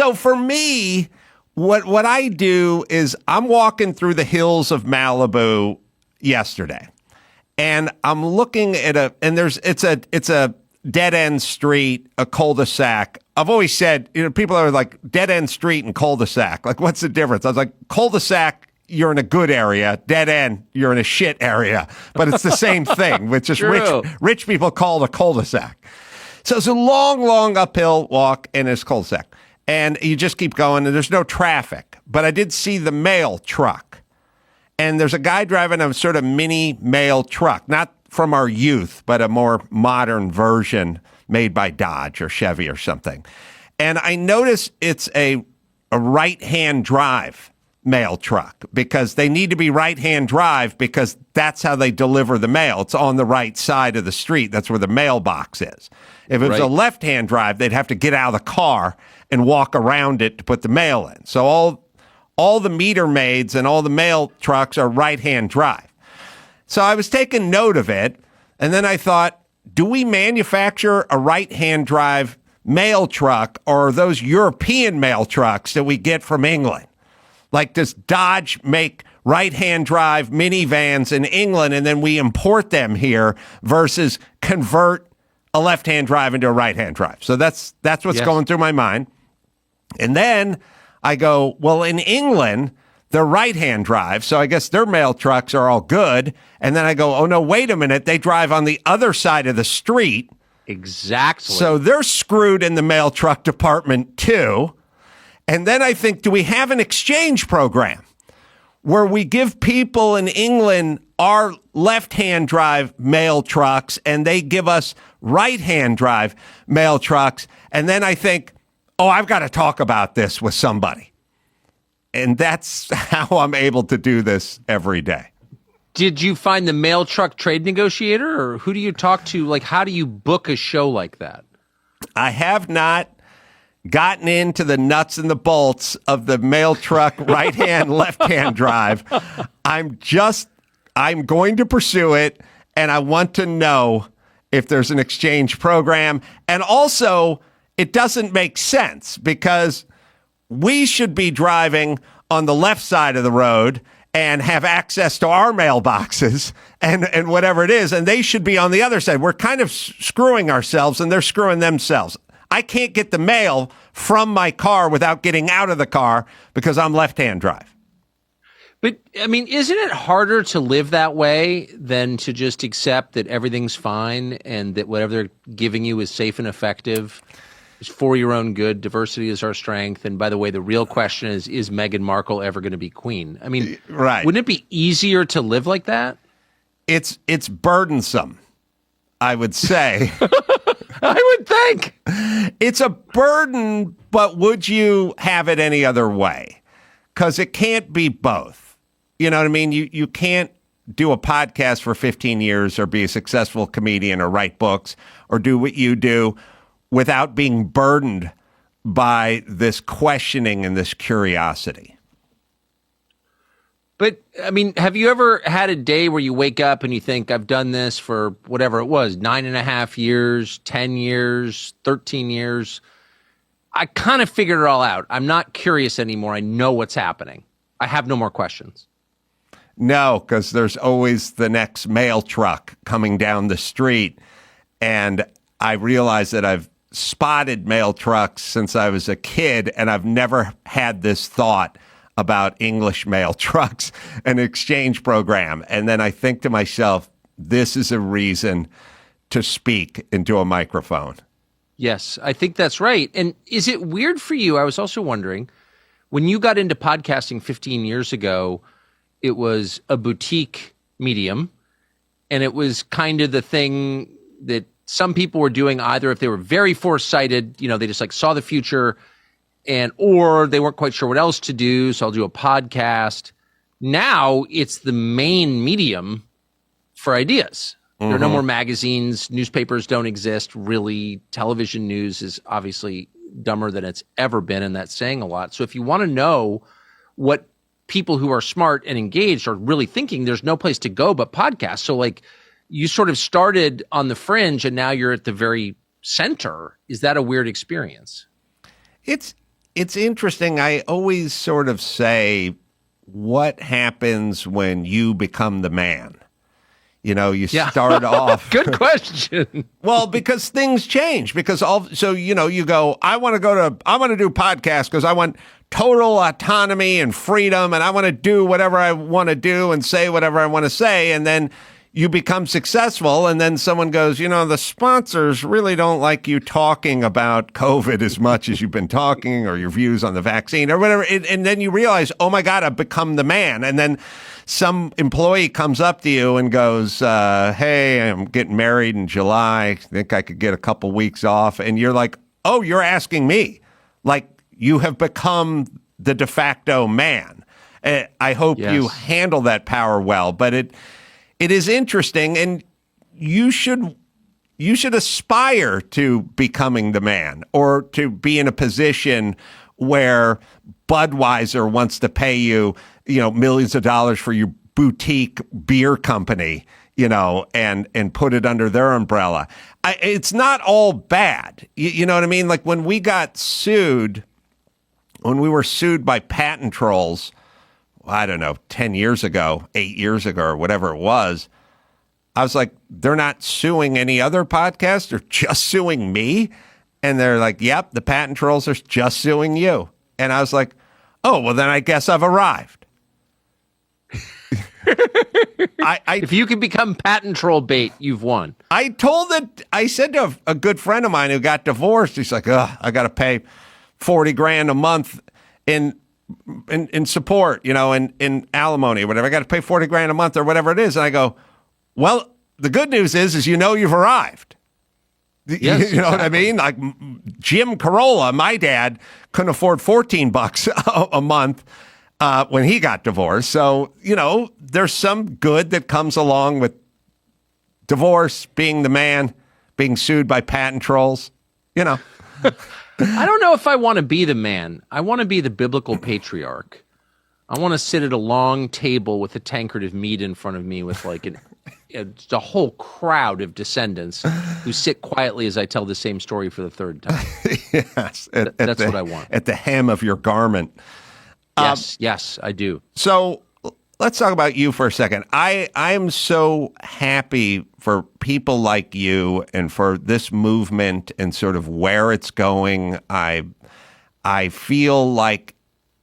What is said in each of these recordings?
So for me, what I do is I'm walking through the hills of Malibu yesterday, and I'm looking at it's a dead end street, a cul-de-sac. I've always said, people are like dead end street and cul-de-sac. Like, what's the difference? I was like, cul-de-sac, you're in a good area. Dead end, you're in a shit area. But it's the same thing, which is rich people call it a cul-de-sac. So it's a long, long uphill walk in this cul-de-sac. And you just keep going, and there's no traffic. But I did see the mail truck. And there's a guy driving a sort of mini mail truck, not from our youth, but a more modern version made by Dodge or Chevy or something. And I notice it's a right-hand drive mail truck because they need to be right-hand drive because that's how they deliver the mail. It's on the right side of the street. That's where the mailbox is. If it was a left-hand drive, they'd have to get out of the car and walk around it to put the mail in. So all the meter maids and all the mail trucks are right-hand drive. So I was taking note of it, and then I thought, do we manufacture a right-hand drive mail truck, or are those European mail trucks that we get from England? Like, does Dodge make right-hand drive minivans in England, and then we import them here versus convert a left-hand drive into a right-hand drive? So that's what's going through my mind. And then I go, well, in England, they're right-hand drive, so I guess their mail trucks are all good. And then I go, oh, no, wait a minute. They drive on the other side of the street. Exactly. So they're screwed in the mail truck department, too. And then I think, do we have an exchange program where we give people in England our left-hand drive mail trucks and they give us right-hand drive mail trucks? And then I think, oh, I've got to talk about this with somebody. And that's how I'm able to do this every day. Did you find the mail truck trade negotiator, or who do you talk to? Like, how do you book a show like that? I have not gotten into the nuts and the bolts of the mail truck right-hand, left-hand drive. I'm going to pursue it, and I want to know if there's an exchange program. And also, it doesn't make sense because we should be driving on the left side of the road and have access to our mailboxes and whatever it is, and they should be on the other side. We're kind of screwing ourselves, and they're screwing themselves. I can't get the mail from my car without getting out of the car because I'm left-hand drive. But, I mean, isn't it harder to live that way than to just accept that everything's fine and that whatever they're giving you is safe and effective? It's for your own good. Diversity is our strength. And by the way, the real question is Meghan Markle ever going to be queen? I mean, wouldn't it be easier to live like that? It's burdensome, I would say. I would think. It's a burden, but would you have it any other way? Because it can't be both. You know what I mean? You can't do a podcast for 15 years or be a successful comedian or write books or do what you do without being burdened by this questioning and this curiosity. But, I mean, have you ever had a day where you wake up and you think, I've done this for whatever it was, 9.5 years, 10 years, 13 years. I kind of figured it all out. I'm not curious anymore. I know what's happening. I have no more questions. No, because there's always the next mail truck coming down the street. And I realize that I've spotted mail trucks since I was a kid, and I've never had this thought about English mail trucks, an exchange program. And then I think to myself, this is a reason to speak into a microphone. Yes, I think that's right. And is it weird for you? I was also wondering, when you got into podcasting 15 years ago, it was a boutique medium, and it was kind of the thing that some people were doing either if they were very foresighted, they just like saw the future, or they weren't quite sure what else to do, so I'll do a podcast. Now it's the main medium for ideas. There are no more magazines. Newspapers don't exist, really. Television news is obviously dumber than it's ever been, and that's saying a lot. So if you want to know what people who are smart and engaged are really thinking, there's no place to go but podcasts. So, like, you sort of started on the fringe, and now you're at the very center. Is that a weird experience? it's interesting. I always sort of say, what happens when you become the man? You know, you start off. Good question. Well, because things change. So you go, I want to do podcasts because I want total autonomy and freedom, and I want to do whatever I want to do and say whatever I want to say. And then you become successful, and then someone goes, the sponsors really don't like you talking about COVID as much as you've been talking, or your views on the vaccine or whatever. And then you realize, oh my God, I've become the man. And then some employee comes up to you and goes, hey, I'm getting married in July. I think I could get a couple weeks off. And you're like, oh, you're asking me. Like, you have become the de facto man. I hope you handle that power well. But it is interesting, and you should aspire to becoming the man, or to be in a position where Budweiser wants to pay you, millions of dollars for your boutique beer company, and put it under their umbrella. It's not all bad. You know what I mean? Like when we were sued by patent trolls, I don't know, 10 years ago, 8 years ago, or whatever it was, I was like, they're not suing any other podcast, they're just suing me. And they're like, yep, the patent trolls are just suing you. And I was like, oh, well, then I guess I've arrived. If you can become patent troll bait, you've won. I said to a good friend of mine who got divorced, he's like, I got to pay $40,000 a month in support, in alimony or whatever. I got to pay $40,000 a month or whatever it is. And I go, well, the good news is you've arrived. Yes, you know what I mean? Like Jim Carolla, my dad, couldn't afford $14 a month when he got divorced. So, there's some good that comes along with divorce, being the man, being sued by patent trolls, I don't know if I want to be the man. I want to be the biblical patriarch. I want to sit at a long table with a tankard of meat in front of me with like a whole crowd of descendants who sit quietly as I tell the same story for the third time. Yes. That's what I want. At the hem of your garment. Yes, I do. So let's talk about you for a second. I am so happy for people like you and for this movement and sort of where it's going. I feel like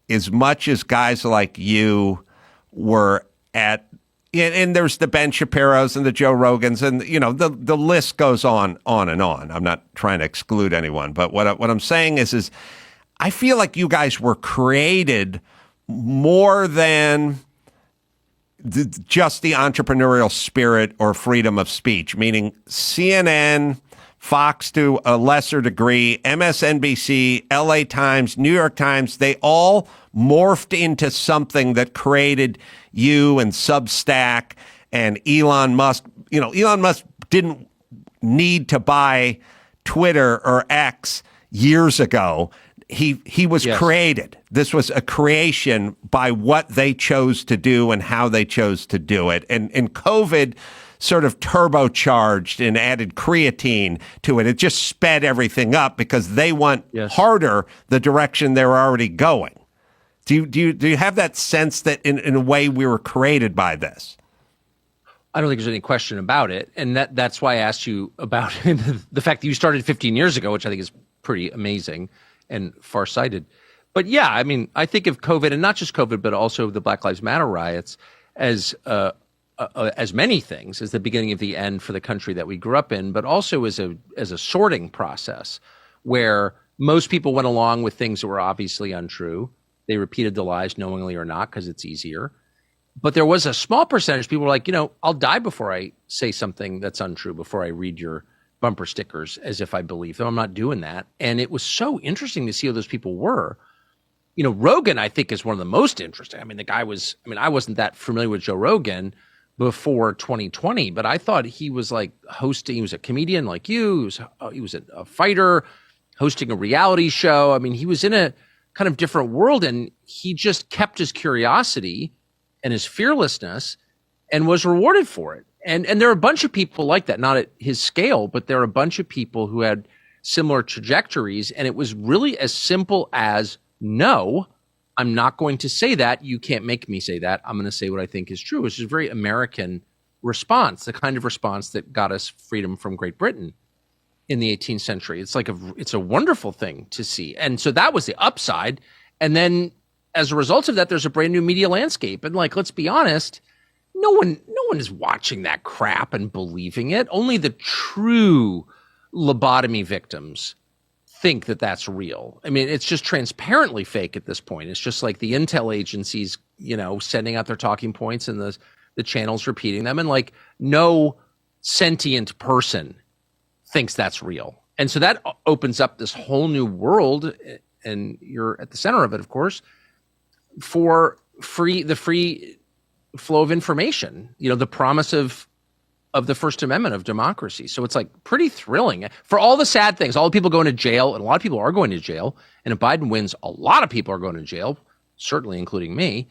as much as guys like you were at, and there's the Ben Shapiro's and the Joe Rogans, and the list goes on and on. I'm not trying to exclude anyone, but what I'm saying is I feel like you guys were created more than just the entrepreneurial spirit or freedom of speech, meaning CNN, Fox to a lesser degree, MSNBC, LA Times, New York Times, they all morphed into something that created you and Substack and Elon Musk. Elon Musk didn't need to buy Twitter or X years ago. He was created. This was a creation by what they chose to do and how they chose to do it. And COVID sort of turbocharged and added creatine to it. It just sped everything up because they went harder the direction they were already going. Do you have that sense that in a way we were created by this? I don't think there's any question about it. And that's why I asked you about the fact that you started 15 years ago, which I think is pretty amazing and farsighted. But yeah, I mean, I think of COVID, and not just COVID, but also the Black Lives Matter riots as many things, as the beginning of the end for the country that we grew up in, but also as a sorting process where most people went along with things that were obviously untrue. They repeated the lies knowingly or not because it's easier. But there was a small percentage of people were like, I'll die before I say something that's untrue, before I read your bumper stickers as if I believe them. I'm not doing that. And it was so interesting to see who those people were. Rogan, I think, is one of the most interesting. I mean, I wasn't that familiar with Joe Rogan before 2020, but I thought he was like hosting, he was a comedian like you, he was a fighter, hosting a reality show. I mean, he was in a kind of different world, and he just kept his curiosity and his fearlessness and was rewarded for it. And there are a bunch of people like that, not at his scale, but there are a bunch of people who had similar trajectories. And it was really as simple as, no, I'm not going to say that. You can't make me say that. I'm going to say what I think is true, which is a very American response, the kind of response that got us freedom from Great Britain in the 18th century. It's a wonderful thing to see. And so that was the upside. And then as a result of that, there's a brand new media landscape. And let's be honest, no one is watching that crap and believing it. Only the true lobotomy victims think that that's real. I mean, it's just transparently fake at this point. It's just like the intel agencies, sending out their talking points and the channels repeating them. And no sentient person thinks that's real. And so that opens up this whole new world, and you're at the center of it, of course, for the free flow of information, the promise of the First Amendment of democracy. So it's pretty thrilling for all the sad things, all the people going to jail, and a lot of people are going to jail. And if Biden wins, a lot of people are going to jail, certainly including me.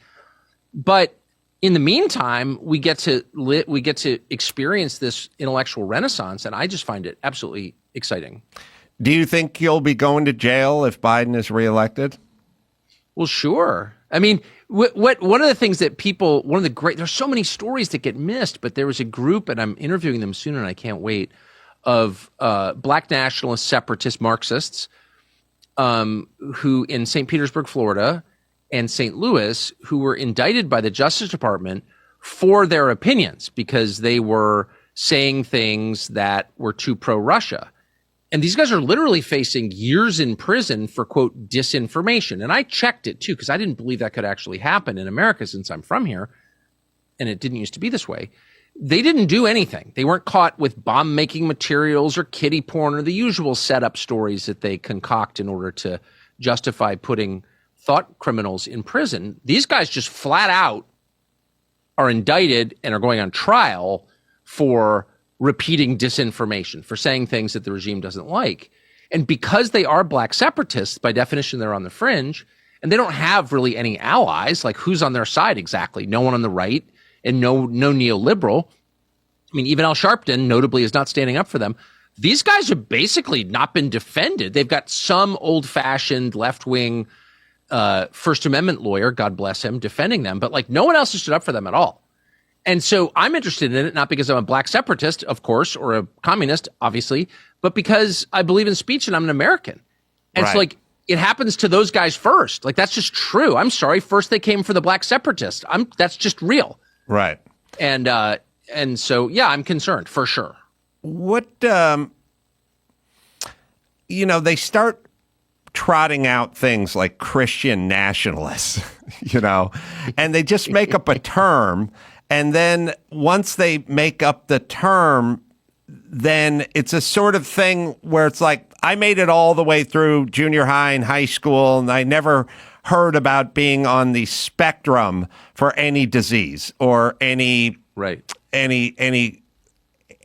But in the meantime, we get to experience this intellectual renaissance, and I just find it absolutely exciting. Do you think you'll be going to jail if Biden is reelected? Well, sure. I mean, one of the things that there's so many stories that get missed, but there was a group, and I'm interviewing them soon, and I can't wait, of black nationalist separatist Marxists who in St. Petersburg, Florida, and St. Louis, who were indicted by the Justice Department for their opinions because they were saying things that were too pro-Russia. And these guys are literally facing years in prison for, quote, disinformation. And I checked it, too, because I didn't believe that could actually happen in America since I'm from here. And it didn't used to be this way. They didn't do anything. They weren't caught with bomb-making materials or kiddie porn or the usual setup stories that they concoct in order to justify putting thought criminals in prison. These guys just flat out are indicted and are going on trial for repeating disinformation, for saying things that the regime doesn't like. And because they are black separatists, by definition, they're on the fringe, and they don't have really any allies, who's on their side exactly? No one on the right and no neoliberal. I mean, even Al Sharpton, notably, is not standing up for them. These guys have basically not been defended. They've got some old-fashioned left-wing First Amendment lawyer, God bless him, defending them, but no one else has stood up for them at all. And so I'm interested in it, not because I'm a black separatist, of course, or a communist, obviously, but because I believe in speech and I'm an American. And right. It's it happens to those guys first. That's just true. I'm sorry. First they came for the black separatists. That's just real. Right. And so, yeah, I'm concerned for sure. What, they start trotting out things like Christian nationalists, and they just make up a term. And then once they make up the term, then it's a sort of thing where it's I made it all the way through junior high and high school, and I never heard about being on the spectrum for any disease or anything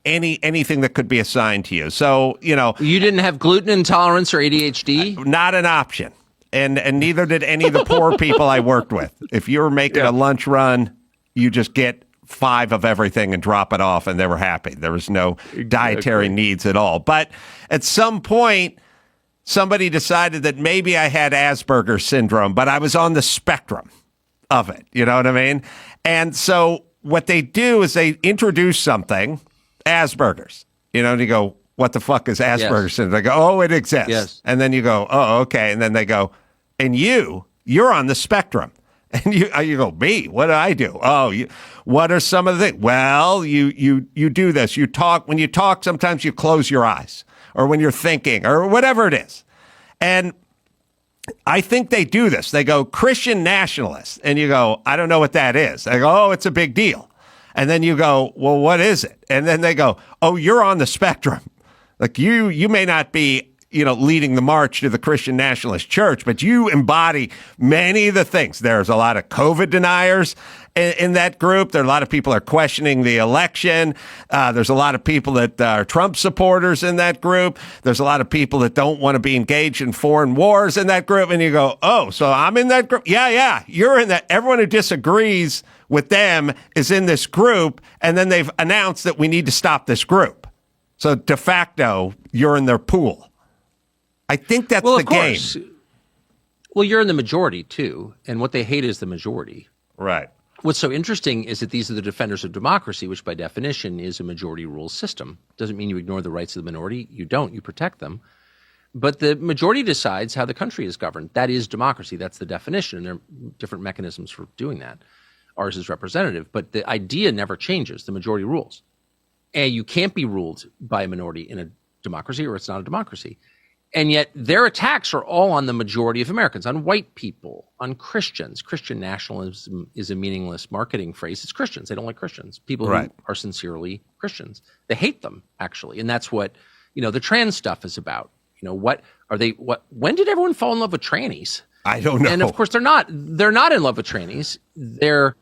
that could be assigned to you. So, you didn't have gluten intolerance or ADHD? Not an option. And neither did any of the poor people I worked with. If you were making a lunch run, you just get 5 of everything and drop it off, and they were happy. There was no dietary needs at all. But at some point, somebody decided that maybe I had Asperger's syndrome, but I was on the spectrum of it. You know what I mean? And so what they do is they introduce something, Asperger's, and you go, what the fuck is Asperger's syndrome? They go, oh, it exists. Yes. And then you go, oh, okay. And then they go, and you're on the spectrum. And you go, me? What do I do? Oh, what are some of the things? Well, you do this. You talk. When you talk, sometimes you close your eyes, or when you're thinking, or whatever it is. And I think they do this. They go, Christian nationalists. And you go, I don't know what that is. They go, oh, it's a big deal. And then you go, well, what is it? And then they go, oh, you're on the spectrum. You may not be leading the march to the Christian Nationalist Church, but you embody many of the things. There's a lot of COVID deniers in that group. There are a lot of people are questioning the election. There's a lot of people that are Trump supporters in that group. There's a lot of people that don't want to be engaged in foreign wars in that group. And you go, oh, so I'm in that group? Yeah, you're in that. Everyone who disagrees with them is in this group. And then they've announced that we need to stop this group. So de facto, you're in their pool. I think that's Well, the of course. game. Well, you're in the majority, too. And what they hate is the majority. Right. What's so interesting is that these are the defenders of democracy, which by definition is a majority rule system. Doesn't mean you ignore the rights of the minority. You don't. You protect them. But the majority decides how the country is governed. That is democracy. That's the definition. And there are different mechanisms for doing that. Ours is representative. But the idea never changes. The majority rules. And you can't be ruled by a minority in a democracy, or it's not a democracy. And yet their attacks are all on the majority of Americans, on white people, on Christians. Christian nationalism is a meaningless marketing phrase. It's Christians. They don't like Christians. People who are sincerely Christians. They hate them, actually. And that's what, the trans stuff is about. When did everyone fall in love with trannies? I don't know. And of course they're not in love with trannies. They're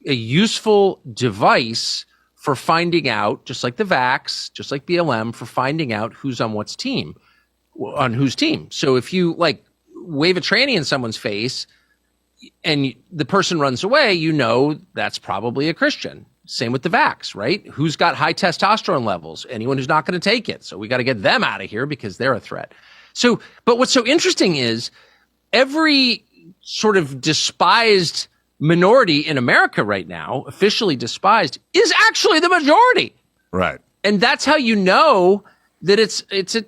a useful device for finding out, just like the vax, just like BLM, for finding out who's on what's team. On whose team. So if you wave a tranny in someone's face and the person runs away, that's probably a Christian. Same with the vax, right? Who's got high testosterone levels? Anyone who's not going to take it. So we got to get them out of here because they're a threat. So, but what's so interesting is every sort of despised minority in America right now, officially despised, is actually the majority. Right. And that's how you know that it's a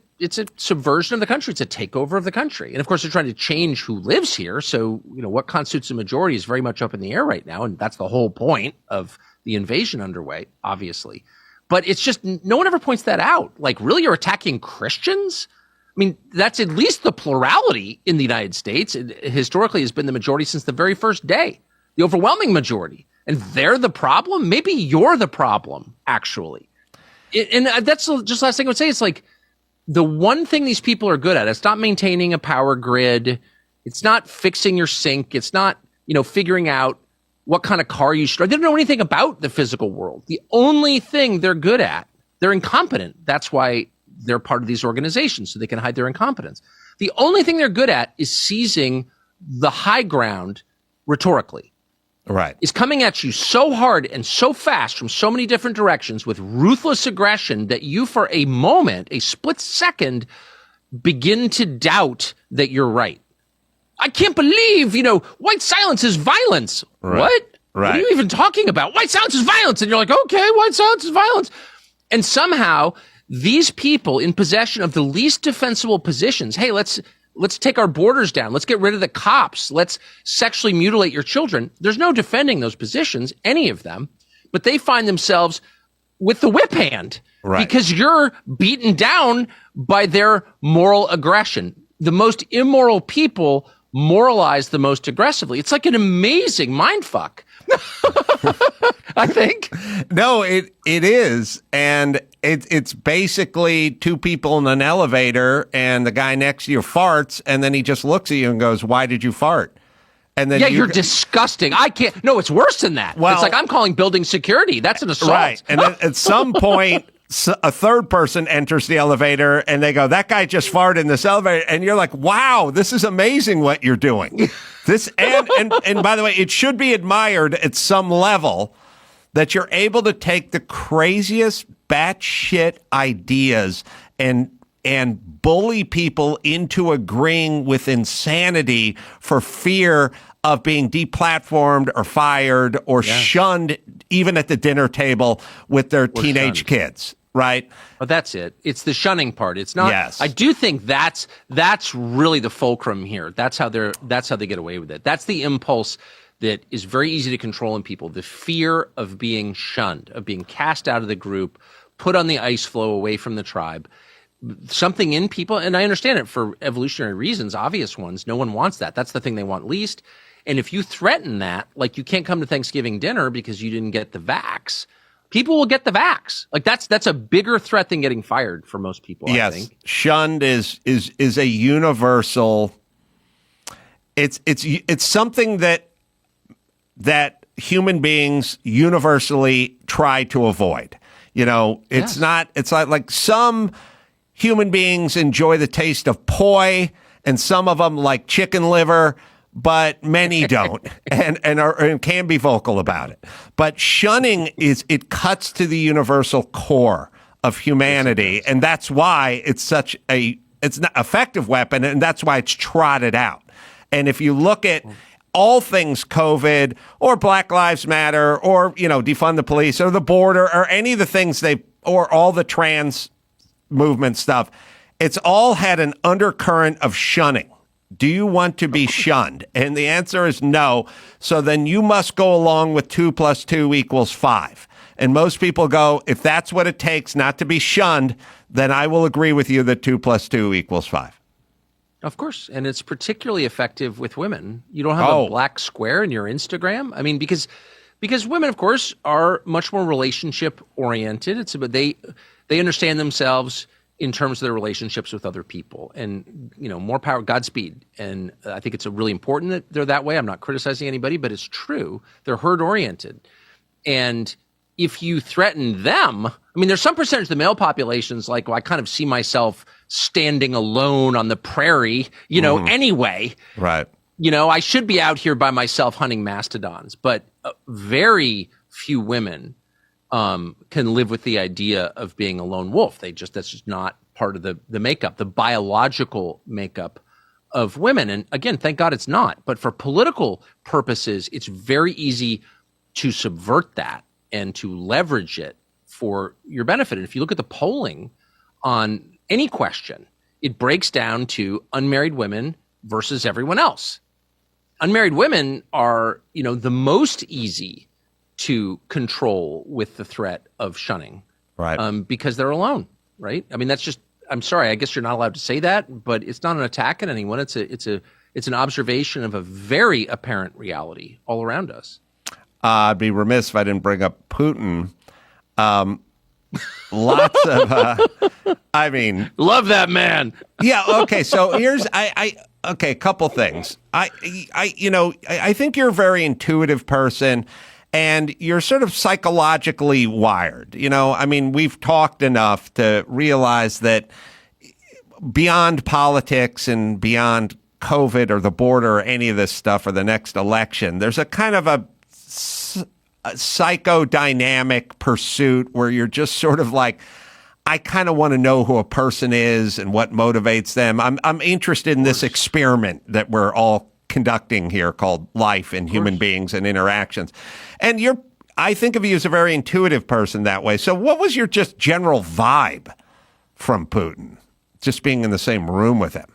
subversion of the country. It's a takeover of the country. And of course, they're trying to change who lives here. So, what constitutes a majority is very much up in the air right now. And that's the whole point of the invasion underway, obviously. But it's just, no one ever points that out. Really, you're attacking Christians? I mean, that's at least the plurality in the United States. It historically has been the majority since the very first day, the overwhelming majority. And they're the problem? Maybe you're the problem, actually. And that's just the last thing I would say. It's the one thing these people are good at, it's not maintaining a power grid. It's not fixing your sink. It's not, figuring out what kind of car you should drive. They don't know anything about the physical world. The only thing they're good at, they're incompetent. That's why they're part of these organizations, so they can hide their incompetence. The only thing they're good at is seizing the high ground rhetorically. Right. Is coming at you so hard and so fast from so many different directions with ruthless aggression that you, for a moment, a split second, begin to doubt that you're right. I can't believe, white silence is violence. Right. What? Right. What are you even talking about? White silence is violence. And you're like, okay, white silence is violence. And somehow these people in possession of the least defensible positions, hey, let's take our borders down. Let's get rid of the cops. Let's sexually mutilate your children. There's no defending those positions, any of them, but they find themselves with the whip hand because you're beaten down by their moral aggression. The most immoral people moralize the most aggressively. It's like an amazing mind fuck. I think. No, it is. And it's basically two people in an elevator and the guy next to you farts and then he just looks at you and goes, "Why did you fart?" And then you're disgusting. I can't. No, it's worse than that. Well, it's like I'm calling building security. That's an assault. Right. And then at some point, a third person enters the elevator and they go, "That guy just farted in this elevator." And you're like, "Wow, this is amazing what you're doing." This and by the way, it should be admired at some level that you're able to take the craziest batshit ideas and bully people into agreeing with insanity for fear of being deplatformed or fired or shunned even at the dinner table with their teenage kids. Right. But that's it. It's the shunning part. It's not. Yes. I do think that's really the fulcrum here. That's how they get away with it. That's the impulse that is very easy to control in people. The fear of being shunned, of being cast out of the group, put on the ice floe away from the tribe. Something in people, and I understand it for evolutionary reasons, obvious ones. No one wants that. That's the thing they want least. And if you threaten that, like you can't come to Thanksgiving dinner because you didn't get the vax, people will get the vax. Like that's a bigger threat than getting fired for most people. Yes, I think. Shunned is a universal. It's something that human beings universally try to avoid. It's not. It's like some human beings enjoy the taste of poi, and some of them like chicken liver. But many don't, and can be vocal about it. But shunning it cuts to the universal core of humanity, and that's why it's such a it's not effective weapon, and that's why it's trotted out. And if you look at all things COVID or Black Lives Matter or, defund the police or the border or any of the things or all the trans movement stuff, it's all had an undercurrent of shunning. Do you want to be shunned? And the answer is no. So then you must go along with 2 + 2 = 5. And most people go, if that's what it takes not to be shunned, then I will agree with you that 2 + 2 = 5. Of course. And it's particularly effective with women. You don't have a black square in your Instagram. I mean, because women, of course, are much more relationship oriented. It's about they understand themselves in terms of their relationships with other people, and more power, Godspeed. And I think it's really important that they're that way. I'm not criticizing anybody, but it's true. They're herd oriented. And if you threaten them, I mean, there's some percentage of the male population's like, well, I kind of see myself standing alone on the prairie, anyway. Right. I should be out here by myself hunting mastodons, but very few women can live with the idea of being a lone wolf. That's just not part of the makeup, the biological makeup of women. And again, thank God it's not. But for political purposes, it's very easy to subvert that and to leverage it for your benefit. And if you look at the polling on any question, it breaks down to unmarried women versus everyone else. Unmarried women are, the most easy to control with the threat of shunning, right? Because they're alone, right? I mean, I'm sorry, I guess you're not allowed to say that, but it's not an attack on anyone. It's an observation of a very apparent reality all around us. I'd be remiss if I didn't bring up Putin. Lots of, love that man. Yeah. Okay. So here's, a couple things. I think you're a very intuitive person. And you're sort of psychologically wired. We've talked enough to realize that beyond politics and beyond COVID or the border or any of this stuff or the next election, there's a kind of a psychodynamic pursuit where you're just sort of like, I kind of want to know who a person is and what motivates them. I'm interested in this experiment that we're all conducting here called life and human beings and interactions. And I think of you as a very intuitive person that way. So what was your just general vibe from Putin, just being in the same room with him?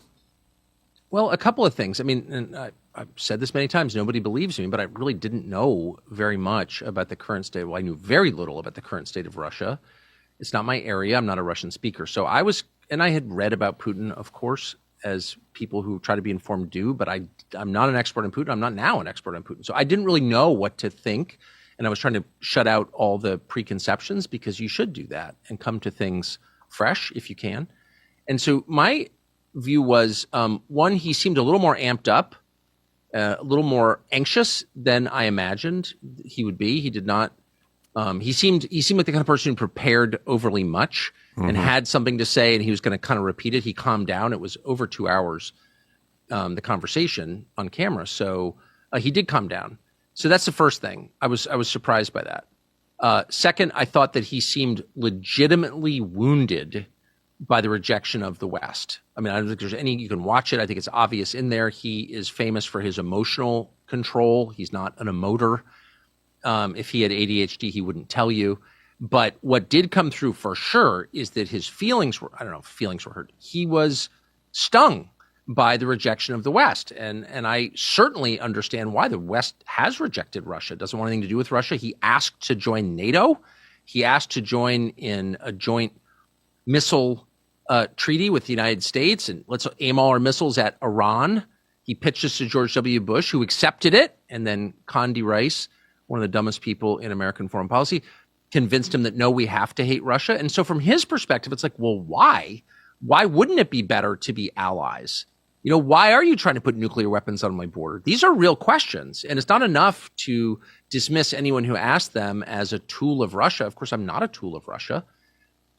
Well, a couple of things. I mean, and I've said this many times, nobody believes me, but I really didn't know very much about the current state. Well, I knew very little about the current state of Russia. It's not my area. I'm not a Russian speaker. So I had read about Putin, of course, as people who try to be informed do, but I'm not an expert on Putin. I'm not now an expert on Putin. So I didn't really know what to think, and I was trying to shut out all the preconceptions because you should do that and come to things fresh if you can. And so my view was, one, he seemed a little more amped up, a little more anxious than I imagined he would be. He did not. He seemed like the kind of person who prepared overly much and had something to say, and he was going to kind of repeat it. He calmed down. It was over 2 hours, the conversation on camera. So he did calm down. So that's the first thing. I was surprised by that. Second, I thought that he seemed legitimately wounded by the rejection of the West. I mean, I don't think there's any, you can watch it. I think it's obvious in there. He is famous for his emotional control. He's not an emoter. If he had ADHD, he wouldn't tell you. But what did come through for sure is that his feelings were, I don't know if feelings were hurt. He was stung by the rejection of the West. And I certainly understand why the West has rejected Russia. It doesn't want anything to do with Russia. He asked to join NATO. He asked to join in a joint missile treaty with the United States, and let's aim all our missiles at Iran. He pitched this to George W. Bush, who accepted it, and then Condi Rice, one of the dumbest people in American foreign policy, convinced him that, no, we have to hate Russia. And so from his perspective, it's like, well, why? Why wouldn't it be better to be allies? You know, why are you trying to put nuclear weapons on my border? These are real questions. And it's not enough to dismiss anyone who asks them as a tool of Russia. Of course, I'm not a tool of Russia.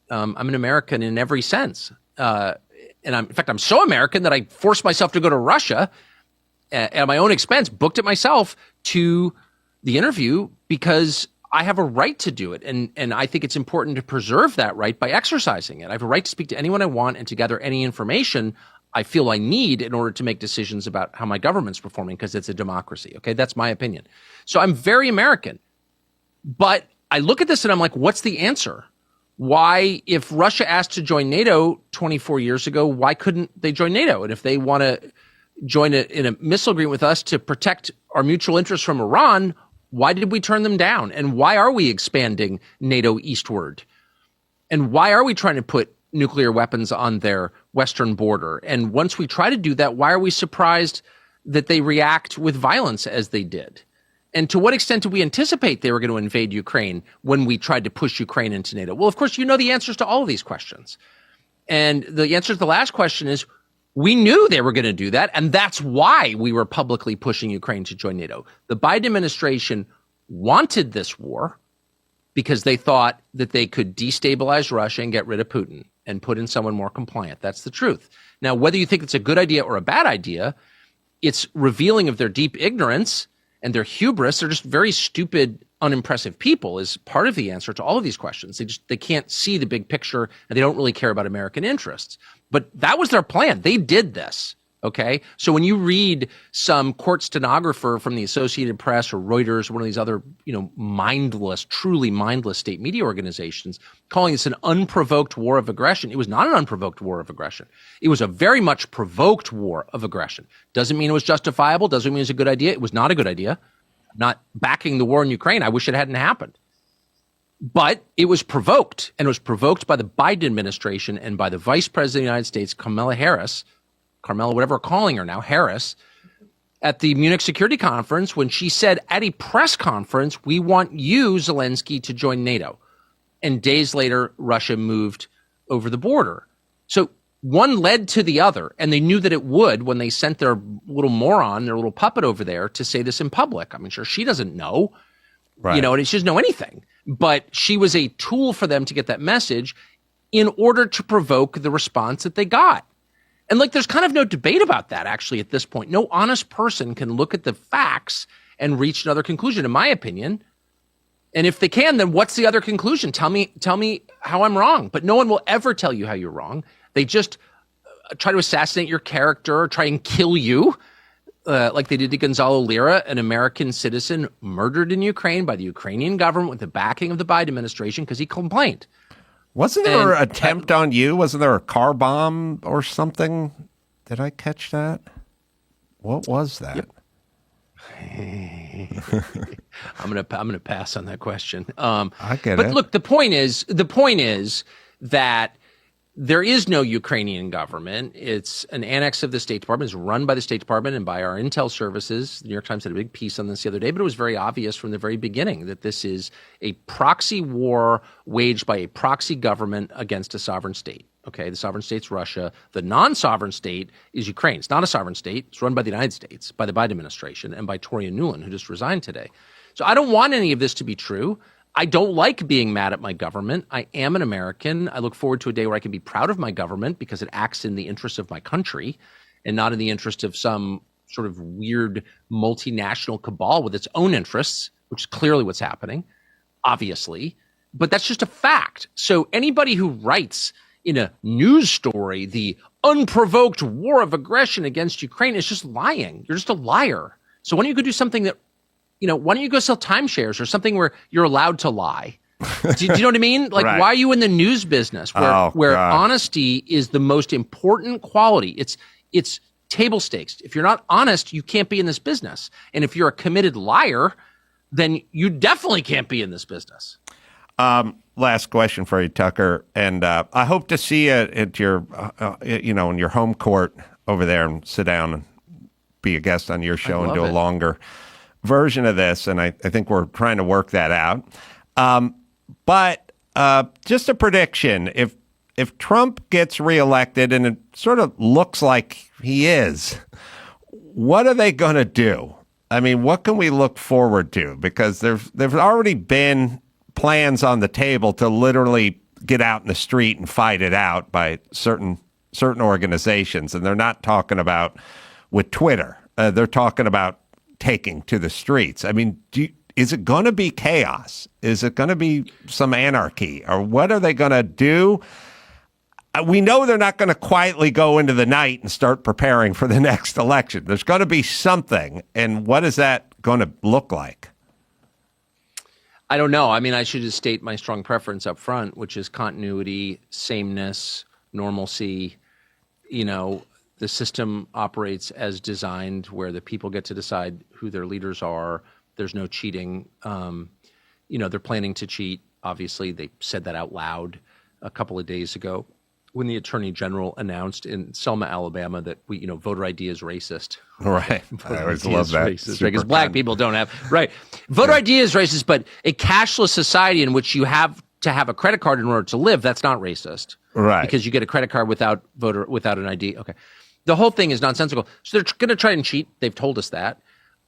I'm an American in every sense. And in fact, I'm so American that I forced myself to go to Russia at my own expense, booked it myself to the interview because I have a right to do it. And I think it's important to preserve that right by exercising it. I have a right to speak to anyone I want and to gather any information I feel I need in order to make decisions about how my government's performing, because it's a democracy. Okay, that's my opinion. So I'm very American. But I look at this and I'm like, what's the answer? Why, if Russia asked to join NATO 24 years ago, why couldn't they join NATO? And if they want to join in a missile agreement with us to protect our mutual interests from Iran, why did we turn them down? And why are we expanding NATO eastward? And why are we trying to put nuclear weapons on their western border? And once we try to do that, why are we surprised that they react with violence as they did? And to what extent do we anticipate they were going to invade Ukraine when we tried to push Ukraine into NATO? Well, of course, you know the answers to all of these questions. And the answer to the last question is, we knew they were going to do that, and that's why we were publicly pushing Ukraine to join NATO. The Biden administration wanted this war because they thought that they could destabilize Russia and get rid of Putin and put in someone more compliant. That's the truth. Now, whether you think it's a good idea or a bad idea, it's revealing of their deep ignorance and their hubris. They're just very stupid, unimpressive people is part of the answer to all of these questions. They can't see the big picture, and they don't really care about American interests. But that was their plan. They did this. Okay. So when you read some court stenographer from the Associated Press or Reuters or one of these other, mindless, truly mindless state media organizations calling this an unprovoked war of aggression, it was not an unprovoked war of aggression. It was a very much provoked war of aggression. Doesn't mean it was justifiable. Doesn't mean it was a good idea. It was not a good idea. I'm not backing the war in Ukraine. I wish it hadn't happened. But it was provoked, and it was provoked by the Biden administration and by the Vice President of the United States, Kamala Harris, whatever we're calling her now, Harris, at the Munich Security Conference when she said at a press conference, we want you, Zelensky, to join NATO. And days later, Russia moved over the border. So one led to the other, and they knew that it would when they sent their little moron, their little puppet over there to say this in public. I mean, sure, she doesn't know, right. And she doesn't know anything. But she was a tool for them to get that message in order to provoke the response that they got. And there's kind of no debate about that, actually, at this point. No honest person can look at the facts and reach another conclusion, in my opinion. And if they can, then what's the other conclusion? Tell me how I'm wrong. But no one will ever tell you how you're wrong. They just try to assassinate your character or try and kill you, like they did to Gonzalo Lira, an American citizen murdered in Ukraine by the Ukrainian government with the backing of the Biden administration because he complained. Wasn't there an attempt on you? Wasn't there a car bomb or something? Did I catch that? What was that? Yep. I'm gonna pass on that question. I get it. But look, the point is that there is no Ukrainian government. It's an annex of the State Department. It's run by the State Department and by our intel services. The New York Times had a big piece on this the other day, but it was very obvious from the very beginning that this is a proxy war waged by a proxy government against a sovereign state. Okay, the sovereign state's Russia. The non-sovereign state is Ukraine. It's not a sovereign state. It's run by the United States, by the Biden administration, and by Toria Nuland, who just resigned today. So I don't want any of this to be true. I don't like being mad at my government. I am an American. I look forward to a day where I can be proud of my government because it acts in the interest of my country and not in the interest of some sort of weird multinational cabal with its own interests, which is clearly what's happening, obviously. But that's just a fact. So anybody who writes in a news story the unprovoked war of aggression against Ukraine is just lying. You're just a liar. So why don't you go do something that why don't you go sell timeshares or something where you're allowed to lie? Do you know what I mean? Right. Why are you in the news business where honesty is the most important quality? It's table stakes. If you're not honest, you can't be in this business. And if you're a committed liar, then you definitely can't be in this business. Last question for you, Tucker. And I hope to see you at your, in your home court over there and sit down and be a guest on your show and do a longer version of this, and I think we're trying to work that out. But just a prediction: if Trump gets reelected, and it sort of looks like he is, what are they going to do? I mean, what can we look forward to? Because there's already been plans on the table to literally get out in the street and fight it out by certain organizations, and they're not talking about with Twitter. They're talking about taking to the streets. I mean, is it going to be chaos? Is it going to be some anarchy? Or what are they going to do? We know they're not going to quietly go into the night and start preparing for the next election. There's going to be something. And what is that going to look like? I don't know. I mean, I should just state my strong preference up front, which is continuity, sameness, normalcy. You know, the system operates as designed, where the people get to decide who their leaders are. There's no cheating. You know, they're planning to cheat. Obviously, they said that out loud a couple of days ago when the Attorney General announced in Selma, Alabama, that voter ID is racist. Right. I always love that. Racist, because black people don't have Voter ID is racist, but a cashless society in which you have to have a credit card in order to live, that's not racist. Right. Because you get a credit card without an ID. Okay. The whole thing is nonsensical. So they're going to try and cheat. They've told us that.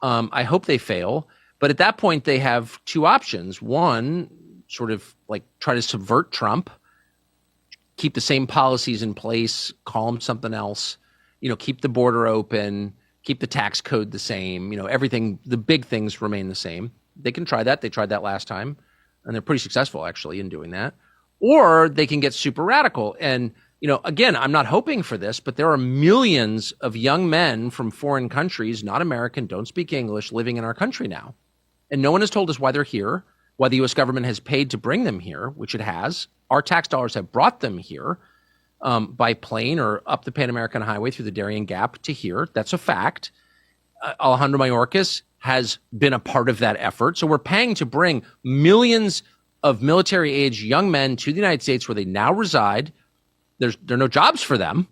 I hope they fail. But at that point, they have two options. One, sort of like try to subvert Trump, keep the same policies in place, call him something else, keep the border open, keep the tax code the same, everything, the big things remain the same. They can try that. They tried that last time, and they're pretty successful actually in doing that. Or they can get super radical. And, again, I'm not hoping for this, but there are millions of young men from foreign countries, not American, don't speak English, living in our country now. And no one has told us why they're here, why the U.S. government has paid to bring them here, which it has. Our tax dollars have brought them here by plane or up the Pan American Highway through the Darien Gap to here. That's a fact. Alejandro Mayorkas has been a part of that effort. So we're paying to bring millions of military-age young men to the United States where they now reside. There are no jobs for them,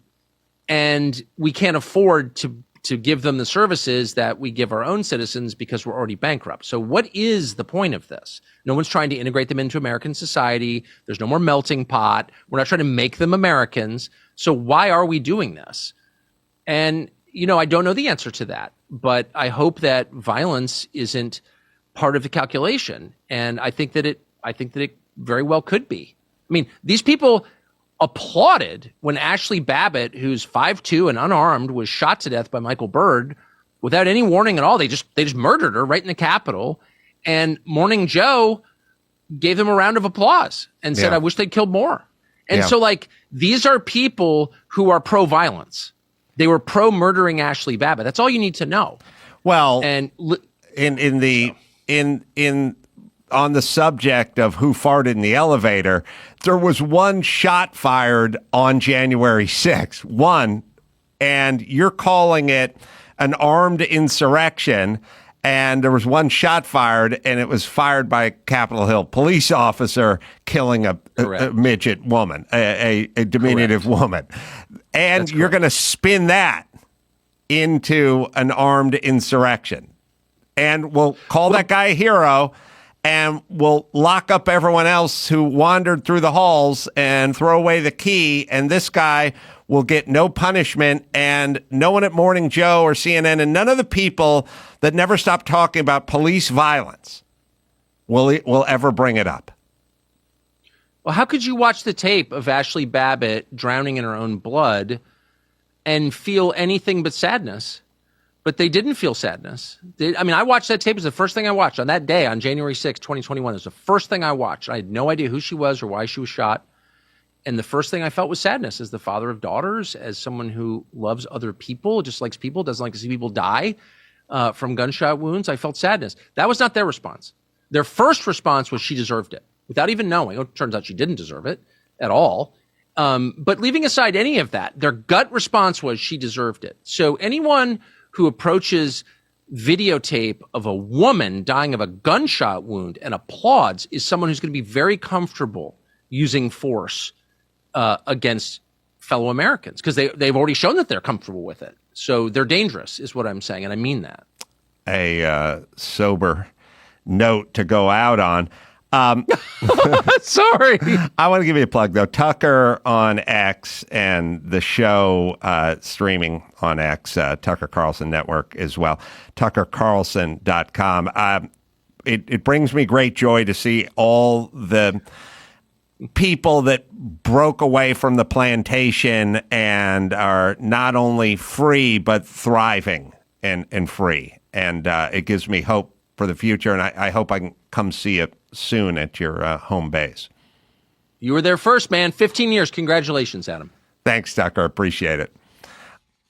and we can't afford to give them the services that we give our own citizens because we're already bankrupt. So what is the point of this? No one's trying to integrate them into American society. There's no more melting pot. We're not trying to make them Americans. So why are we doing this? And, I don't know the answer to that, but I hope that violence isn't part of the calculation. And I think that it very well could be. I mean, these people applauded when Ashley Babbitt, who's 5'2" and unarmed, was shot to death by Michael Byrd without any warning at all. They just murdered her right in the Capitol. And Morning Joe gave them a round of applause and said, I wish they'd killed more. And so, these are people who are pro-violence. They were pro-murdering Ashley Babbitt. That's all you need to know. Well, and on the subject of who farted in the elevator, there was one shot fired on January 6th. One, and you're calling it an armed insurrection, and there was one shot fired, and it was fired by a Capitol Hill police officer killing a midget woman, a diminutive woman. And you're going to spin that into an armed insurrection. And we'll call that guy a hero, and we'll lock up everyone else who wandered through the halls and throw away the key, and this guy will get no punishment, and no one at Morning Joe or CNN and none of the people that never stop talking about police violence will ever bring it up. Well, how could you watch the tape of Ashley Babbitt drowning in her own blood and feel anything but sadness? But they didn't feel sadness. I watched that tape. It was the first thing I watched on that day, on January 6, 2021. It was the first thing I watched. I had no idea who she was or why she was shot. And the first thing I felt was sadness as the father of daughters, as someone who loves other people, just likes people, doesn't like to see people die from gunshot wounds. I felt sadness. That was not their response. Their first response was she deserved it, without even knowing. It turns out she didn't deserve it at all. But leaving aside any of that, their gut response was she deserved it. So anyone who approaches videotape of a woman dying of a gunshot wound and applauds is someone who's going to be very comfortable using force against fellow Americans, because they've already shown that they're comfortable with it. So they're dangerous is what I'm saying, and I mean that. A sober note to go out on. Sorry. I want to give you a plug, though. Tucker on X and the show streaming on X, Tucker Carlson Network as well, tuckercarlson.com. It brings me great joy to see all the people that broke away from the plantation and are not only free, but thriving and free. And it gives me hope for the future, and I hope I can come see it soon at your home base. You were there first, man. 15 years. Congratulations, Adam. Thanks, Tucker. Appreciate it.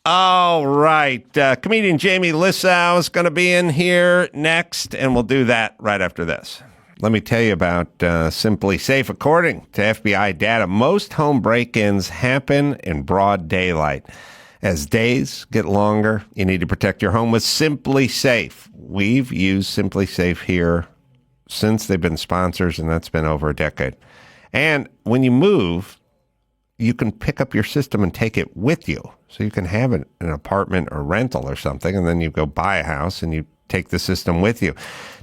All right. Comedian Jamie Lissow is going to be in here next, and we'll do that right after this. Let me tell you about Simply Safe. According to FBI data, most home break-ins happen in broad daylight. As days get longer, you need to protect your home with Simply Safe. We've used Simply Safe here since they've been sponsors, and that's been over a decade. And when you move, you can pick up your system and take it with you. So you can have it in an apartment or rental or something, and then you go buy a house and you take the system with you.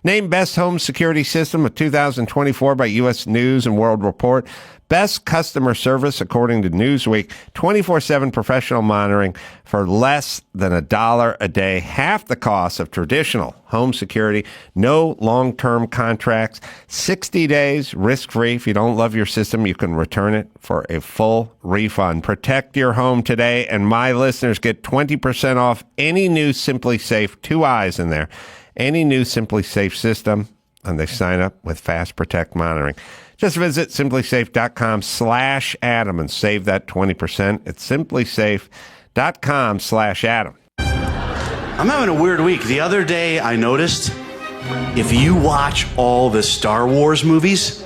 Named Best Home Security System of 2024 by U.S. News and World Report. Best customer service according to Newsweek. 24/7 professional monitoring for less than $1 a day. Half the cost of traditional home security. No long-term contracts. 60 days risk-free. If you don't love your system, you can return it for a full refund. Protect your home today, and my listeners get 20% off any new Simply Safe, 2 eyes in there, any new Simply Safe system, and they sign up with Fast Protect monitoring. Just visit simplysafe.com/Adam and save that 20%. It's simplysafe.com/Adam. I'm having a weird week. The other day I noticed if you watch all the Star Wars movies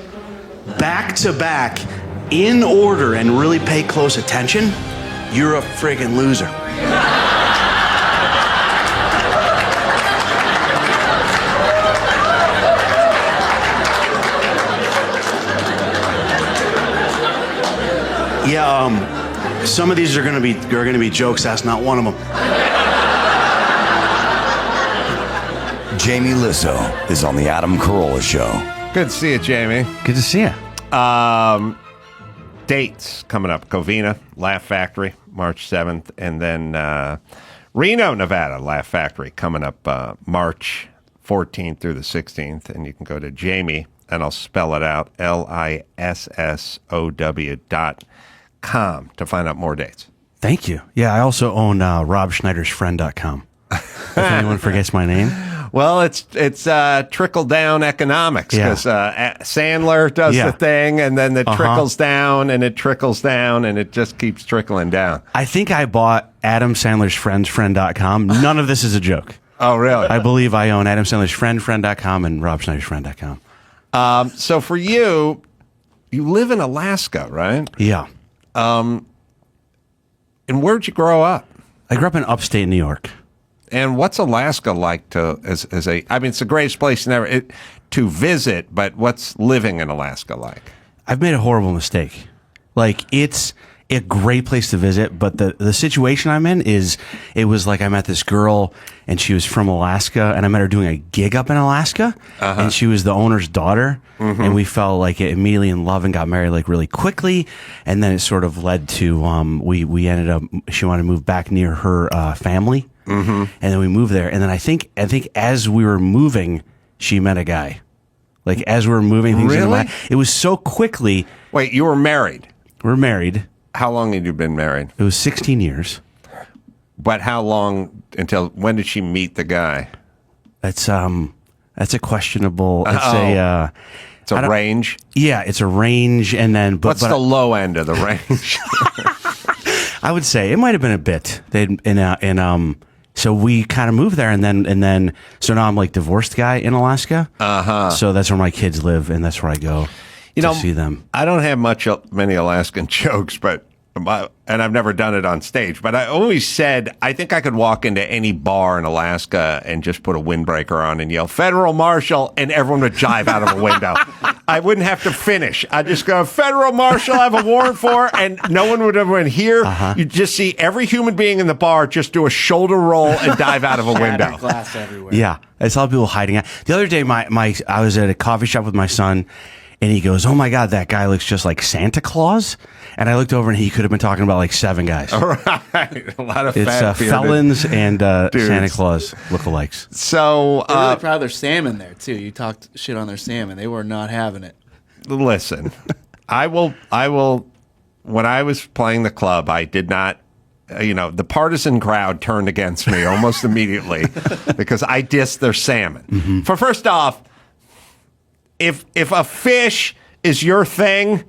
back to back in order and really pay close attention, you're a friggin' loser. Yeah, some of these are gonna be jokes. That's not one of them. Jamie Lissow is on the Adam Carolla Show. Good to see you, Jamie. Good to see you. Dates coming up. Covina, Laugh Factory, March 7th. And then Reno, Nevada, Laugh Factory coming up March 14th through the 16th. And you can go to Jamie, and I'll spell it out, LISSOW.com to find out more dates. Thank you. Yeah, I also own RobSchneidersFriend.com. If anyone forgets my name. Well, it's trickle down economics because Sandler does Yeah. the thing, and then it trickles down, and it trickles down, and it just keeps trickling down. I think I bought Adam Sandler's Friend.com. None of this is a joke. Oh, really? I believe I own Adam Sandler's Friend.com and RobSchneidersFriend.com. So for you live in Alaska, right? Yeah. And where'd you grow up? I grew up in upstate New York. And what's Alaska like as a? I mean, it's the greatest place to visit, but what's living in Alaska like? I've made a horrible mistake. Like, it's a great place to visit, but the situation I'm in is, it was like I met this girl, and she was from Alaska, and I met her doing a gig up in Alaska, and she was the owner's daughter, and we fell like immediately in love and got married like really quickly, and then it sort of led to we ended up, she wanted to move back near her family, and then we moved there, and then I think as we were moving, she met a guy. Like, as we were moving things in Really? it was so quickly. Wait, you were married? We're married. How long had you been married? It was 16 years. But how long until when did she meet the guy? That's a questionable. It's It's a range. Yeah, it's a range, and then What's the low end of the range? I would say it might have been a bit. So we kind of moved there, and then so now I'm like divorced guy in Alaska. So that's where my kids live, and that's where I go to see them. I don't have many Alaskan jokes, and I've never done it on stage, but I always said I think I could walk into any bar in Alaska and just put a windbreaker on and yell "Federal Marshal," and everyone would jive out of a window. I wouldn't have to finish. I'd just go, "Federal Marshal, I have a warrant for," and no one would ever hear. You'd just see every human being in the bar just do a shoulder roll and dive out of a window. Glass everywhere. Yeah, I saw people hiding out. The other day, I was at a coffee shop with my son, and he goes, "Oh my God, that guy looks just like Santa Claus." And I looked over, and he could have been talking about like 7 guys. All right, a lot of It's fat bearded felons and dudes. Santa Claus lookalikes. So They're really proud of their salmon there too. You talked shit on their salmon; they were not having it. listen, I will. When I was playing the club, I did not the partisan crowd turned against me almost immediately because I dissed their salmon. For first off, if a fish is your thing,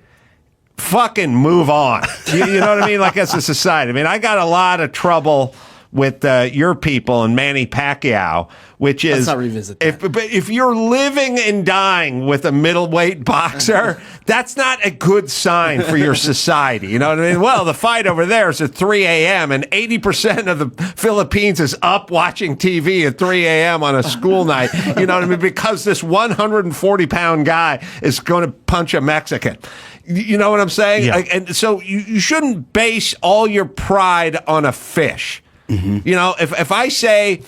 fucking move on. You know what I mean? Like, as a society. I mean, I got a lot of trouble with your people and Manny Pacquiao, which is... Let's not revisit that. If you're living and dying with a middleweight boxer, that's not a good sign for your society. You know what I mean? Well, the fight over there is at 3 a.m. and 80% of the Philippines is up watching TV at 3 a.m. on a school night. You know what I mean? Because this 140-pound guy is going to punch a Mexican. You know what I'm saying? Yeah. And so you shouldn't base all your pride on a fish. You know, if I say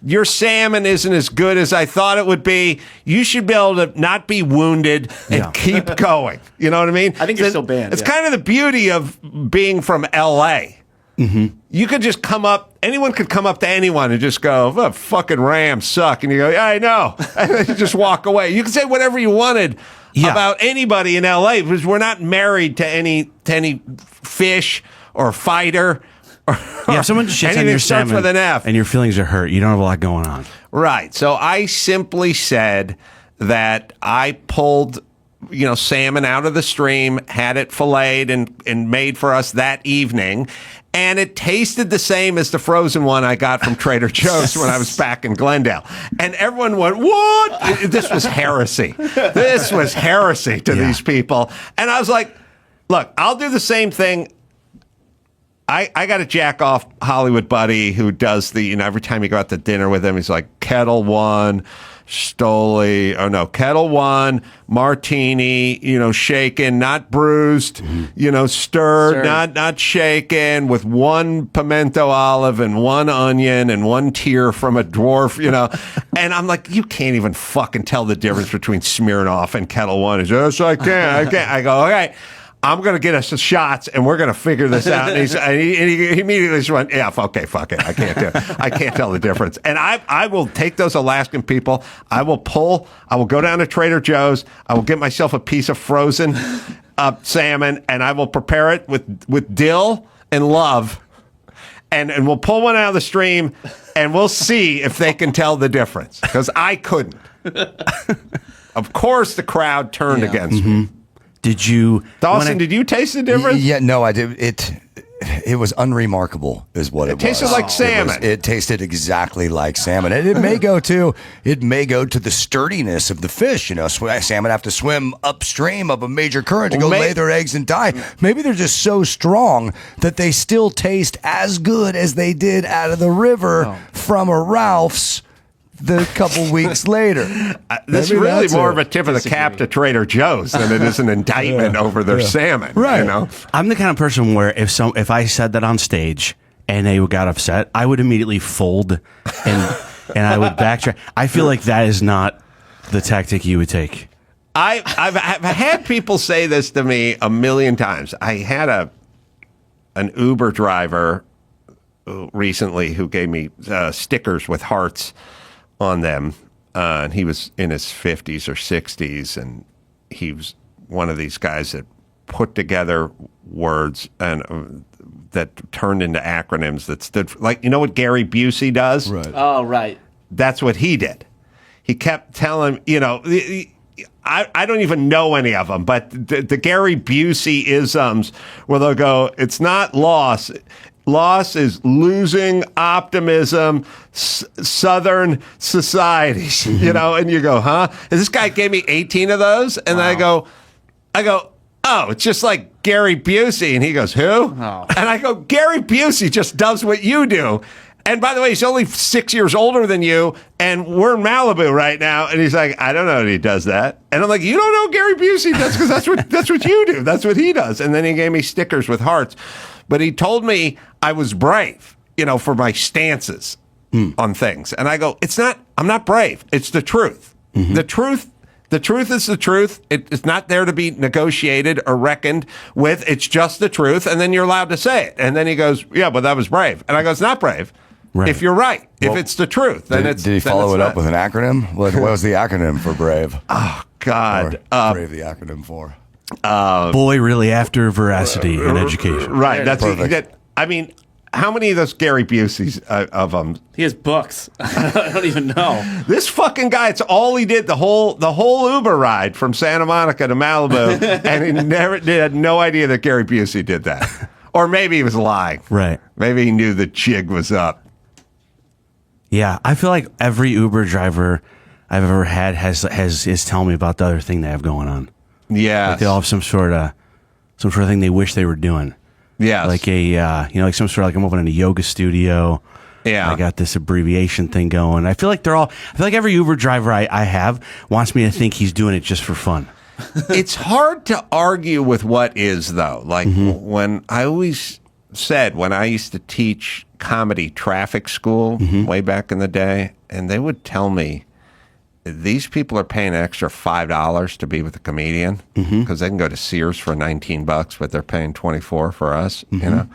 your salmon isn't as good as I thought it would be, you should be able to not be wounded and keep going. You know what I mean? I think you're still banned. It's kind of the beauty of being from L.A. You could just come up, anyone could come up to anyone and just go, oh, fucking Rams suck. And you go, yeah, I know. And you just walk away. You can say whatever you wanted about anybody in L.A. because we're not married to any fish or fighter. If someone shits on your salmon with an F. and your feelings are hurt, you don't have a lot going on. Right. So I simply said that I pulled, salmon out of the stream, had it filleted and made for us that evening. And it tasted the same as the frozen one I got from Trader Joe's when I was back in Glendale. And everyone went, what? This was heresy. This was heresy to these people. And I was like, look, I'll do the same thing. I got a jack off Hollywood buddy who does every time you go out to dinner with him, he's like, Kettle One, Kettle One, martini, shaken, not bruised, stirred, not shaken, with one pimento olive and one onion and one tear from a dwarf, And I'm like, you can't even fucking tell the difference between Smirnoff and Kettle One. He's, yes, I can. I go, okay. I'm going to get us some shots, and we're going to figure this out. And he immediately just went, yeah, okay, fuck it. I can't do it. I can't tell the difference. And I will take those Alaskan people. I will go down to Trader Joe's. I will get myself a piece of frozen salmon, and I will prepare it with dill and love. And we'll pull one out of the stream, and we'll see if they can tell the difference. Because I couldn't. Of course, the crowd turned against me. Did you, Dawson? Did you taste the difference? Yeah, no, I did. It was unremarkable, is what it was. It tasted like salmon. It tasted exactly like salmon, and it may go to the sturdiness of the fish. Salmon have to swim upstream of a major current to lay their eggs and die. Maybe they're just so strong that they still taste as good as they did out of the river from a Ralph's the couple weeks later. This is really more of a tip of the cap to Trader Joe's than it is an indictment over their salmon. Right. I'm the kind of person where if I said that on stage and they got upset, I would immediately fold and I would backtrack. I feel like that is not the tactic you would take. I've had people say this to me a million times. I had an Uber driver recently who gave me stickers with hearts on them, and he was in his 50s or 60s, and he was one of these guys that put together words and that turned into acronyms that stood for, like, what Gary Busey does? Right. Oh, right. That's what he did. He kept telling, I don't even know any of them, but the Gary Busey isms where they'll go, it's not loss. Loss is losing optimism, Southern societies, and you go, huh? And this guy gave me 18 of those. And I go, oh, it's just like Gary Busey. And he goes, who? Oh. And I go, Gary Busey just does what you do. And by the way, he's only 6 years older than you, and we're in Malibu right now. And he's like, I don't know that he does that. And I'm like, you don't know Gary Busey? That's because that's what you do. That's what he does. And then he gave me stickers with hearts. But he told me I was brave, for my stances on things. And I go, I'm not brave. It's the truth. The truth is the truth. It's not there to be negotiated or reckoned with. It's just the truth. And then you're allowed to say it. And then he goes, yeah, but that was brave. And I go, it's not brave. Right. If you're right, if it's the truth, then it's. Did he follow it up with an acronym? What was the acronym for brave? Oh, God. Brave the acronym for? Boy, really after veracity in education. Right. That's perfect. I mean, how many of those Gary Buseys of them? He has books. I don't even know. This fucking guy, it's all he did the whole Uber ride from Santa Monica to Malibu, and he had no idea that Gary Busey did that. Or maybe he was lying. Right. Maybe he knew the jig was up. Yeah, I feel like every Uber driver I've ever had is telling me about the other thing they have going on. Yeah, like they all have some sort of thing they wish they were doing. Yeah, like like some sort of, like, I'm opening a yoga studio. Yeah, I got this abbreviation thing going. I feel like every Uber driver I have wants me to think he's doing it just for fun. It's hard to argue with what is, though. Like when I always said, when I used to teach comedy traffic school way back in the day, and they would tell me, these people are paying an extra $5 to be with a comedian because they can go to Sears for $19, but they're paying $24 for us, you know?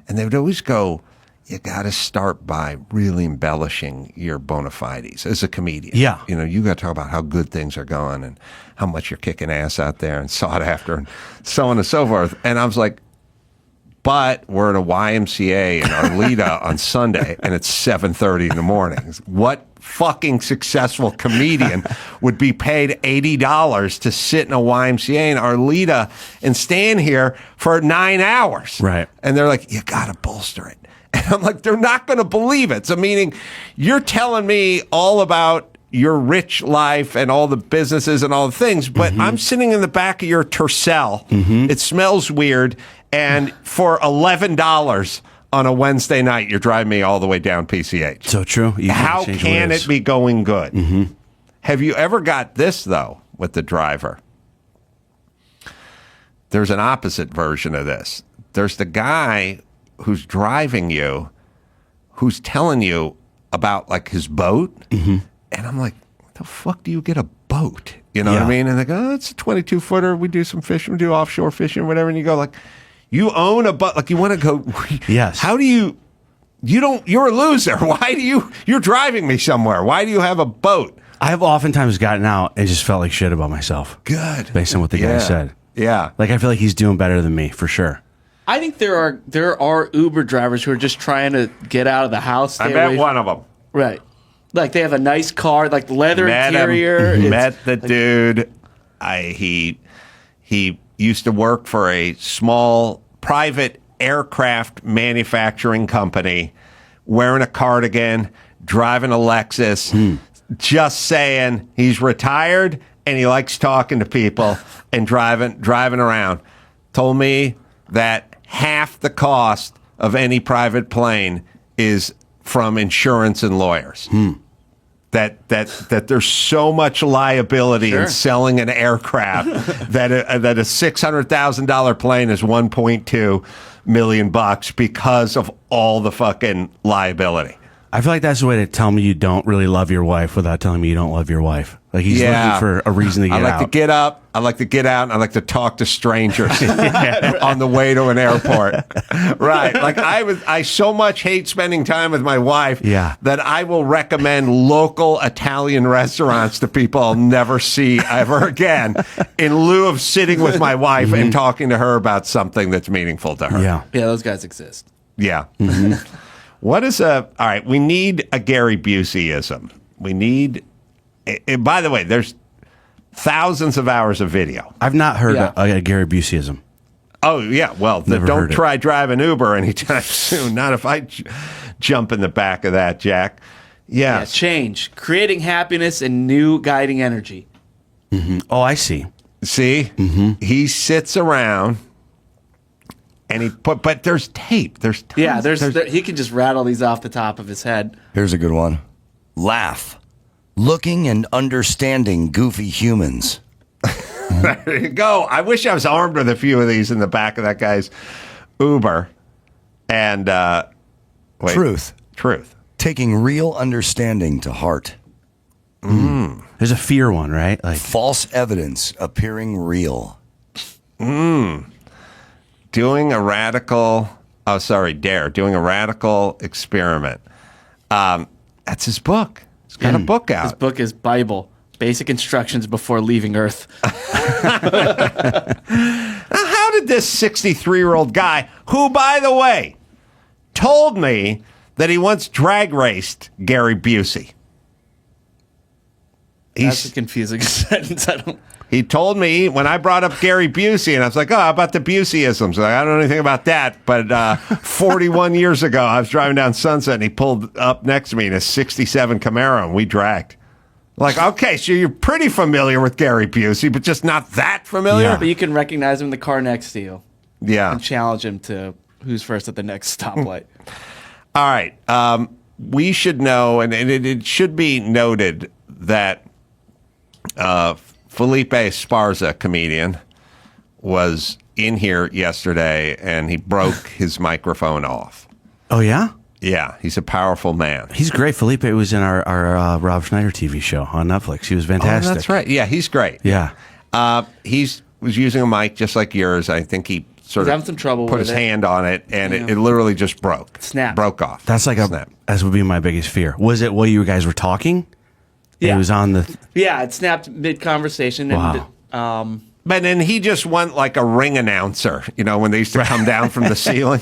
And they would always go, you got to start by really embellishing your bona fides as a comedian. Yeah. You know, you got to talk about how good things are going and how much you're kicking ass out there and sought after and so on and so forth. And I was like, but we're at a YMCA in Arleta on Sunday, and it's 7:30 in the morning. What fucking successful comedian would be paid $80 to sit in a YMCA in Arleta and stand here for 9 hours? Right. And they're like, you got to bolster it. And I'm like, they're not going to believe it. So meaning, you're telling me all about your rich life and all the businesses and all the things, but I'm sitting in the back of your Tercel. It smells weird. And for $11 on a Wednesday night, you're driving me all the way down PCH. So true. How can it be going good? Have you ever got this, though, with the driver? There's an opposite version of this. There's the guy who's driving you, who's telling you about, like, his boat. And I'm like, what the fuck do you get a boat? You know what I mean? And they go, oh, it's a 22-footer. We do some fishing. We do offshore fishing, whatever. And you go, like, you own a boat. Like, you want to go. Yes. How do you don't, you're a loser. Why do you're driving me somewhere. Why do you have a boat? I have oftentimes gotten out and just felt like shit about myself. Good. Based on what the guy said. Yeah. Like, I feel like he's doing better than me, for sure. I think there are Uber drivers who are just trying to get out of the house. I met one of them. Right. Like, they have a nice car, like leather interior. Met the dude. He used to work for a small private aircraft manufacturing company, wearing a cardigan, driving a Lexus, just saying he's retired and he likes talking to people and driving around. Told me that half the cost of any private plane is from insurance and lawyers. That there's so much liability in selling an aircraft that a $600,000 plane is $1.2 million because of all the fucking liability. I feel like that's the way to tell me you don't really love your wife without telling me you don't love your wife. Like, he's looking for a reason to get out. I like to get up. I like to get out, and I like to talk to strangers on the way to an airport. Right. Like, I so much hate spending time with my wife that I will recommend local Italian restaurants to people I'll never see ever again in lieu of sitting with my wife and talking to her about something that's meaningful to her. Yeah. Yeah, those guys exist. Yeah. What is all right, we need a Gary Buseyism. We need, and by the way, there's thousands of hours of video. I've not heard a Gary Buseyism. Oh, yeah. Well, don't try driving Uber anytime soon. Not if I jump in the back of that, Jack. Yes. Yeah, change. Creating happiness and new guiding energy. Oh, I see. See? He sits around. And but there's tape. There's tons, he can just rattle these off the top of his head. Here's a good one. Laugh. Looking and understanding goofy humans. There you go. I wish I was armed with a few of these in the back of that guy's Uber. And Truth. Taking real understanding to heart. There's a fear one, right? Like false evidence appearing real. Doing a radical experiment. That's his book. He's got a book out. His book is Bible, Basic Instructions Before Leaving Earth. Now, how did this 63-year-old guy, who, by the way, told me that he once drag raced Gary Busey. That's a confusing sentence. He told me when I brought up Gary Busey, and I was like, oh, how about the Buseyisms? Like, I don't know anything about that. But 41 years ago, I was driving down Sunset, and he pulled up next to me in a 67 Camaro, and we dragged. Like, okay, so you're pretty familiar with Gary Busey, but just not that familiar? Yeah. But you can recognize him in the car next to you. Yeah. And challenge him to who's first at the next stoplight. All right. We should know, and it should be noted that Felipe Esparza, comedian, was in here yesterday, and he broke his microphone off. Oh, yeah? Yeah, he's a powerful man. He's great. Felipe was in our Rob Schneider TV show on Netflix. He was fantastic. Oh, that's right. Yeah, he's great. Yeah. He was using a mic just like yours. I think he sort having some trouble put with his it. hand on it, and it literally just broke. Snapped. Broke off. That's like Snap. that would be my biggest fear. Was it while you guys were talking? Yeah. It was on the... Yeah, it snapped mid-conversation. Wow. And, But then he just went like a ring announcer, when they used to come down from the ceiling.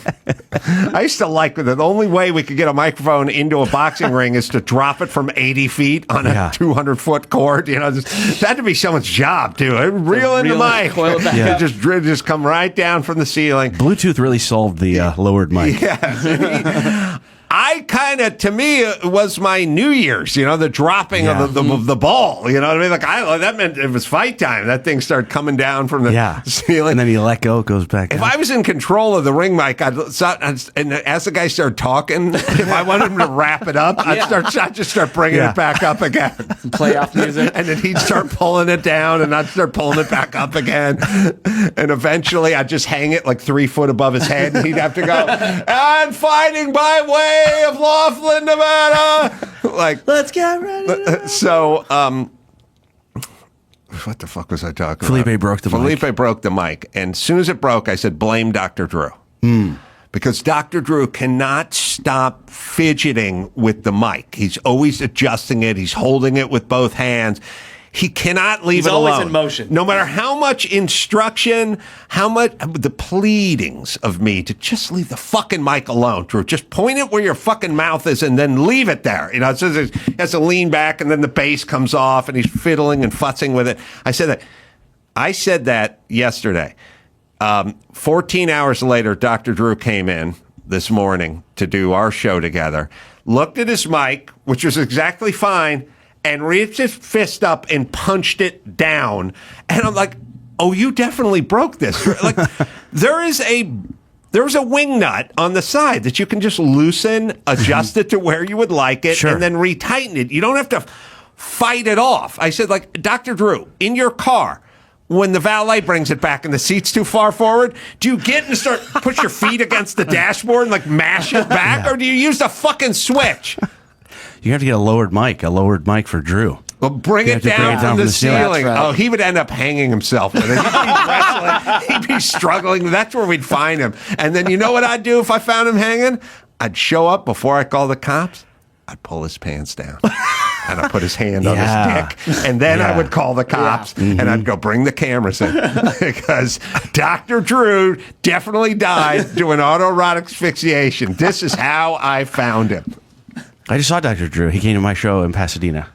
I used to like that. The only way we could get a microphone into a boxing ring is to drop it from 80 feet on a 200-foot cord. That had to be someone's job, too. Reel in the mic. Coil it back up. Just come right down from the ceiling. Bluetooth really solved the lowered mic. Yeah. To me, it was my New Year's, the dropping of the ball. You know what I mean? That meant it was fight time. That thing started coming down from the ceiling. And then you let go, it goes back If down. I was in control of the ring mic, and as the guy started talking, if I wanted him to wrap it up, I'd just start bringing it back up again. Playoff music. And then he'd start pulling it down, and I'd start pulling it back up again. And eventually, I'd just hang it like 3 foot above his head, and he'd have to go, and fighting by way of Laughlin, Nevada. Let's get ready. So, what the fuck was I talking about? Felipe broke the mic. Felipe broke the mic. And as soon as it broke, I said, blame Dr. Drew. Because Dr. Drew cannot stop fidgeting with the mic. He's always adjusting it. He's holding it with both hands. He cannot leave it alone. He's always in motion. No matter how much instruction, how much the pleadings of me to just leave the fucking mic alone, Drew. Just point it where your fucking mouth is and then leave it there. It says he has to lean back and then the bass comes off and he's fiddling and futzing with it. I said that yesterday. 14 hours later, Dr. Drew came in this morning to do our show together, looked at his mic, which was exactly fine, and reached his fist up and punched it down. And I'm like, oh, you definitely broke this. There's a wing nut on the side that you can just loosen, adjust it to where you would like it, and then retighten it. You don't have to fight it off. I said, Dr. Drew, in your car, when the valet brings it back and the seat's too far forward, do you get and push your feet against the dashboard and mash it back? Or do you use the fucking switch? You have to get a lowered mic for Drew. Well, bring it down from the ceiling. Right. Oh, he would end up hanging himself with it. He'd be wrestling. He'd be struggling. That's where we'd find him. And then you know what I'd do if I found him hanging? I'd show up before I call the cops. I'd pull his pants down. And I'd put his hand on his dick. And then I would call the cops. And I'd go bring the cameras in. Because Dr. Drew definitely died doing autoerotic asphyxiation. This is how I found him. I just saw Dr. Drew. He came to my show in Pasadena.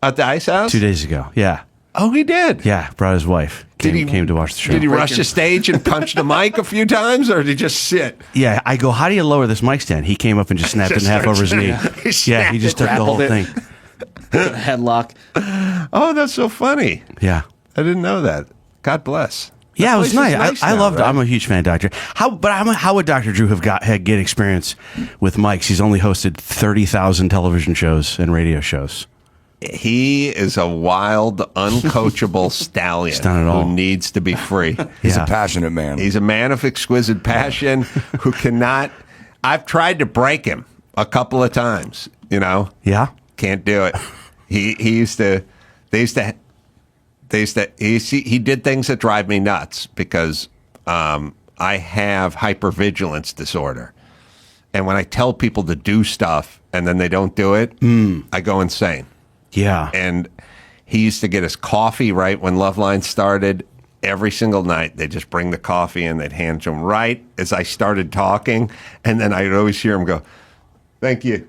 At the Ice House? 2 days ago. Yeah. Oh, he did? Yeah. Brought his wife. Came to watch the show. Did he rush the stage and punch the mic a few times, or did he just sit? Yeah. I go, how do you lower this mic stand? He came up and just snapped it in half over his knee. He just took the whole thing. Headlock. Oh, that's so funny. Yeah. I didn't know that. God bless. Yeah, it was nice. I loved it. Right? I'm a huge fan of Dr. How would Dr. Drew have get experience with mics? He's only hosted 30,000 television shows and radio shows. He is a wild, uncoachable stallion who needs to be free. He's a passionate man. He's a man of exquisite passion who cannot. I've tried to break him a couple of times. Yeah, can't do it. He did things that drive me nuts because I have hypervigilance disorder. And when I tell people to do stuff and then they don't do it, I go insane. Yeah. And he used to get his coffee right when Loveline started. every single night. They just bring the coffee in. They'd hand to him right as I started talking. And then I'd always hear him go, thank you.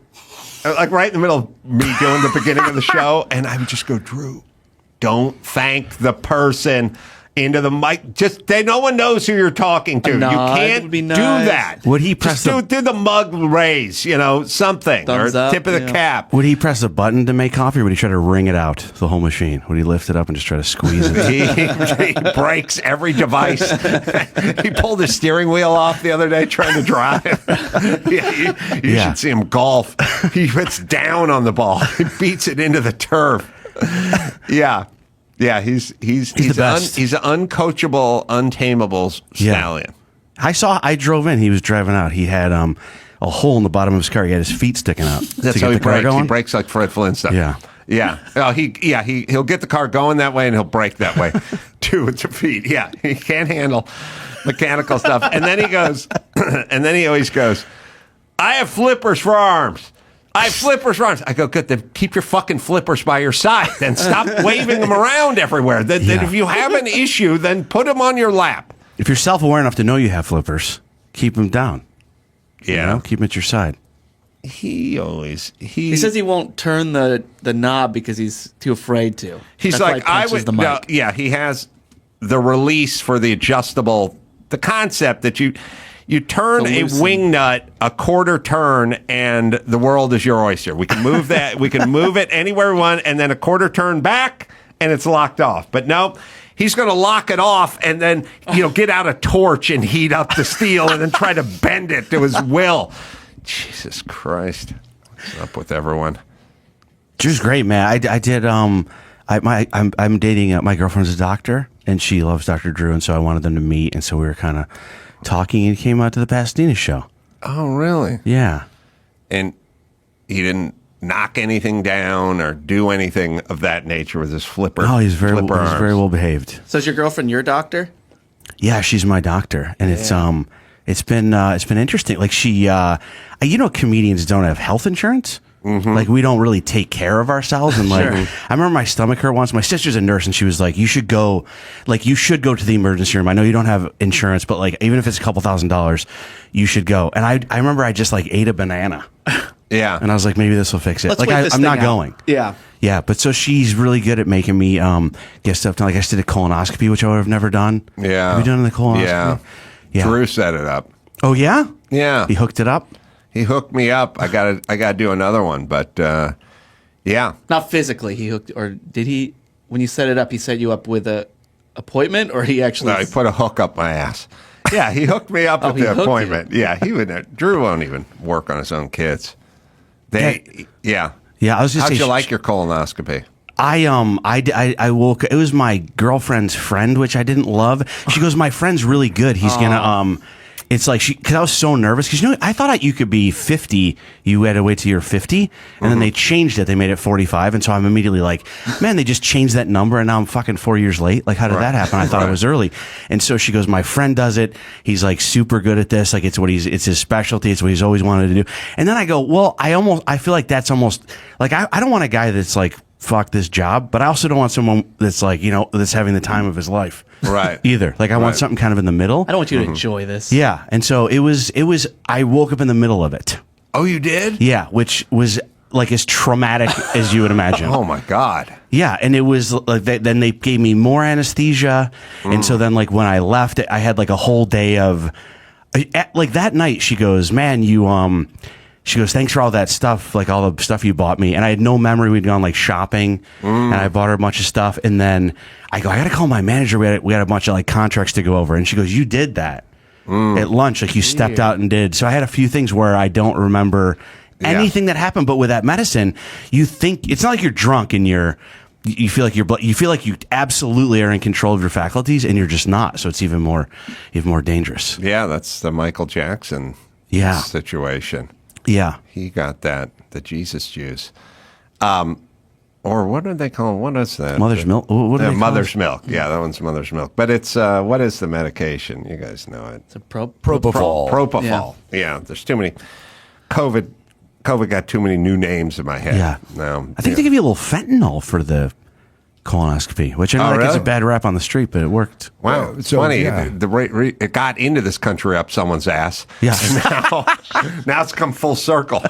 Like right in the middle of me doing the beginning of the show. And I would just go, Drew, don't thank the person into the mic. No one knows who you're talking to. You can't do that. Would he press do the mug raise, something, Thumbs or up, tip of the cap? Would he press a button to make coffee, or would he try to wring it out, the whole machine? Would he lift it up and just try to squeeze it? He breaks every device. He pulled his steering wheel off the other day trying to drive. You should see him golf. He hits down on the ball. He beats it into the turf. Yeah. Yeah, he's the best. He's an uncoachable, untamable stallion. I drove in. He was driving out. He had a hole in the bottom of his car. He had his feet sticking out. That's how he brakes. He brakes like Fred Flintstone. Yeah. Yeah. Oh, he'll get the car going that way and he'll brake that way too with the feet. Yeah. He can't handle mechanical stuff. And then he goes, and then he always goes, I have flippers for arms. I have flippers for arms. I go, good, then keep your fucking flippers by your side. Then stop waving them around everywhere. Then if you have an issue, then put them on your lap. If you're self-aware enough to know you have flippers, keep them down. Yeah. Keep them at your side. He says he won't turn the knob because he's too afraid to. He's That's why like, he punches the mic. he has the release for the adjustable, the concept that you turn a wing nut a quarter turn and the world is your oyster. We can move that. We can move it anywhere we want, and then a quarter turn back and it's locked off. But no, he's going to lock it off and then get out a torch and heat up the steel and then try to bend it to his will. Jesus Christ, what's up with everyone? Drew's great, man. I did. I'm dating. My girlfriend's a doctor and she loves Dr. Drew, and so I wanted them to meet, and so we were kind of talking, and he came out to the Pasadena show. Oh, really? Yeah. And he didn't knock anything down or do anything of that nature with his flipper. Oh, he's very well behaved. So is your girlfriend your doctor? Yeah, she's my doctor, and it's been interesting. Like she, comedians don't have health insurance. Mm-hmm. Like we don't really take care of ourselves, and like I remember my stomach hurt once. My sister's a nurse, and she was like, you should go to the emergency room. I know you don't have insurance, but like even if it's a couple $1,000s, you should go. And I remember I just like ate a banana. Yeah. And I was like, maybe this will fix it. Let's like I'm not going. Yeah. Yeah, but so she's really good at making me get stuff done. Like I just did a colonoscopy, which I would have never done. Yeah. Have you done the colonoscopy? Yeah. Drew set it up. Oh yeah? Yeah. He hooked it up? He hooked me up. I gotta do another one, but yeah. Not physically. He hooked, or did he? When you set it up, he set you up with a appointment, or he actually? No, he put a hook up my ass. Yeah, he hooked me up at the appointment. Yeah, he would. Drew won't even work on his own kids. Yeah. I was just. How'd you like your colonoscopy? I woke. It was my girlfriend's friend, which I didn't love. She goes, my friend's really good. He's gonna It's like because I was so nervous because I thought you could be 50. You had to wait till you're 50, and then they changed it. They made it 45, and so I'm immediately like, man, they just changed that number, and now I'm fucking 4 years late. Like, how did that happen? I thought it was early, and so she goes, my friend does it. He's like super good at this. Like it's his specialty. It's what he's always wanted to do. And then I go, well, I feel like that's almost like I don't want a guy that's like, fuck this job, but I also don't want someone that's like, that's having the time of his life. Right. Either. Like I want something kind of in the middle. I don't want you to enjoy this. Yeah. And so it was, I woke up in the middle of it. Oh, you did? Yeah. Which was like as traumatic as you would imagine. Oh my God. Yeah. And it was like, then they gave me more anesthesia. And so then like when I left, I had like a whole day of like that night, she goes, man, she goes, thanks for all that stuff, like all the stuff you bought me. And I had no memory. We'd gone like shopping and I bought her a bunch of stuff. And then I go, I got to call my manager. We had a bunch of like contracts to go over. And she goes, you did that at lunch. Like you stepped out and did. So I had a few things where I don't remember anything that happened. But with that medicine, you think it's not like you're drunk and you feel like you absolutely are in control of your faculties, and you're just not. So it's even more dangerous. Yeah. That's the Michael Jackson situation. Yeah. He got the Jesus juice. Or what do they call it? What is that? Mother's milk? What do they call mother's it? milk. Yeah, that one's mother's milk. But it's, what is the medication? You guys know it. It's a Propofol. Propofol. Yeah, there's too many. COVID got too many new names in my head. Yeah. Now, I think they give you a little fentanyl for the colonoscopy, which I know that gets a bad rap on the street, but it worked. Wow, it's funny. It got into this country up someone's ass. Yeah. Now it's come full circle.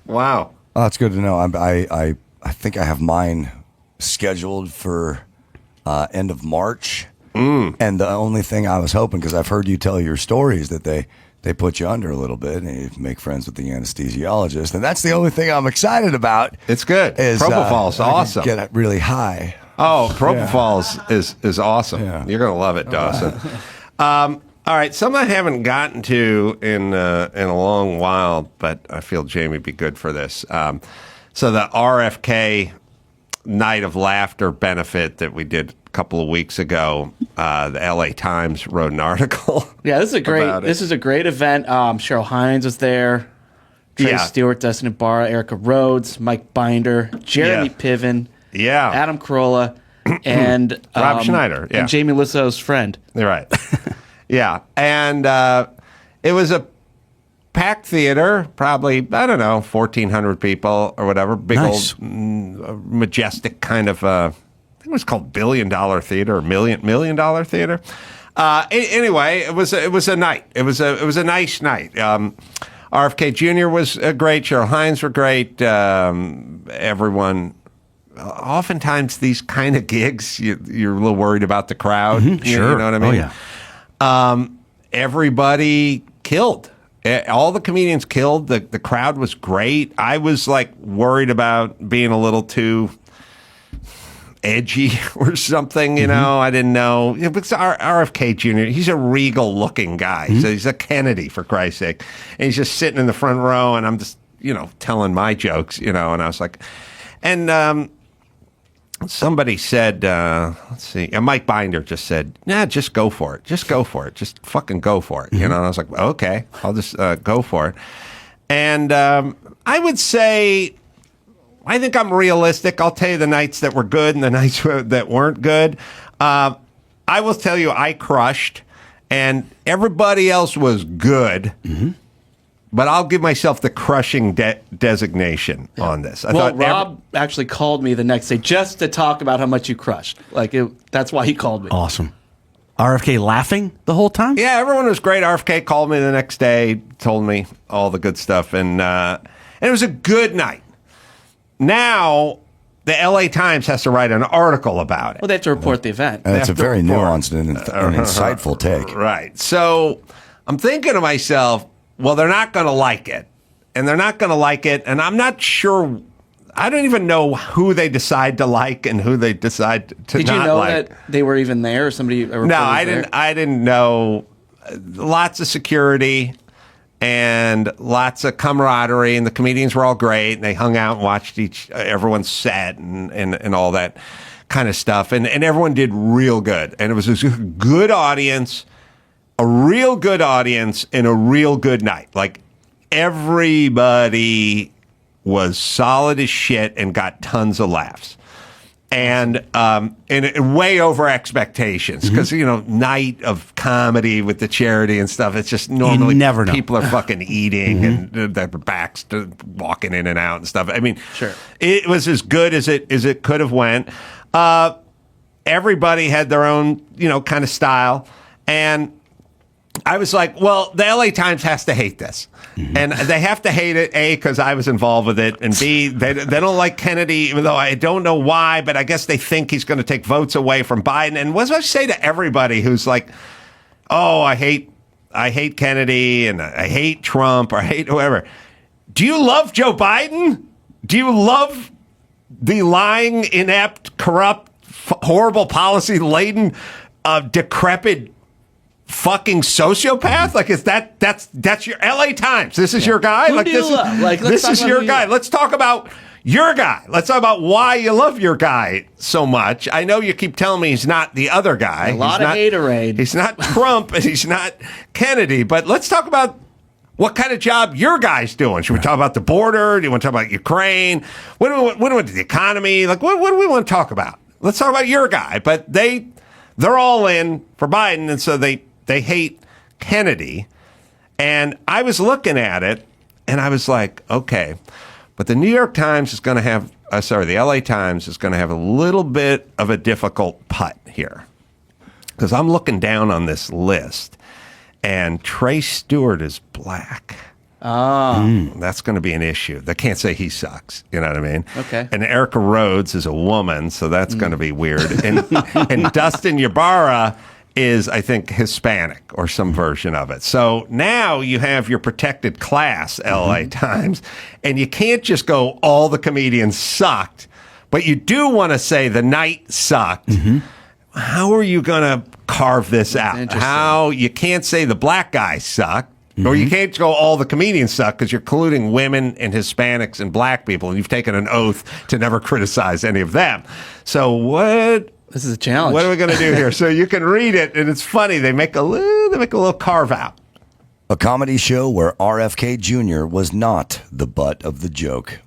Wow. Oh, that's good to know. I think I have mine scheduled for end of March. And the only thing I was hoping, because I've heard you tell your stories, that they put you under a little bit and you make friends with the anesthesiologist. And that's the only thing I'm excited about. It's good. Is, Propofol's awesome. Get really high. Oh, Propofol's is awesome. Yeah. You're going to love it, Dawson. All right, something I haven't gotten to in a long while, but I feel Jamie would be good for this. So the RFK Night of Laughter benefit that we did a couple of weeks ago, the LA Times wrote an article. Yeah, this is a great event. Cheryl Hines was there. Trey Stewart, Dustin Ibarra, Erica Rhodes, Mike Binder, Jeremy Piven, Adam Carolla, and Rob Schneider, and Jamie Lissow's friend. You're right. Yeah, and it was a packed theater, probably, I don't know, 1,400 people or whatever. Big old, majestic kind of, I think it was called $1 billion theater or $1 million theater. Anyway, it was a night. It was a nice night. RFK Jr. was great. Cheryl Hines were great. Everyone. Oftentimes, these kind of gigs, you're a little worried about the crowd. Mm-hmm, sure. You know what I mean? Oh, yeah. Everybody killed. All the comedians killed. The crowd was great. I was like worried about being a little too edgy or something, you know. I didn't know. It was RFK Jr. He's a regal looking guy. He's a Kennedy, for Christ's sake. And he's just sitting in the front row, and I'm just, telling my jokes, and I was like, and somebody said, let's see, Mike Binder just said, nah, just go for it. Just go for it. Just fucking go for it. And I was like, okay, I'll just go for it. And I would say, I think I'm realistic. I'll tell you the nights that were good and the nights that weren't good. I will tell you I crushed, and everybody else was good. But I'll give myself the crushing designation on this. I thought Rob actually called me the next day just to talk about how much you crushed. That's why he called me. Awesome. RFK laughing the whole time? Yeah, everyone was great. RFK called me the next day, told me all the good stuff, and it was a good night. Now, the LA Times has to write an article about it. Well, they have to report the event. And it's a very nuanced and insightful take. Right. So I'm thinking to myself, well, they're not going to like it. And they're not going to like it. And I'm not sure. I don't even know who they decide to like and who they decide to not like. Did you know that they were even there? Or somebody? No, I didn't. I didn't know. Lots of security and lots of camaraderie, and the comedians were all great. And they hung out and watched everyone's set and all that kind of stuff. And everyone did real good. And it was a good audience. A real good audience and a real good night. Like, everybody was solid as shit and got tons of laughs. And way over expectations. Because, night of comedy with the charity and stuff, it's just normally you never know. People are fucking eating and their backs walking in and out and stuff. I mean, sure. It was as good as it could have went. Everybody had their own, kind of style. And I was like, well, the LA Times has to hate this. And they have to hate it, A, because I was involved with it, and B, they don't like Kennedy, even though I don't know why, but I guess they think he's going to take votes away from Biden. And what do I say to everybody who's like, oh, I hate Kennedy, and I hate Trump, or I hate whoever. Do you love Joe Biden? Do you love the lying, inept, corrupt, horrible policy-laden, decrepit fucking sociopath? Like, is that's your LA Times? This is your guy? Who do you love? This is your guy. Let's talk about your guy. Let's talk about why you love your guy so much. I know you keep telling me he's not the other guy. A lot of haterade. He's not Trump and he's not Kennedy, but let's talk about what kind of job your guy's doing. Should we talk about the border? Do you want to talk about Ukraine? What do we want the economy? Like, what do we want to talk about? Let's talk about your guy. But they're all in for Biden, and so they hate Kennedy. And I was looking at it, and I was like, okay, but the New York Times is going to have the LA Times is going to have a little bit of a difficult putt here. Because I'm looking down on this list, and Trey Stewart is black. That's going to be an issue. They can't say he sucks. You know what I mean? Okay. And Erica Rhodes is a woman, so that's going to be weird. And Dustin Ybarra is, I think, Hispanic or some version of it. So now you have your protected class, LA Times, and you can't just go, all the comedians sucked, but you do want to say the night sucked. How are you going to carve this out? How you can't say the black guy sucked, or you can't go all the comedians suck because you're colluding women and Hispanics and black people, and you've taken an oath to never criticize any of them. So what? This is a challenge. What are we going to do here? So you can read it, and it's funny. They make a little carve out. A comedy show where RFK Jr. was not the butt of the joke.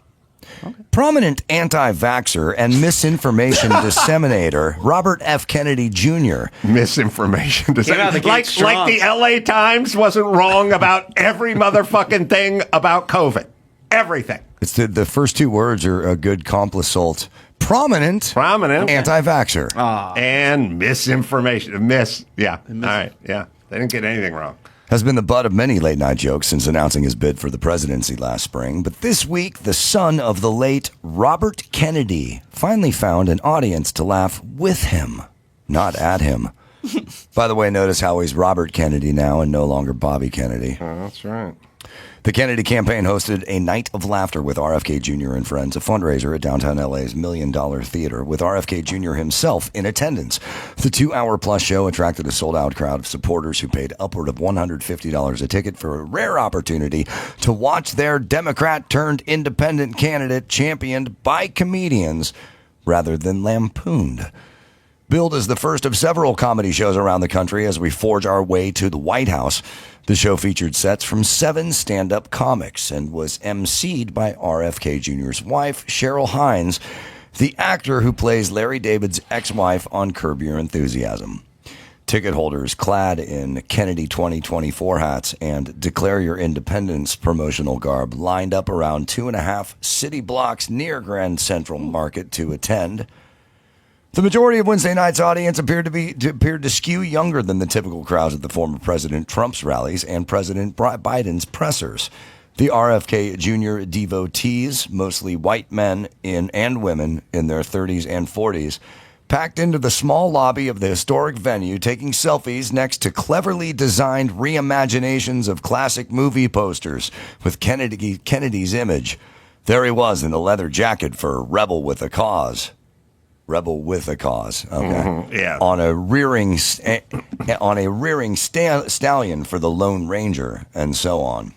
Okay. Prominent anti-vaxxer and misinformation disseminator Robert F. Kennedy Jr. Misinformation disseminator. Like the LA Times wasn't wrong about every motherfucking thing about COVID. Everything. It's the first two words are a good complisalt. Prominent anti-vaxxer. And misinformation. Yeah. All right. Yeah. They didn't get anything wrong. Has been the butt of many late-night jokes since announcing his bid for the presidency last spring. But this week, the son of the late Robert Kennedy finally found an audience to laugh with him, not at him. By the way, notice how he's Robert Kennedy now and no longer Bobby Kennedy. Oh, that's right. The Kennedy campaign hosted a night of laughter with RFK Jr. and friends, a fundraiser at downtown LA's $1 Million Theater, with RFK Jr. himself in attendance. The 2-hour-plus show attracted a sold-out crowd of supporters who paid upward of $150 a ticket for a rare opportunity to watch their Democrat-turned-independent candidate championed by comedians rather than lampooned. Billed as the first of several comedy shows around the country as we forge our way to the White House, the show featured sets from 7 stand-up comics and was emceed by RFK Jr.'s wife, Cheryl Hines, the actor who plays Larry David's ex-wife on Curb Your Enthusiasm. Ticket holders clad in Kennedy 2024 hats and Declare Your Independence promotional garb lined up around 2.5 city blocks near Grand Central Market to attend. The majority of Wednesday night's audience appeared to skew younger than the typical crowds at the former President Trump's rallies and President Biden's pressers. The RFK Jr. devotees, mostly white men and women in their 30s and 40s, packed into the small lobby of the historic venue, taking selfies next to cleverly designed reimaginations of classic movie posters with Kennedy's image. There he was in a leather jacket for Rebel with a Cause. Rebel with a Cause. Okay. Yeah. On a rearing stallion for the Lone Ranger, and so on.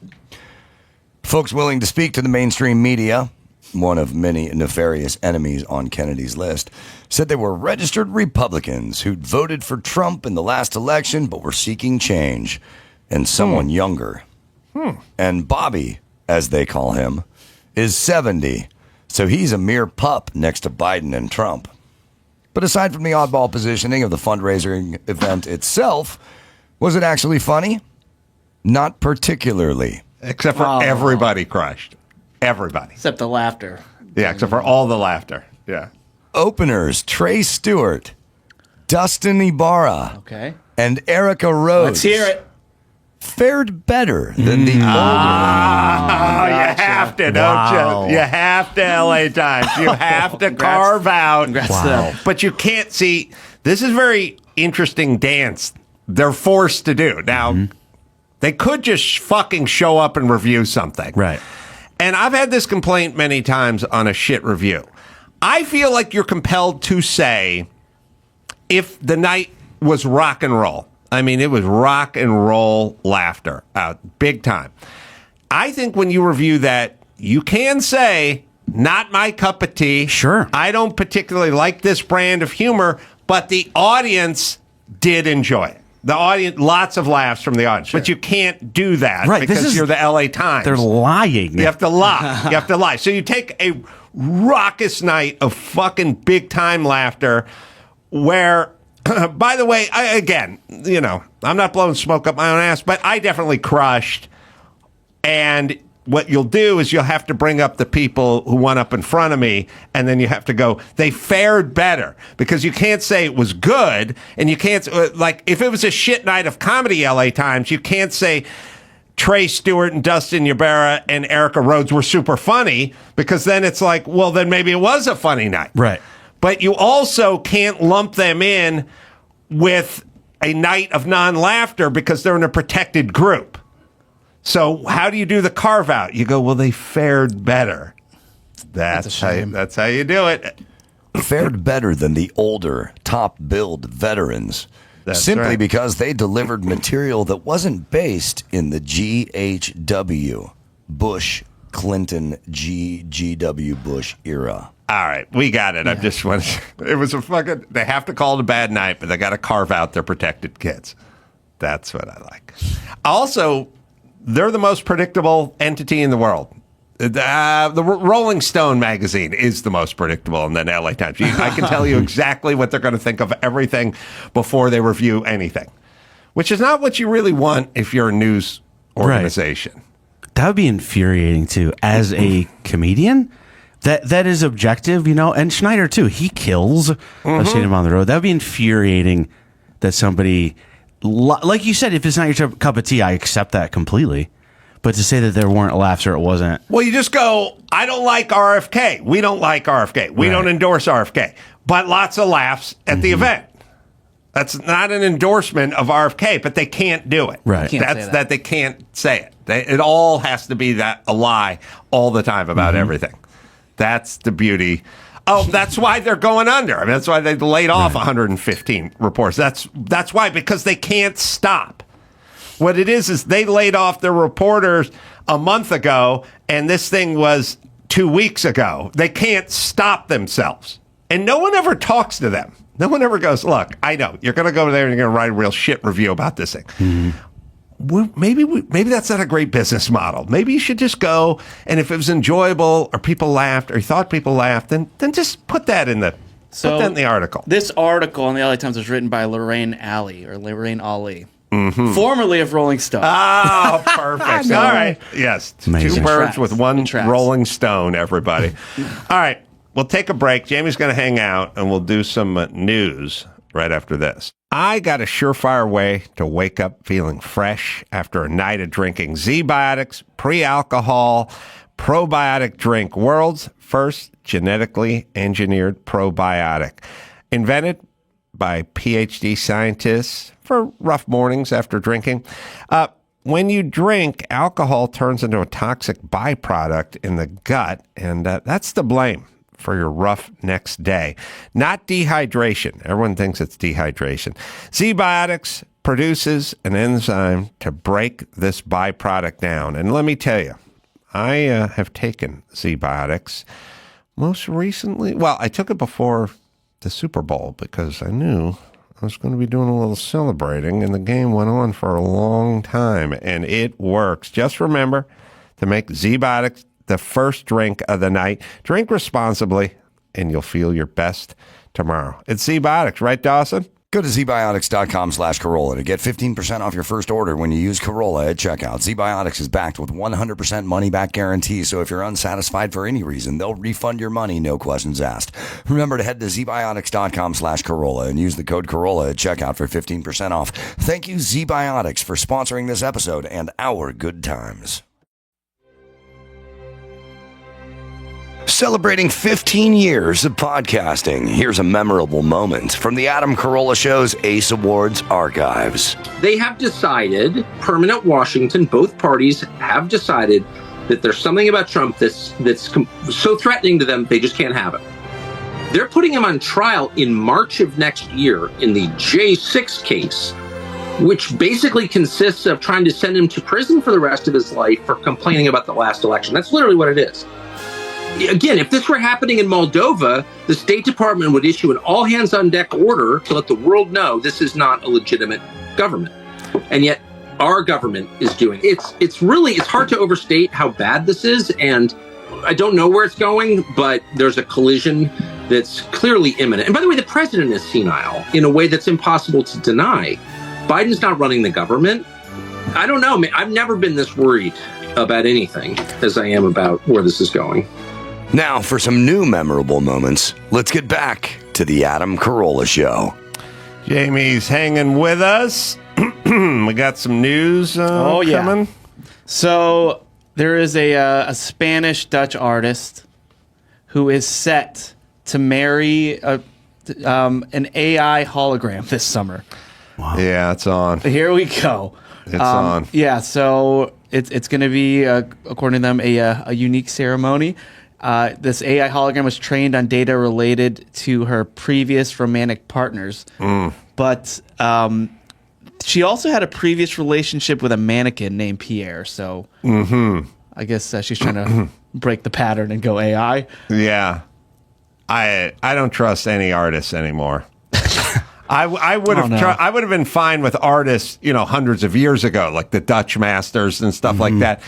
Folks willing to speak to the mainstream media, one of many nefarious enemies on Kennedy's list, said they were registered Republicans who'd voted for Trump in the last election but were seeking change, and someone younger. And Bobby, as they call him, is 70, so he's a mere pup next to Biden and Trump. But aside from the oddball positioning of the fundraising event itself, was it actually funny? Not particularly. Except for everybody crushed. Everybody. Except the laughter. Yeah, except for all the laughter. Yeah. Openers, Trey Stewart, Dustin Ybarra, and Erica Rhodes. Let's hear it. Fared better than the older. You have to, don't you? You have to, LA Times. You have to carve out. But you can't see. This is very interesting dance they're forced to do. Now, they could just fucking show up and review something. Right. And I've had this complaint many times on a shit review. I feel like you're compelled to say if the night was rock and roll. I mean, it was rock and roll laughter out big time. I think when you review that, you can say, not my cup of tea. Sure. I don't particularly like this brand of humor, but the audience did enjoy it. The audience, lots of laughs from the audience. Sure. But you can't do that because you're the LA Times. They're lying. You have to lie. You have to lie. So you take a raucous night of fucking big time laughter where, by the way, again, I'm not blowing smoke up my own ass, but I definitely crushed. And what you'll do is you'll have to bring up the people who went up in front of me, and then you have to go, they fared better, because you can't say it was good, and you can't, like, if it was a shit night of comedy, LA Times, you can't say Trey Stewart and Dustin Ybarra and Erica Rhodes were super funny, because then it's like, well, then maybe it was a funny night. Right. But you also can't lump them in with a night of non-laughter because they're in a protected group. So how do you do the carve out? You go, well, they fared better. That's how you do it. Fared better than the older, top-billed veterans. That's simply right. because they delivered material that wasn't based in the GHW, Bush, Clinton, GW Bush era. All right, we got it. I just wanted. It was a fucking. They have to call it a bad night, but they got to carve out their protected kids. That's what I like. Also, they're the most predictable entity in the world. The Rolling Stone magazine is the most predictable, and then LA Times. I can tell you exactly what they're going to think of everything before they review anything, which is not what you really want if you're a news organization. Right. That would be infuriating too, as a comedian. That is objective, and Schneider too. He kills. I've seen him on the road. That would be infuriating that somebody, like you said, if it's not your cup of tea, I accept that completely. But to say that there weren't laughs or it wasn't. Well, you just go, I don't like RFK. We don't like RFK. We don't endorse RFK. But lots of laughs at the event. That's not an endorsement of RFK, but they can't do it. Right. That's that they can't say it. It all has to be a lie all the time about everything. That's the beauty. Oh, that's why they're going under. I mean, that's why they laid off 115 reporters. That's why, because they can't stop. What it is they laid off their reporters a month ago, and this thing was 2 weeks ago. They can't stop themselves. And no one ever talks to them. No one ever goes, look, I know, you're going to go over there and you're going to write a real shit review about this thing. Mm-hmm. Maybe that's not a great business model. Maybe you should just go, and if it was enjoyable or people laughed or you thought people laughed, then just put that in the article. This article in the LA Times was written by Lorraine Ali. Formerly of Rolling Stone. Oh, perfect. All right. Yes. Amazing. Two birds with one Rolling Stone, everybody. All right. We'll take a break. Jamie's going to hang out, and we'll do some news right after this. I got a surefire way to wake up feeling fresh after a night of drinking Z-Biotics pre-alcohol probiotic drink, world's first genetically engineered probiotic. Invented by PhD scientists for rough mornings after drinking. When you drink, alcohol turns into a toxic byproduct in the gut, and that's to blame for your rough next day. Not dehydration. Everyone thinks it's dehydration. Z-Biotics produces an enzyme to break this byproduct down. And let me tell you, I have taken Z-Biotics most recently. Well, I took it before the Super Bowl because I knew I was going to be doing a little celebrating, and the game went on for a long time, and it works. Just remember to make Z-Biotics the first drink of the night. Drink responsibly, and you'll feel your best tomorrow. It's Z-Biotics, right, Dawson? Go to zbiotics.com/Carolla to get 15% off your first order when you use Carolla at checkout. Z-Biotics is backed with 100% money-back guarantee, so if you're unsatisfied for any reason, they'll refund your money, no questions asked. Remember to head to zbiotics.com/Carolla and use the code Carolla at checkout for 15% off. Thank you, Z-Biotics, for sponsoring this episode and our good times. Celebrating 15 years of podcasting, here's a memorable moment from the Adam Carolla Show's Ace Awards archives. They have decided, permanent Washington, both parties have decided that there's something about Trump that's so threatening to them, they just can't have it. They're putting him on trial in March of next year in the J6 case, which basically consists of trying to send him to prison for the rest of his life for complaining about the last election. That's literally what it is. Again, if this were happening in Moldova, the State Department would issue an all-hands-on-deck order to let the world know this is not a legitimate government. And yet, our government is doing it. It's hard to overstate how bad this is, and I don't know where it's going, but there's a collision that's clearly imminent. And by the way, the president is senile in a way that's impossible to deny. Biden's not running the government. I don't know. I've never been this worried about anything as I am about where this is going. Now, for some new memorable moments, let's get back to the Adam Carolla Show. Jamie's hanging with us. We got some news coming. So there is a Spanish-Dutch artist who is set to marry an AI hologram this summer. Wow. Yeah, it's on. Here we go. It's on. Yeah, so it's going to be, according to them, a unique ceremony. This AI hologram was trained on data related to her previous romantic partners. But she also had a previous relationship with a mannequin named Pierre. So I guess she's trying to break the pattern and go AI. Yeah. I don't trust any artists anymore. I would have I would have been fine with artists, hundreds of years ago, like the Dutch masters and stuff like that.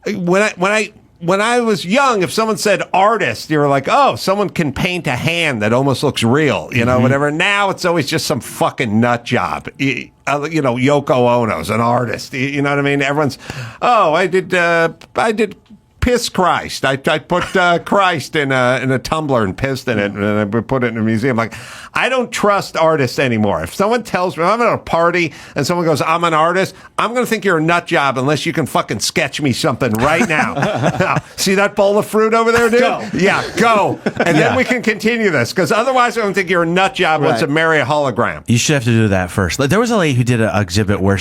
When I was young, if someone said artist, you were like, oh, someone can paint a hand that almost looks real, whatever. Now it's always just some fucking nut job. Yoko Ono's an artist. You know what I mean? Everyone's, I did Piss Christ. I put Christ in a tumbler and pissed in it, and I put it in a museum. Like, I don't trust artists anymore. If someone tells me, I'm at a party and someone goes, I'm an artist, I'm going to think you're a nut job unless you can fucking sketch me something right now. Now, see that bowl of fruit over there, dude? Go. Yeah, go. And then we can continue this, because otherwise I don't think you're a nut job once to marry a hologram. You should have to do that first. Like, there was a lady who did an exhibit where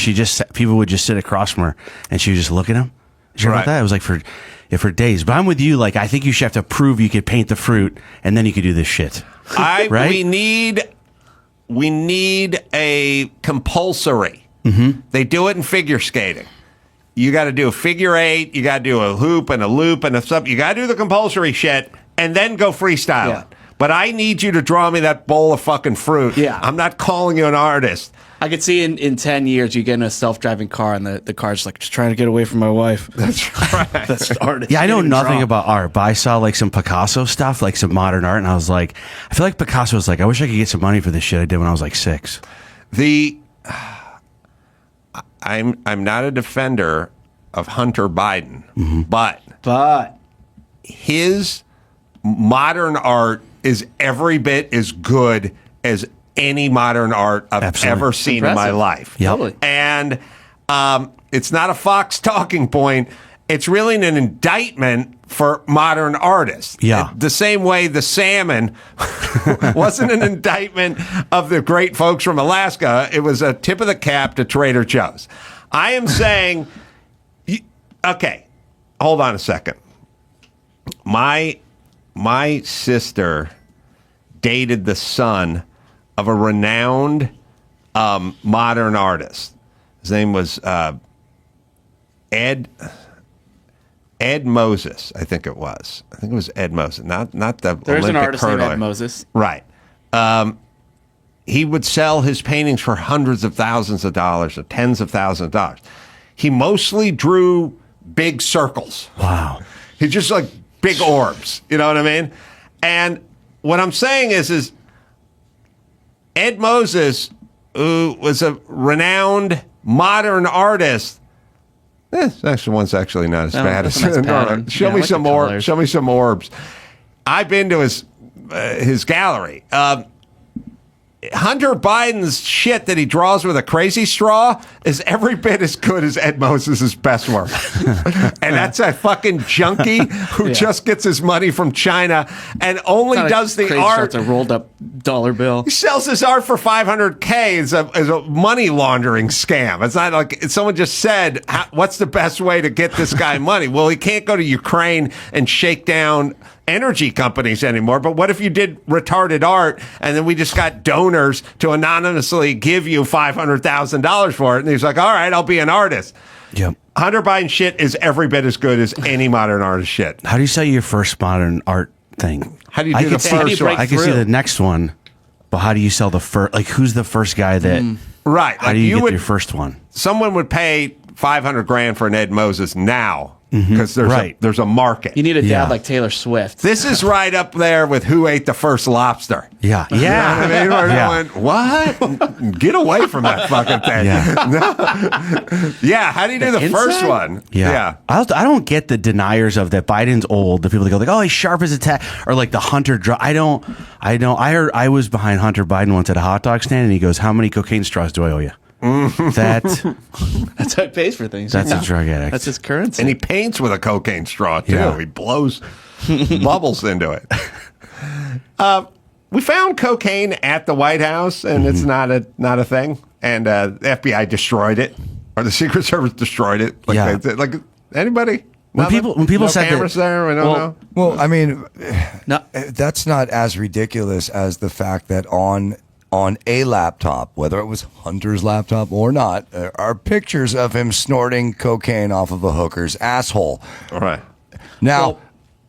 people would just sit across from her and she would just look at them. Did you hear about that? It was like for days. But I'm with you. Like, I think you should have to prove you could paint the fruit, and then you could do this shit. Right? We need a compulsory. They do it in figure skating. You got to do a figure eight. You got to do a hoop and a loop and something. You got to do the compulsory shit, and then go freestyle it. But I need you to draw me that bowl of fucking fruit. Yeah. I'm not calling you an artist. I could see in 10 years you get in a self-driving car and the car's like, just trying to get away from my wife. That's right. That's the artist. Yeah, I know nothing about art, but I saw like some Picasso stuff, like some modern art, and I was like, I feel like Picasso was like, I wish I could get some money for this shit I did when I was like 6. I'm not a defender of Hunter Biden, but his modern art is every bit as good as any modern art I've ever seen in my life. Yep. And it's not a Fox talking point. It's really an indictment for modern artists. Yeah. The same way the salmon wasn't an indictment of the great folks from Alaska. It was a tip of the cap to Trader Joe's. I am saying, okay, hold on a second. My sister dated the son of a renowned modern artist. His name was Ed Moses, I think it was. I think it was Ed Moses, not the There's Olympic an artist hurdler. named Ed Moses. Right. He would sell his paintings for hundreds of thousands of dollars or tens of thousands of dollars. He mostly drew big circles. Wow. He just like big orbs. You know what I mean? And what I'm saying is Ed Moses, who was a renowned modern artist. This one's actually not as bad as nice Show me some more. Show me some orbs. I've been to his gallery. Hunter Biden's shit that he draws with a crazy straw is every bit as good as Ed Moses' best work. And that's a fucking junkie who just gets his money from China and only does the art. It's a rolled up dollar bill. He sells his art for $500K as a money laundering scam. It's not like someone just said, what's the best way to get this guy money? Well, he can't go to Ukraine and shake down energy companies anymore. But what if you did retarded art and then we just got donors to anonymously give you $500,000 for it? And he's like, all right, I'll be an artist. Yep. Hunter Biden shit is every bit as good as any modern artist shit. How do you sell your first modern art thing? How do you do the first one? I can see the next one, but how do you sell the first? Like, who's the first guy that? Right. How do you get your first one? Someone would pay $500,000 for an Ed Moses now. because there's a market. You need a dad like Taylor Swift. This is right up there with who ate the first lobster. Yeah. You know what I mean? Going, what? Get away from that fucking thing. Yeah. How do you do the first one? Yeah. I don't get the deniers of that Biden's old. The people that go like, oh, he's sharp as a tack, or like the Hunter drug. I don't. I was behind Hunter Biden once at a hot dog stand, and he goes, "How many cocaine straws do I owe you?" That's how he pays for things. That's a drug addict. That's his currency. And he paints with a cocaine straw too. Yeah. He blows bubbles into it. We found cocaine at the White House, and it's not a thing. And the FBI destroyed it, or the Secret Service destroyed it. Like anybody. When people said cameras that, there, we don't know. Well, I mean, that's not as ridiculous as the fact that on a laptop, whether it was Hunter's laptop or not, are pictures of him snorting cocaine off of a hooker's asshole. All right. Now,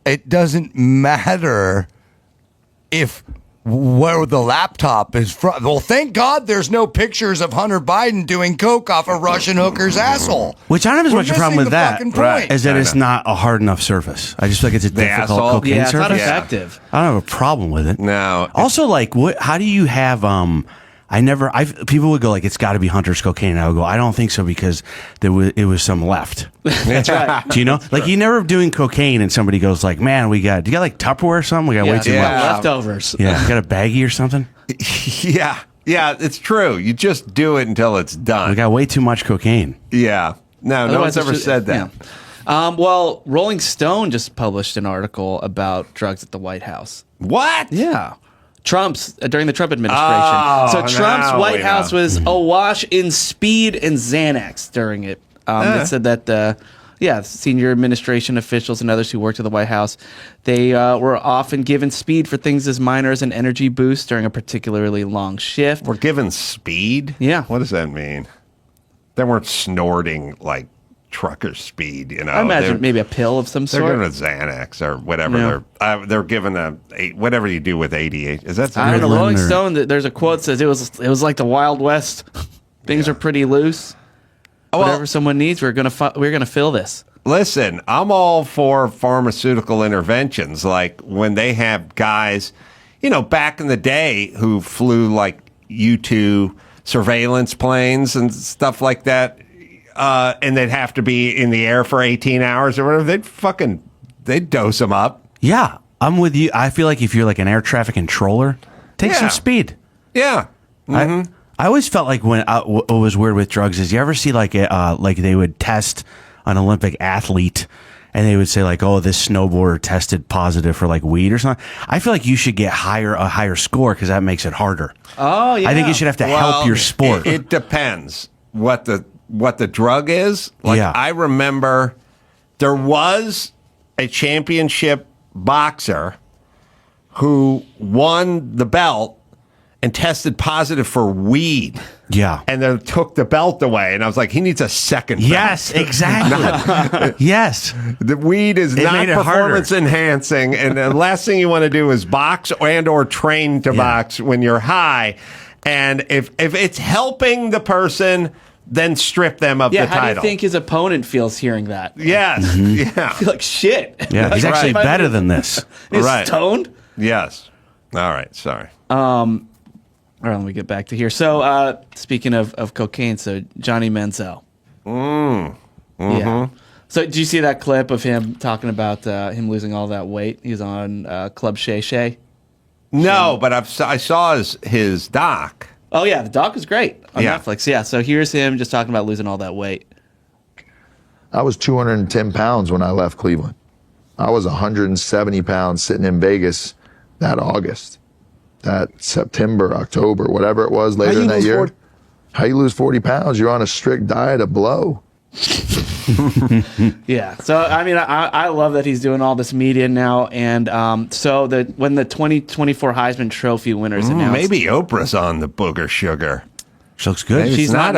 it doesn't matter if where the laptop is from. Well, thank God there's no pictures of Hunter Biden doing coke off a Russian hooker's asshole. Which I don't have as much a problem with that, right, as that it's not a hard enough surface. I just feel like it's a difficult cocaine it's surface. not effective. I don't have a problem with it. No. Also, like, how do you have? People would go like, it's got to be Hunter's cocaine. And I would go, I don't think so, because it was some left. That's right. Do you know? Like, you never doing cocaine and somebody goes like, man, do you got like Tupperware or something? We got way too much leftovers. Yeah, you got a baggie or something? Yeah, it's true. You just do it until it's done. We got way too much cocaine. Yeah. No one's ever said that. Yeah. Well, Rolling Stone just published an article about drugs at the White House. What? Yeah. During the Trump administration. So Trump's White House was awash in speed and Xanax during it. It said that, senior administration officials and others who worked at the White House, they were often given speed for things as minor as an energy boost during a particularly long shift. We're given speed? Yeah. What does that mean? They weren't snorting like trucker speed, you know. I imagine maybe a pill of some They're sort. given a Xanax or whatever. Yeah. They're given whatever you do with ADHD. Is that I don't know. Rolling or- Stone, there's a quote that says it was like the Wild West. Things are pretty loose. Whatever someone needs, we're gonna fill this. Listen, I'm all for pharmaceutical interventions, like when they have guys, back in the day who flew like U-2 surveillance planes and stuff like that. And they'd have to be in the air for 18 hours or whatever. They'd dose them up. Yeah, I'm with you. I feel like if you're like an air traffic controller, take some speed. Yeah. Mm-hmm. I always felt like what was weird with drugs is you ever see like they would test an Olympic athlete and they would say like, oh, this snowboarder tested positive for like weed or something. I feel like you should get a higher score because that makes it harder. Oh, yeah. I think you should have to help your sport. It depends what the drug is. Like, I remember there was a championship boxer who won the belt and tested positive for weed. Yeah. And then took the belt away. And I was like, he needs a second belt. Yes, exactly. Yes. The weed is not performance enhancing. And the last thing you want to do is box or train to box when you're high. And if it's helping the person, then strip them of the title. How do you think his opponent feels hearing that? Yes. Mm-hmm. I feel like shit. Yeah, he's actually better than this. He's stoned? Yes. All right. Sorry. All right, let me get back to here. So, speaking of cocaine, so Johnny Manziel. Yeah. So, did you see that clip of him talking about him losing all that weight? He's on Club Shay Shay. No, but I saw his doc. Oh, yeah, the doc is great on Netflix. Yeah, so here's him just talking about losing all that weight. I was 210 pounds when I left Cleveland. I was 170 pounds sitting in Vegas that August. That September, October, whatever it was later in that year. How you lose 40 pounds? You're on a strict diet of blow. Yeah. So, I mean, I love that he's doing all this media now. And when the 2024 Heisman Trophy winners announced. Maybe Oprah's on the booger sugar. She looks good. She's not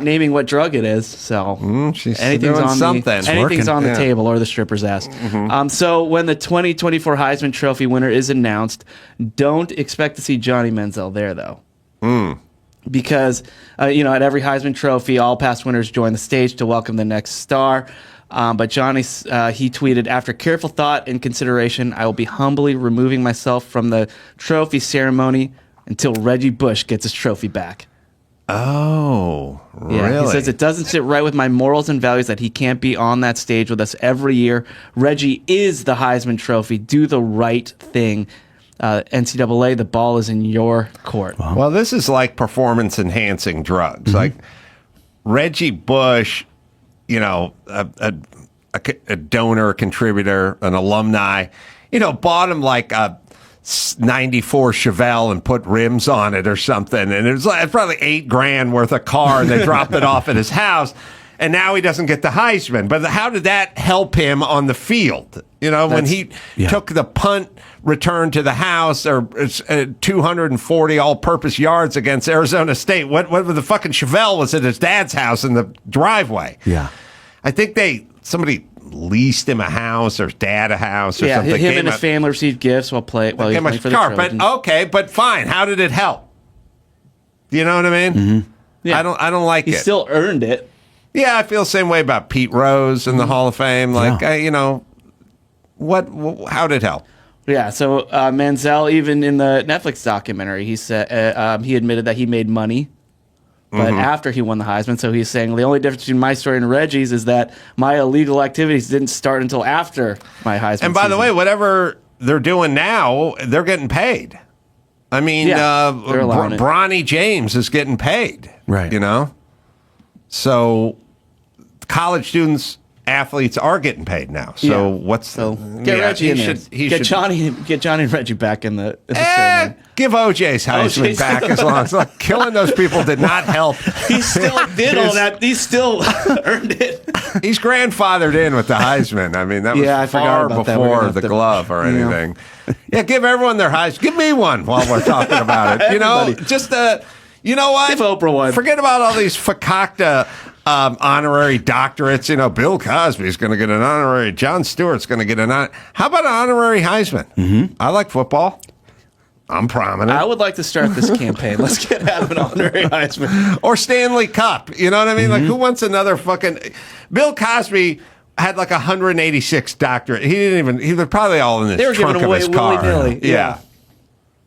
naming what drug it is. So anything's on something. Anything's on the table or the stripper's ass. Mm-hmm. So when the 2024 Heisman Trophy winner is announced, don't expect to see Johnny Manziel there, though. Because, at every Heisman Trophy, all past winners join the stage to welcome the next star. But Johnny, he tweeted, after careful thought and consideration, I will be humbly removing myself from the trophy ceremony until Reggie Bush gets his trophy back. Oh, really? Yeah, he says it doesn't sit right with my morals and values that he can't be on that stage with us every year. Reggie is the Heisman Trophy. Do the right thing. NCAA, the ball is in your court. Wow. Well, this is like performance-enhancing drugs. Like Reggie Bush, you know, a donor, a contributor, an alumni, you know, bought him like a 94 Chevelle and put rims on it or something. And it was like probably $8,000 worth of car, and they dropped it off at his house. And now he doesn't get the Heisman. But how did that help him on the field? You know, when he took the punt return to the house, or 240 all-purpose yards against Arizona State. What the fucking Chevelle was at his dad's house in the driveway. Yeah. I think somebody leased him a house, or his dad a house, or something. Him and his family received gifts while he was playing for the Trojans. But fine. How did it help? You know what I mean? Mm-hmm. Yeah. I don't like it. He still earned it. Yeah, I feel the same way about Pete Rose in the Hall of Fame. Like, you know, how did it help? Yeah, so Manziel, even in the Netflix documentary, he said he admitted that he made money, but after he won the Heisman. So he's saying the only difference between my story and Reggie's is that my illegal activities didn't start until after my Heisman. And by the way, whatever they're doing now, they're getting paid. I mean, Bronny James is getting paid, right? You know, so college students, athletes are getting paid now. So get Reggie in there. Get Johnny and Reggie back in the ceremony. Give OJ's Heisman back as long as killing those people did not help. He still did all that. He still earned it. He's grandfathered in with the Heisman. I mean, that was far before the glove or anything. Yeah, give everyone their Heisman. Give me one while we're talking about it. You know, just you know what? Give Oprah one. Forget about all these fakakta honorary doctorates. You know, Bill Cosby's going to get an honorary. Jon Stewart's going to get How about an honorary Heisman? Mm-hmm. I like football. I'm prominent. I would like to start this campaign. Let's get out of an honorary Heisman. Or Stanley Cup. You know what I mean? Like, who wants another fucking... Bill Cosby had like 186 doctorate. He was probably all in the trunk of his car. They were giving away willy-nilly. Yeah.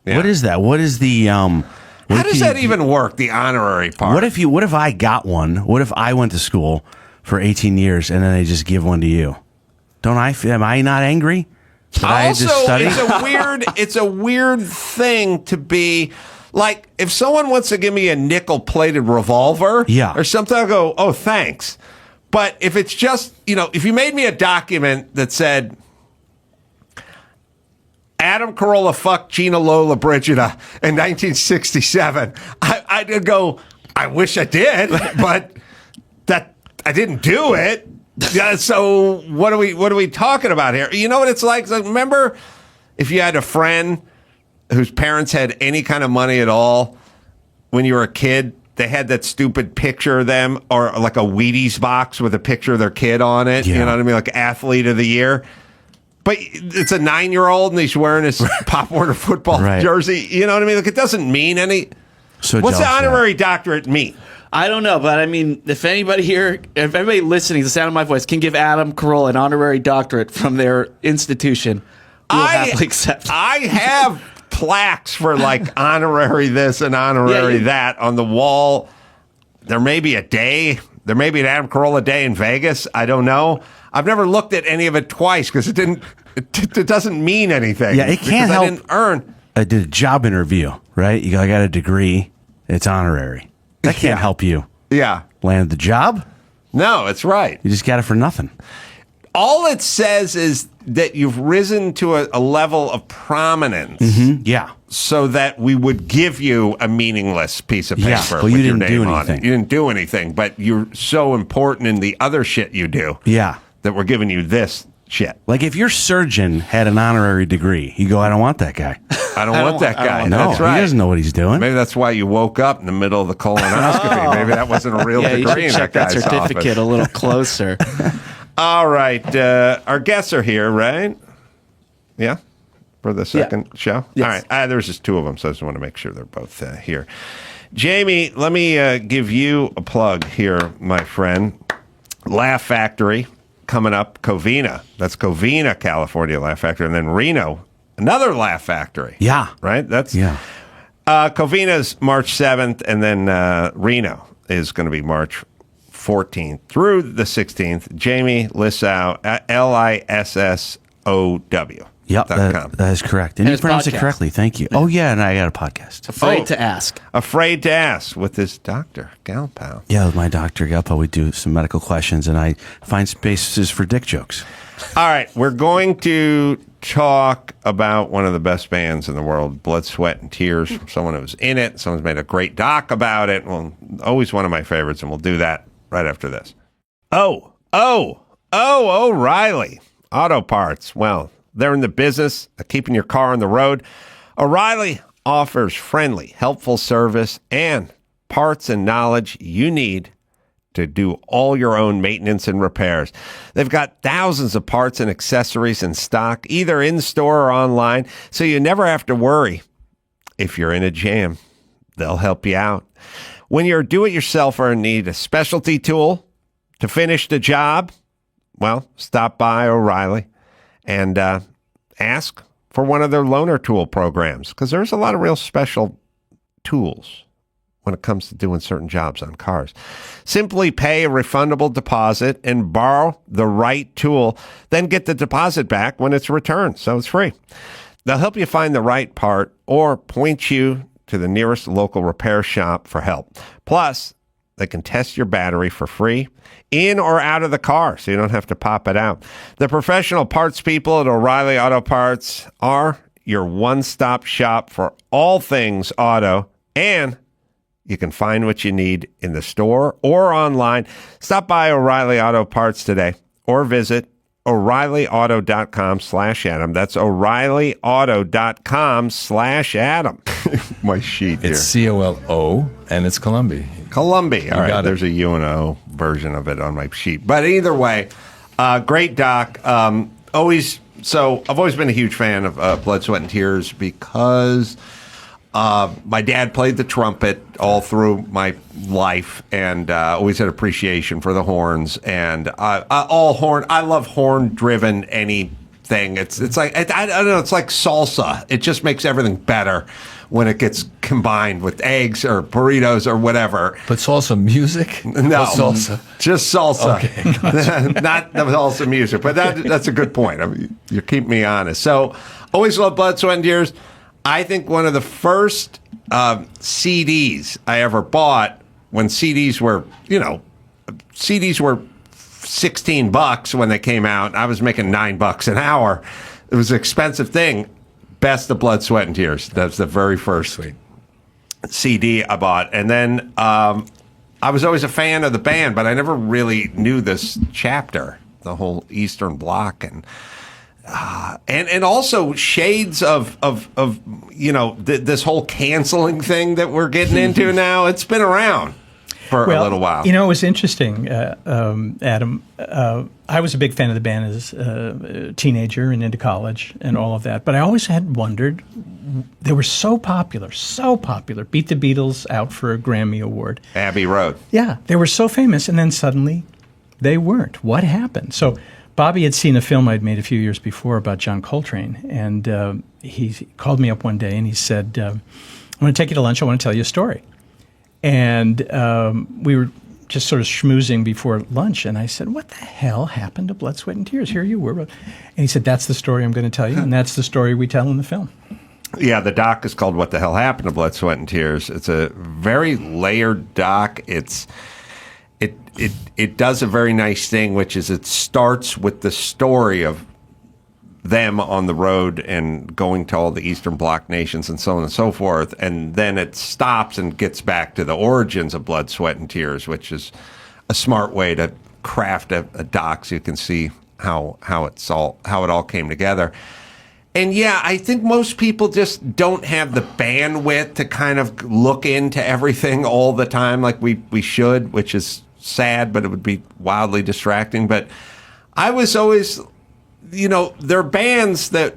What is that? What is the... How does that even work, the honorary part? What if I got one? What if I went to school for 18 years and then they just give one to you? Am I not angry? Also, it's a weird thing to be like, if someone wants to give me a nickel-plated revolver or something, I'll go, oh, thanks. But if it's just, you know, if you made me a document that said, Adam Carolla fucked Gina Lola Brigida in 1967, I'd go, I wish I did, but that I didn't do it. Yeah, so what are we talking about here? You know what it's like? Remember, if you had a friend whose parents had any kind of money at all when you were a kid, they had that stupid picture of them, or like a Wheaties box with a picture of their kid on it. Yeah. You know what I mean? Like athlete of the year. But it's a 9-year-old and he's wearing his Pop Warner football jersey. You know what I mean? Like, it doesn't mean any. So what's the honorary doctorate mean? I don't know, but I mean, if anybody listening to the sound of my voice can give Adam Carolla an honorary doctorate from their institution, we'll happily accept. I have plaques for like honorary this and honorary that on the wall. There may be a day. There may be an Adam Carolla day in Vegas. I don't know. I've never looked at any of it twice because it doesn't mean anything. Yeah, it can't help. I didn't earn. I did a job interview, right? I got a degree. It's honorary. That can't help you. Yeah. Land the job? No, it's right. You just got it for nothing. All it says is that you've risen to a level of prominence. Mm-hmm. Yeah. So that we would give you a meaningless piece of paper. Yeah, well, you didn't do anything. You didn't do anything, but you're so important in the other shit you do. Yeah. That we're giving you this shit. Like if your surgeon had an honorary degree, you go, I don't want that guy. I don't want that guy. No, that's right. He doesn't know what he's doing. Maybe that's why you woke up in the middle of the colonoscopy. Maybe that wasn't a real degree in that guy's that certificate office. A little closer. All right. Our guests are here, right? Yeah? For the second show? Yes. All right. There's just two of them, so I just want to make sure they're both here. Jamie, let me give you a plug here, my friend. Laugh Factory. coming up, Covina. That's Covina, California Laugh Factory. And then Reno, another Laugh Factory. Yeah. Right? That's Yeah. Covina's March 7th, and then Reno is going to be March 14th through the 16th. Jamie Lissow, Lissow. Yep, that is correct. And you pronounced it correctly. Thank you. Oh, yeah, and I got a podcast. Afraid to Ask. Afraid to Ask with his Dr. Galpal. Yeah, with my Dr. Galpal, we do some medical questions, and I find spaces for dick jokes. All right, we're going to talk about one of the best bands in the world, Blood, Sweat, and Tears, from someone who was in it. Someone's made a great doc about it. Well, always one of my favorites, and we'll do that right after this. O'Reilly Auto Parts. Well, they're in the business of keeping your car on the road. O'Reilly offers friendly, helpful service and parts and knowledge you need to do all your own maintenance and repairs. They've got thousands of parts and accessories in stock, either in store or online, so you never have to worry. If you're in a jam, they'll help you out. When you're a do-it-yourselfer and need a specialty tool to finish the job, well, stop by O'Reilly and ask for one of their loaner tool programs, because there's a lot of real special tools when it comes to doing certain jobs on cars. Simply pay a refundable deposit and borrow the right tool, then get the deposit back when it's returned, so it's free. They'll help you find the right part or point you to the nearest local repair shop for help. Plus, they can test your battery for free, in or out of the car, so you don't have to pop it out. The professional parts people at O'Reilly Auto Parts are your one-stop shop for all things auto, and you can find what you need in the store or online. Stop by O'Reilly Auto Parts today or visit O'ReillyAuto.com/Adam. That's O'ReillyAuto.com/Adam. My sheet here. It's COLO, and it's Colomby. Colomby. All right, there's a UNO version of it on my sheet. But either way, great doc. I've always been a huge fan of Blood, Sweat, and Tears because my dad played the trumpet all through my life, and always had appreciation for the horns. And all horn. I love horn-driven anything. It's like I don't know. It's like salsa. It just makes everything better when it gets combined with eggs or burritos or whatever. But salsa music? No, salsa. Just salsa. Okay, gotcha. Not the salsa music. But that's a good point. I mean, you keep me honest. So, always love Blood, Sweat, and Tears. I think one of the first CDs I ever bought, when CDs were $16 when they came out. I was making $9 an hour. It was an expensive thing. Best of Blood, Sweat, and Tears. That's the very first CD I bought. And then I was always a fan of the band, but I never really knew this chapter, the whole Eastern Bloc, and also shades of this whole canceling thing that we're getting into now. It's been around for a little while. You know, it was interesting, Adam. I was a big fan of the band as a teenager and into college and all of that. But I always had wondered, they were so popular. Beat the Beatles out for a Grammy Award. Abbey Road. Yeah, they were so famous, and then suddenly they weren't. What happened? So Bobby had seen a film I'd made a few years before about John Coltrane, and he called me up one day and he said, I want to take you to lunch. I want to tell you a story. And we were just sort of schmoozing before lunch, and I said, what the hell happened to Blood, Sweat, and Tears? Here you were. And he said, that's the story I'm going to tell you, and that's the story we tell in the film. Yeah, the doc is called What the Hell Happened to Blood, Sweat, and Tears. It's a very layered doc. It does a very nice thing, which is it starts with the story of them on the road and going to all the Eastern Bloc nations and so on and so forth, and then it stops and gets back to the origins of Blood, Sweat, and Tears, which is a smart way to craft a doc so you can see how it all came together. And yeah, I think most people just don't have the bandwidth to kind of look into everything all the time like we should, which is sad, but it would be wildly distracting. But I was always, there are bands that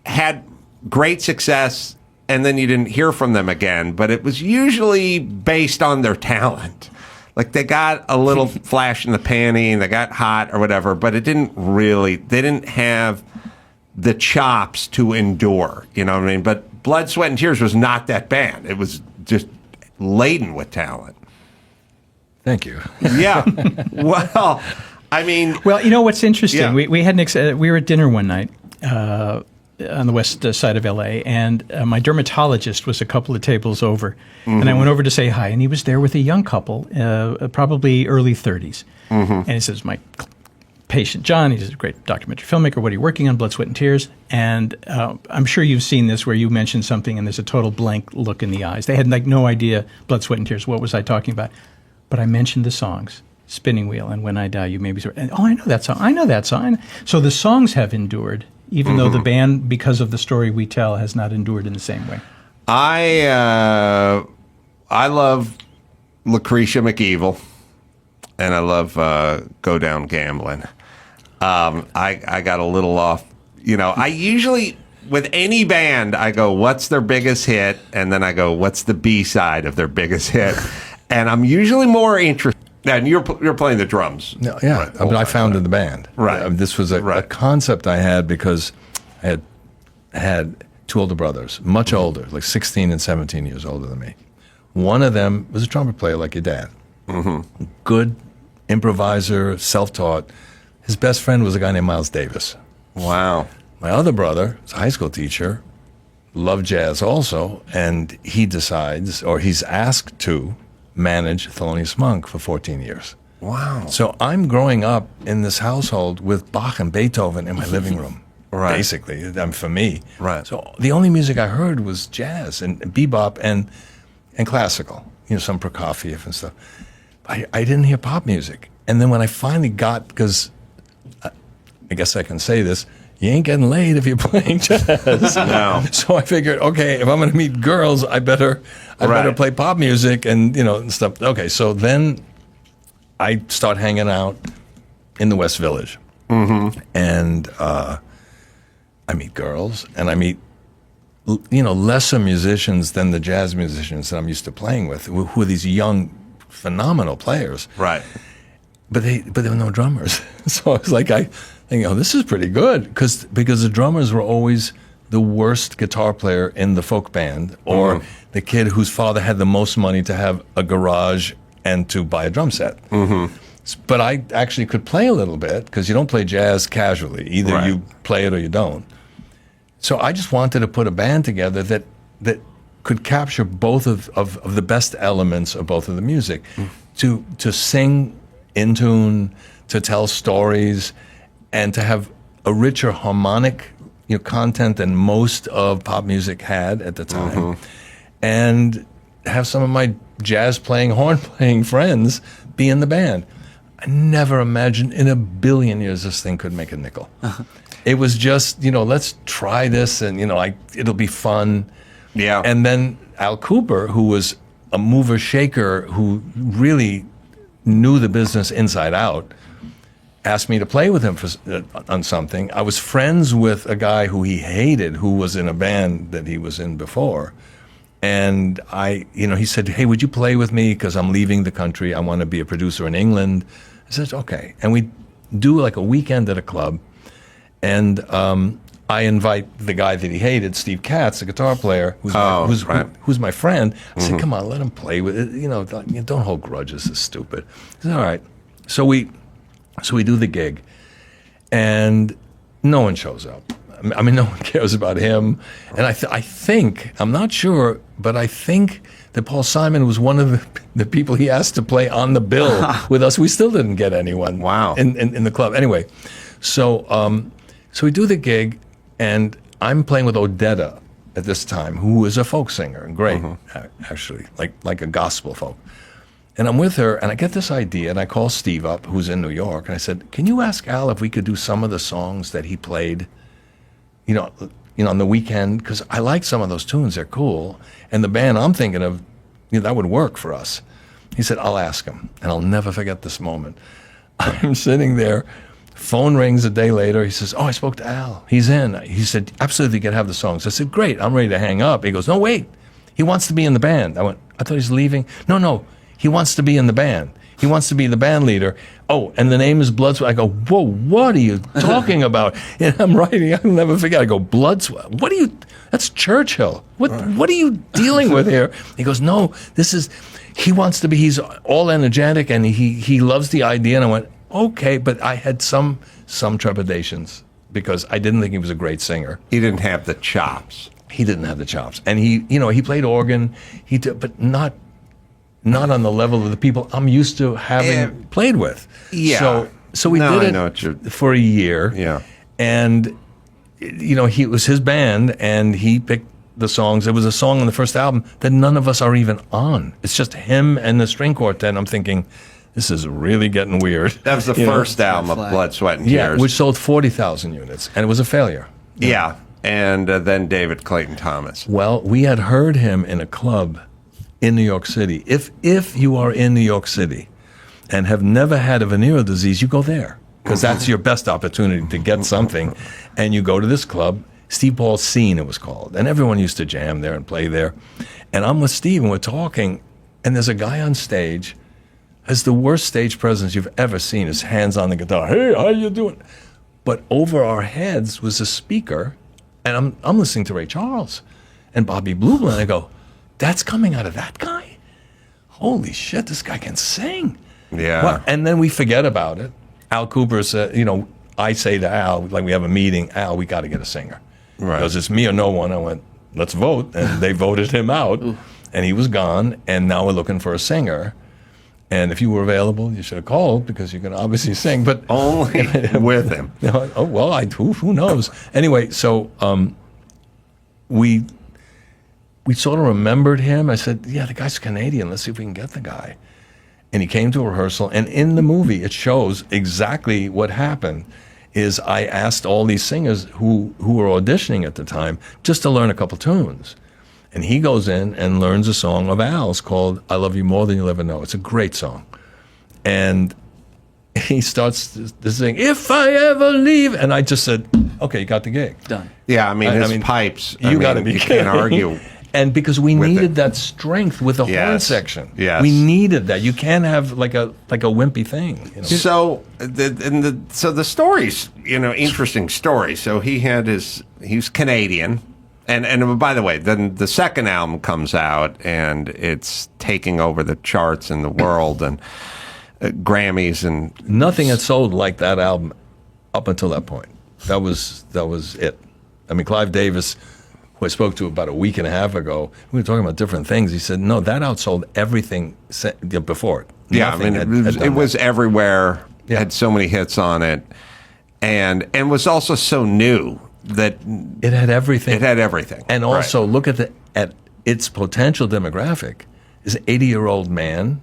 had great success and then you didn't hear from them again, but it was usually based on their talent. Like they got a little flash in the panty and they got hot or whatever, but they didn't have the chops to endure, you know what I mean? But Blood, Sweat, and Tears was not that band. It was just laden with talent. Thank you. Yeah. Well, I mean... Well, you know what's interesting? Yeah. We had we were at dinner one night on the west side of L.A., and my dermatologist was a couple of tables over. And I went over to say hi, and he was there with a young couple, probably early 30s. And he says, my patient, John, he's a great documentary filmmaker. What are you working on? Blood, Sweat, and Tears. And I'm sure you've seen this where you mentioned something, and there's a total blank look in the eyes. They had like no idea, Blood, Sweat, and Tears. What was I talking about? But I mentioned the songs. Spinning Wheel and When I Die You May Be Sorry. And, I know that song. I know that song. So the songs have endured, even though the band, because of the story we tell, has not endured in the same way. I love Lucretia McEvil, and I love Go Down Gambling. I got a little off. You know, I usually, with any band, I go, what's their biggest hit? And then I go, what's the B-side of their biggest hit? And I'm usually more interested. And you're playing the drums. No, yeah, right. I mean, I founded the band. Right. This was a concept I had because I had two older brothers, much older, like 16 and 17 years older than me. One of them was a trumpet player like your dad. Good improviser, self-taught. His best friend was a guy named Miles Davis. Wow. My other brother is a high school teacher, loved jazz also, and he decides, or he's asked to, manage Thelonious Monk for 14 years. Wow. So I'm growing up in this household with Bach and Beethoven in my living room, basically, for me. Right. So the only music I heard was jazz and bebop and classical, you know, some Prokofiev and stuff. I didn't hear pop music. And then when I finally got, because I guess I can say this, you ain't getting laid if you're playing jazz. No. So I figured, okay, if I'm going to meet girls, I better play pop music and, you know, and stuff. Okay, so then I start hanging out in the West Village. And I meet girls, and I meet, you know, lesser musicians than the jazz musicians that I'm used to playing with, who are these young, phenomenal players. Right. But there were no drummers. So I was like, I think, oh, this is pretty good, because the drummers were always the worst guitar player in the folk band, or the kid whose father had the most money to have a garage and to buy a drum set. But I actually could play a little bit, because you don't play jazz casually. Either you play it or you don't. So I just wanted to put a band together that could capture both of the best elements of both of the music, to sing in tune, to tell stories, and to have a richer harmonic, you know, content than most of pop music had at the time, and have some of my jazz playing, horn playing friends be in the band. I never imagined in a billion years this thing could make a nickel. It was just, you know, let's try this, and, you know, it'll be fun. Yeah. And then Al Cooper, who was a mover shaker, who really knew the business inside out, asked me to play with him on something. I was friends with a guy who he hated, who was in a band that he was in before. And he said, hey, would you play with me? Because I'm leaving the country. I want to be a producer in England. I said, okay. And we do like a weekend at a club. And I invite the guy that he hated, Steve Katz, the guitar player, who's my friend. I said, come on, let him play with it. You know, don't hold grudges. It's stupid. He said, all right. So we do the gig, and no one shows up. I mean, no one cares about him. And I think, I'm not sure, but I think that Paul Simon was one of the people he asked to play on the bill with us. We still didn't get anyone. Wow. In the club. Anyway, so we do the gig, and I'm playing with Odetta at this time, who is a folk singer, great, actually, like a gospel folk. And I'm with her, and I get this idea, and I call Steve up, who's in New York, and I said, can you ask Al if we could do some of the songs that he played, you know, on the weekend? Because I like some of those tunes, they're cool. And the band I'm thinking of, you know, that would work for us. He said, I'll ask him, and I'll never forget this moment. I'm sitting there, phone rings a day later, he says, oh, I spoke to Al, he's in. He said, absolutely, you can have the songs. I said, great, I'm ready to hang up. He goes, no, wait, he wants to be in the band. I went, I thought he's leaving. No, he wants to be in the band. He wants to be the band leader. Oh, and the name is Blood Sweat. I go, whoa, what are you talking about? And I'm writing, I'll never forget. I go, Blood Sweat. That's Churchill. What are you dealing with here? He goes, no, he's all energetic and he loves the idea. And I went, okay, but I had some trepidations because I didn't think he was a great singer. He didn't have the chops. He didn't have the chops. And he played organ, but not on the level of the people I'm used to having played with. Yeah. So we did it for a year. Yeah. And, it was his band, and he picked the songs. There was a song on the first album that none of us are even on. It's just him and the string quartet. I'm thinking, this is really getting weird. That was the first album of Blood, Sweat, and Tears. Yeah, which sold 40,000 units, and it was a failure. Yeah. And then David Clayton Thomas. Well, we had heard him in a club in New York City. If you are in New York City and have never had a venereal disease, you go there because that's your best opportunity to get something. And you go to this club, Steve Paul's Scene it was called, and everyone used to jam there and play there. And I'm with Steve and we're talking, and there's a guy on stage, has the worst stage presence you've ever seen. His hands on the guitar. Hey, how you doing? But over our heads was a speaker, and I'm listening to Ray Charles and Bobby Blue, and I go, that's coming out of that guy? Holy shit, this guy can sing. Yeah. Well, and then we forget about it. Al Cooper said, I say to Al, like we have a meeting, Al, we got to get a singer. Right. Because it's me or no one. I went, let's vote. And they voted him out, and he was gone, and now we're looking for a singer. And if you were available, you should have called because you can obviously sing, but only with him. Oh well, who knows? Anyway, so we sort of remembered him. I said, "Yeah, the guy's Canadian. Let's see if we can get the guy." And he came to a rehearsal, and in the movie, it shows exactly what happened. Is I asked all these singers who were auditioning at the time just to learn a couple tunes. And he goes in and learns a song of Al's called I Love You More Than You'll Ever Know. It's a great song. And he starts to sing, If I Ever Leave. And I just said, okay, you got the gig. Done. Yeah, his pipes. You got to be kidding. You can't argue. And because we needed that strength with the horn section. Yes. We needed that. You can't have like a wimpy thing. So the story's, interesting story. So he's Canadian. And by the way, then the second album comes out and it's taking over the charts in the world and Grammys and nothing had sold like that album up until that point. That was it. I mean, Clive Davis, who I spoke to about a week and a half ago, we were talking about different things. He said, no, that outsold everything before it. Yeah, it was everywhere. Yeah. Had so many hits on it, and was also so new. That it had everything. It had everything. And also look at its potential demographic is an 80-year-old man,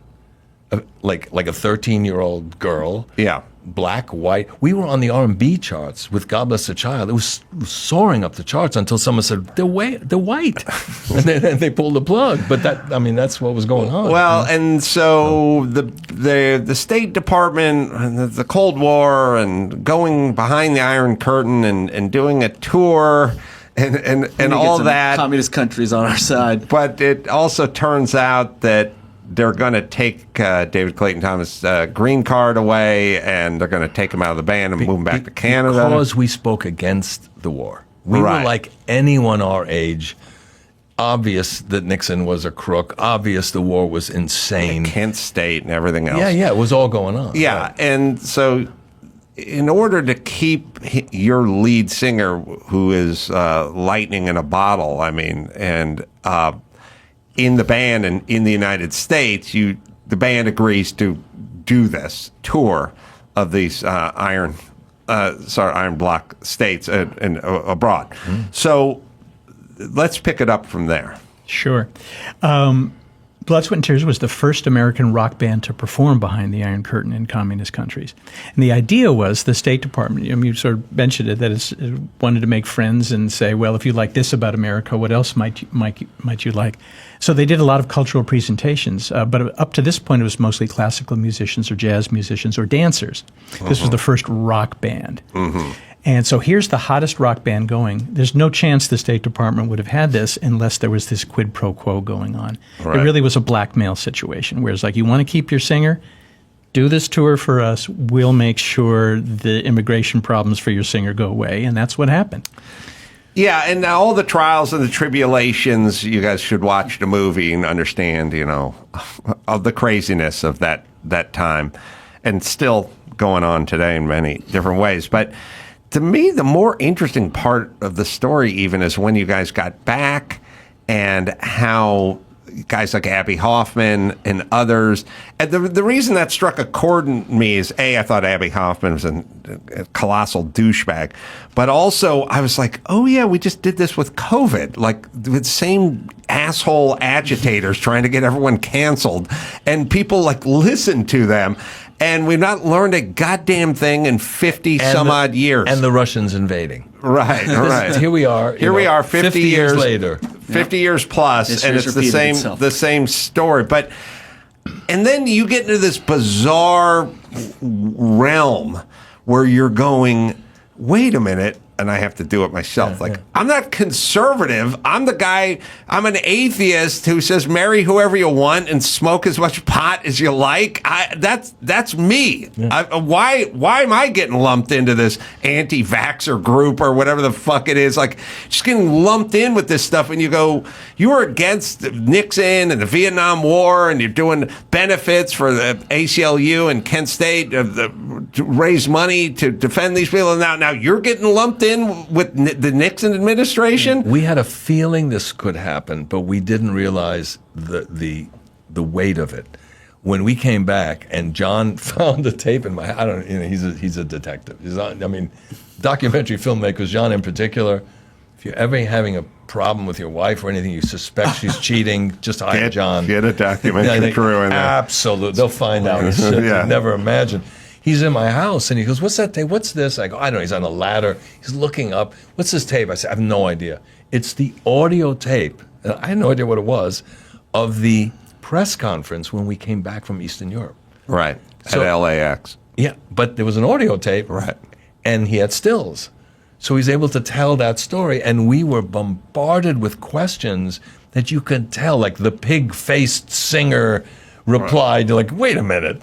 like a 13-year-old girl. Yeah. Black, white. We were on the R&B charts with God Bless the Child. It was soaring up the charts until someone said, they're white. And then they pulled the plug. But that's what was going on. Well, and so the State Department, and the Cold War, and going behind the Iron Curtain and doing a tour and all that. Communist countries on our side. But it also turns out that they're going to take David Clayton Thomas' green card away, and they're going to take him out of the band and move him back to Canada. Because we spoke against the war. We were like anyone our age. Obvious that Nixon was a crook. Obvious the war was insane. Kent State and everything else. Yeah, it was all going on. Yeah, right. And so in order to keep your lead singer, who is lightning in a bottle, in the band and in the United States, the band agrees to do this tour of these iron bloc states and abroad. Mm-hmm. So let's pick it up from there. Sure. Blood, Sweat, and Tears was the first American rock band to perform behind the Iron Curtain in communist countries. And the idea was the State Department, you sort of mentioned it, that it wanted to make friends and say, well, if you like this about America, what else might you like? So they did a lot of cultural presentations, but up to this point, it was mostly classical musicians or jazz musicians or dancers. Mm-hmm. This was the first rock band. Mm-hmm. And so here's the hottest rock band going. There's no chance the State Department would have had this unless there was this quid pro quo going on. Right. It really was a blackmail situation, whereas like you want to keep your singer, do this tour for us. We'll make sure the immigration problems for your singer go away. And that's what happened. Yeah, and all the trials and the tribulations, you guys should watch the movie and understand, of the craziness of that time, and still going on today in many different ways. But to me, the more interesting part of the story even is when you guys got back and how guys like Abby Hoffman and others. And the reason that struck a chord in me is, A, I thought Abby Hoffman was a colossal douchebag. But also, I was like, oh, yeah, we just did this with COVID. Like, the same asshole agitators trying to get everyone canceled. And people, listened to them. And we've not learned a goddamn thing in 50-some-odd years. And the Russians invading. Right. Here we are. We are 50 years later. 50 years plus, and it's the same story. And then you get into this bizarre realm where you're going, wait a minute, and I have to do it myself. I'm not conservative. I'm the guy, I'm an atheist who says marry whoever you want and smoke as much pot as you like. That's me. Yeah. Why am I getting lumped into this anti-vaxxer group or whatever the fuck it is? Just getting lumped in with this stuff, and you go, you were against Nixon and the Vietnam War, and you're doing benefits for the ACLU and Kent State to raise money to defend these people, and now you're getting lumped in with the Nixon administration. We had a feeling this could happen, but we didn't realize the weight of it. When we came back and John found the tape in my, he's a detective. Documentary filmmakers, John in particular. If you're ever having a problem with your wife or anything, you suspect she's cheating, just hire John. Get a documentary crew in there. Absolutely, they'll find out shit you'd never imagine. He's in my house, and he goes, what's that tape? What's this? I go, I don't know. He's on a ladder. He's looking up. What's this tape? I said, I have no idea. It's the audio tape, and I had no idea what it was, of the press conference when we came back from Eastern Europe. Right, at LAX. Yeah, but there was an audio tape, right, and he had stills. So he's able to tell that story, and we were bombarded with questions that you could tell, like the pig-faced singer replied, wait a minute.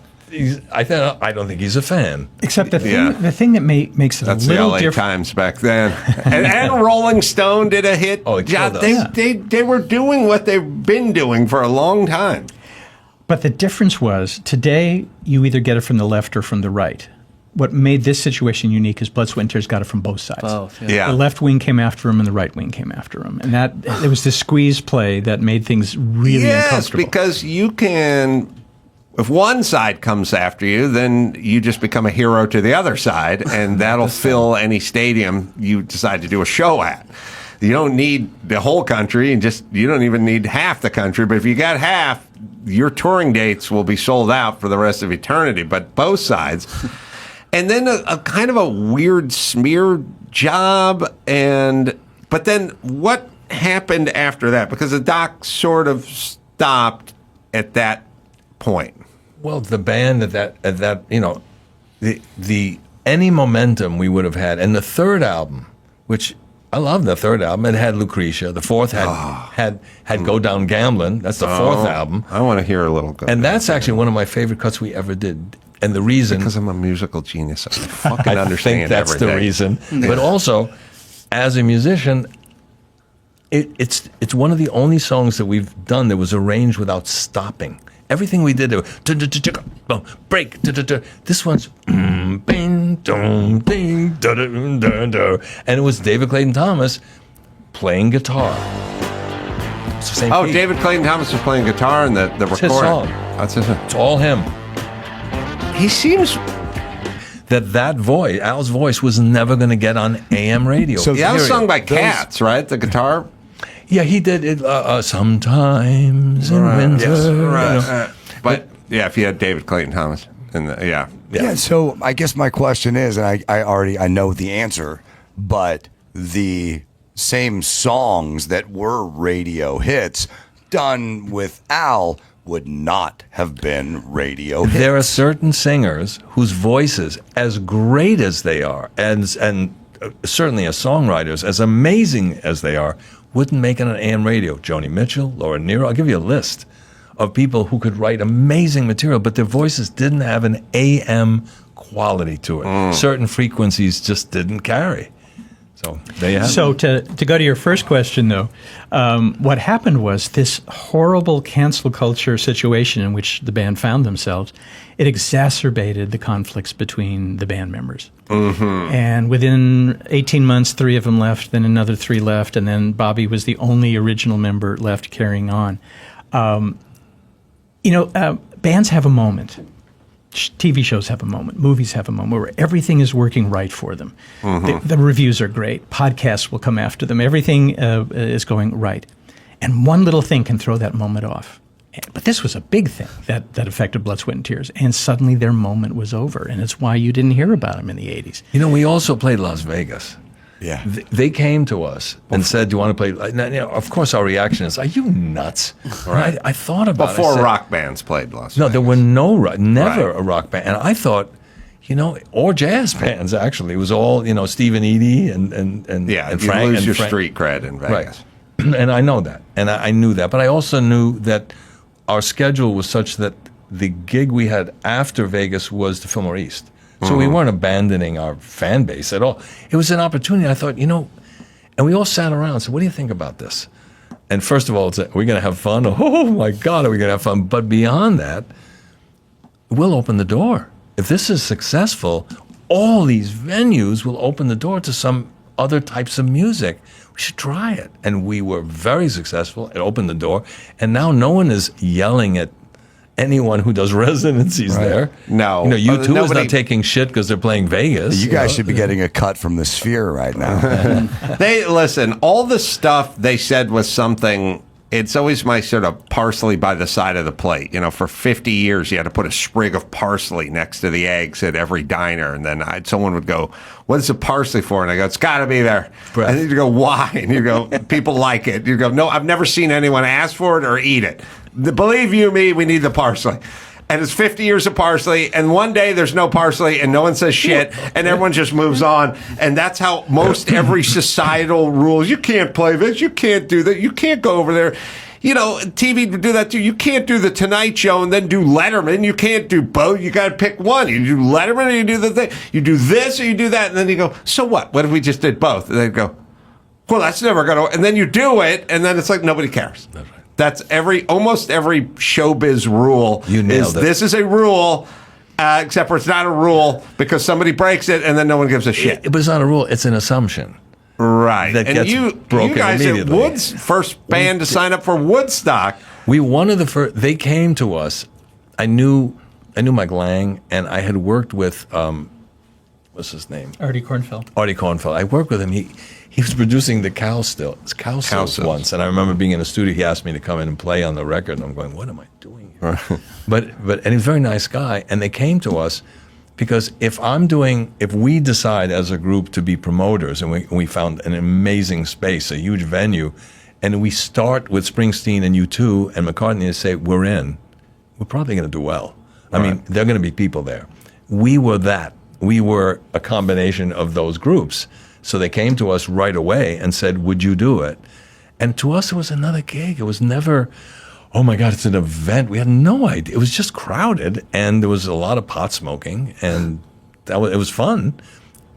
I don't think he's a fan. Except the thing that makes it a little different. That's the LA Times back then. and Rolling Stone did a hit. Oh, they were doing what they've been doing for a long time. But the difference was, today, you either get it from the left or from the right. What made this situation unique is Blood, Sweat, and Tears got it from both sides. Both, The left wing came after him and the right wing came after him. And there was this squeeze play that made things really uncomfortable. Yes, because you can... If one side comes after you, then you just become a hero to the other side, and that'll fill any stadium you decide to do a show at. You don't need the whole country, and you don't even need half the country. But if you got half, your touring dates will be sold out for the rest of eternity. But both sides, and then a kind of a weird smear job, but then what happened after that? Because the doc sort of stopped at that point. Well, the band at that the any momentum we would have had, and the third album, which I love the third album, it had Lucretia. The fourth had Go Down Gamblin'. That's the fourth album. I want to hear a little. And that's actually one of my favorite cuts we ever did. And the reason, because I'm a musical genius, I fucking understand. I think that's the reason. But also, as a musician, it's one of the only songs that we've done that was arranged without stopping. Everything we did, break. This one's and it was David Clayton Thomas playing guitar. David Clayton Thomas was playing guitar in the recording. It's his song. That's his song. It's all him. He seems that voice, Al's voice, was never going to get on AM radio. So that was sung by Cats, right? The guitar. Yeah, he did it sometimes in winter. Yes, right. But if you had David Clayton Thomas, yeah. So I guess my question is, and I know the answer, but the same songs that were radio hits done with Al would not have been radio hits. There are certain singers whose voices, as great as they are, and certainly as songwriters, as amazing as they are, wouldn't make it on AM radio. Joni Mitchell, Laura Nyro, I'll give you a list of people who could write amazing material, but their voices didn't have an AM quality to it. Certain frequencies just didn't carry. So there you have So it. to go to your first question, though, what happened was this horrible cancel culture situation in which the band found themselves, it exacerbated the conflicts between the band members. Mm-hmm. And within 18 months, 3 of them left, then another 3 left, and then Bobby was the only original member left carrying on. Bands have a moment. TV shows have a moment. Movies have a moment where everything is working right for them. Mm-hmm. The reviews are great. Podcasts will come after them. Everything is going right. And one little thing can throw that moment off. But this was a big thing that affected Blood, Sweat, and Tears. And suddenly their moment was over. And it's why you didn't hear about them in the 80s. We also played Las Vegas. Yeah. They came to us and said, do you want to play? Now, of course, our reaction is, are you nuts? Right. I thought about Before it. Before rock bands played Las Vegas. No, there were never a rock band. And I thought, or jazz bands, actually. It was all, Stephen Eady and you Frank. lose your street cred in Vegas. Right. And I know that. And I knew that. But I also knew that our schedule was such that the gig we had after Vegas was the Fillmore East. So we weren't abandoning our fan base at all. It was an opportunity. I thought, and we all sat around and said, what do you think about this? And first of all, are we going to have fun? Oh, my God, are we going to have fun? But beyond that, we'll open the door. If this is successful, all these venues will open the door to some other types of music. We should try it. And we were very successful. It opened the door. And now no one is yelling at anyone who does residencies there. No. U2 is not taking shit because they're playing Vegas. You guys should be getting a cut from the Sphere right now. Listen, all the stuff they said was something. It's always my sort of parsley by the side of the plate. For 50 years, you had to put a sprig of parsley next to the eggs at every diner. And then someone would go, what is the parsley for? And I go, it's got to be there. Breath. And then you go, why? And you go, people like it. You go, no, I've never seen anyone ask for it or eat it. Believe you me, we need the parsley. And it's 50 years of parsley, and one day there's no parsley, and no one says shit, and everyone just moves on. And that's how most every societal rules. You can't play this. You can't do that. You can't go over there. TV would do that too. You can't do the Tonight Show and then do Letterman. You can't do both. You got to pick one. You do Letterman or you do the thing. You do this or you do that. And then you go, so what? What if we just did both? And they go, well, that's never going to. And then you do it, and then it's like nobody cares. That's right. That's almost every showbiz rule. You nailed it. This is a rule, except for it's not a rule because somebody breaks it and then no one gives a shit. But it's not a rule. It's an assumption. Right. That gets broken you guys immediately. at Woods, first band to sign up for Woodstock. One of the first. They came to us. I knew Mike Lang, and I had worked with what's his name? Artie Kornfeld. I worked with him. He was producing the Cow Stills once, and I remember being in the studio. He asked me to come in and play on the record, and I'm going, "What am I doing here?" And he was a very nice guy. And they came to us because if we decide as a group to be promoters, and we found an amazing space, a huge venue, and we start with Springsteen and U2 and McCartney and say we're in, we're probably going to do well. I mean, there are going to be people there. We were that. We were a combination of those groups. So they came to us right away and said, would you do it? And to us, it was another gig. It was never, oh my God, it's an event. We had no idea. It was just crowded, and there was a lot of pot smoking, and it was fun.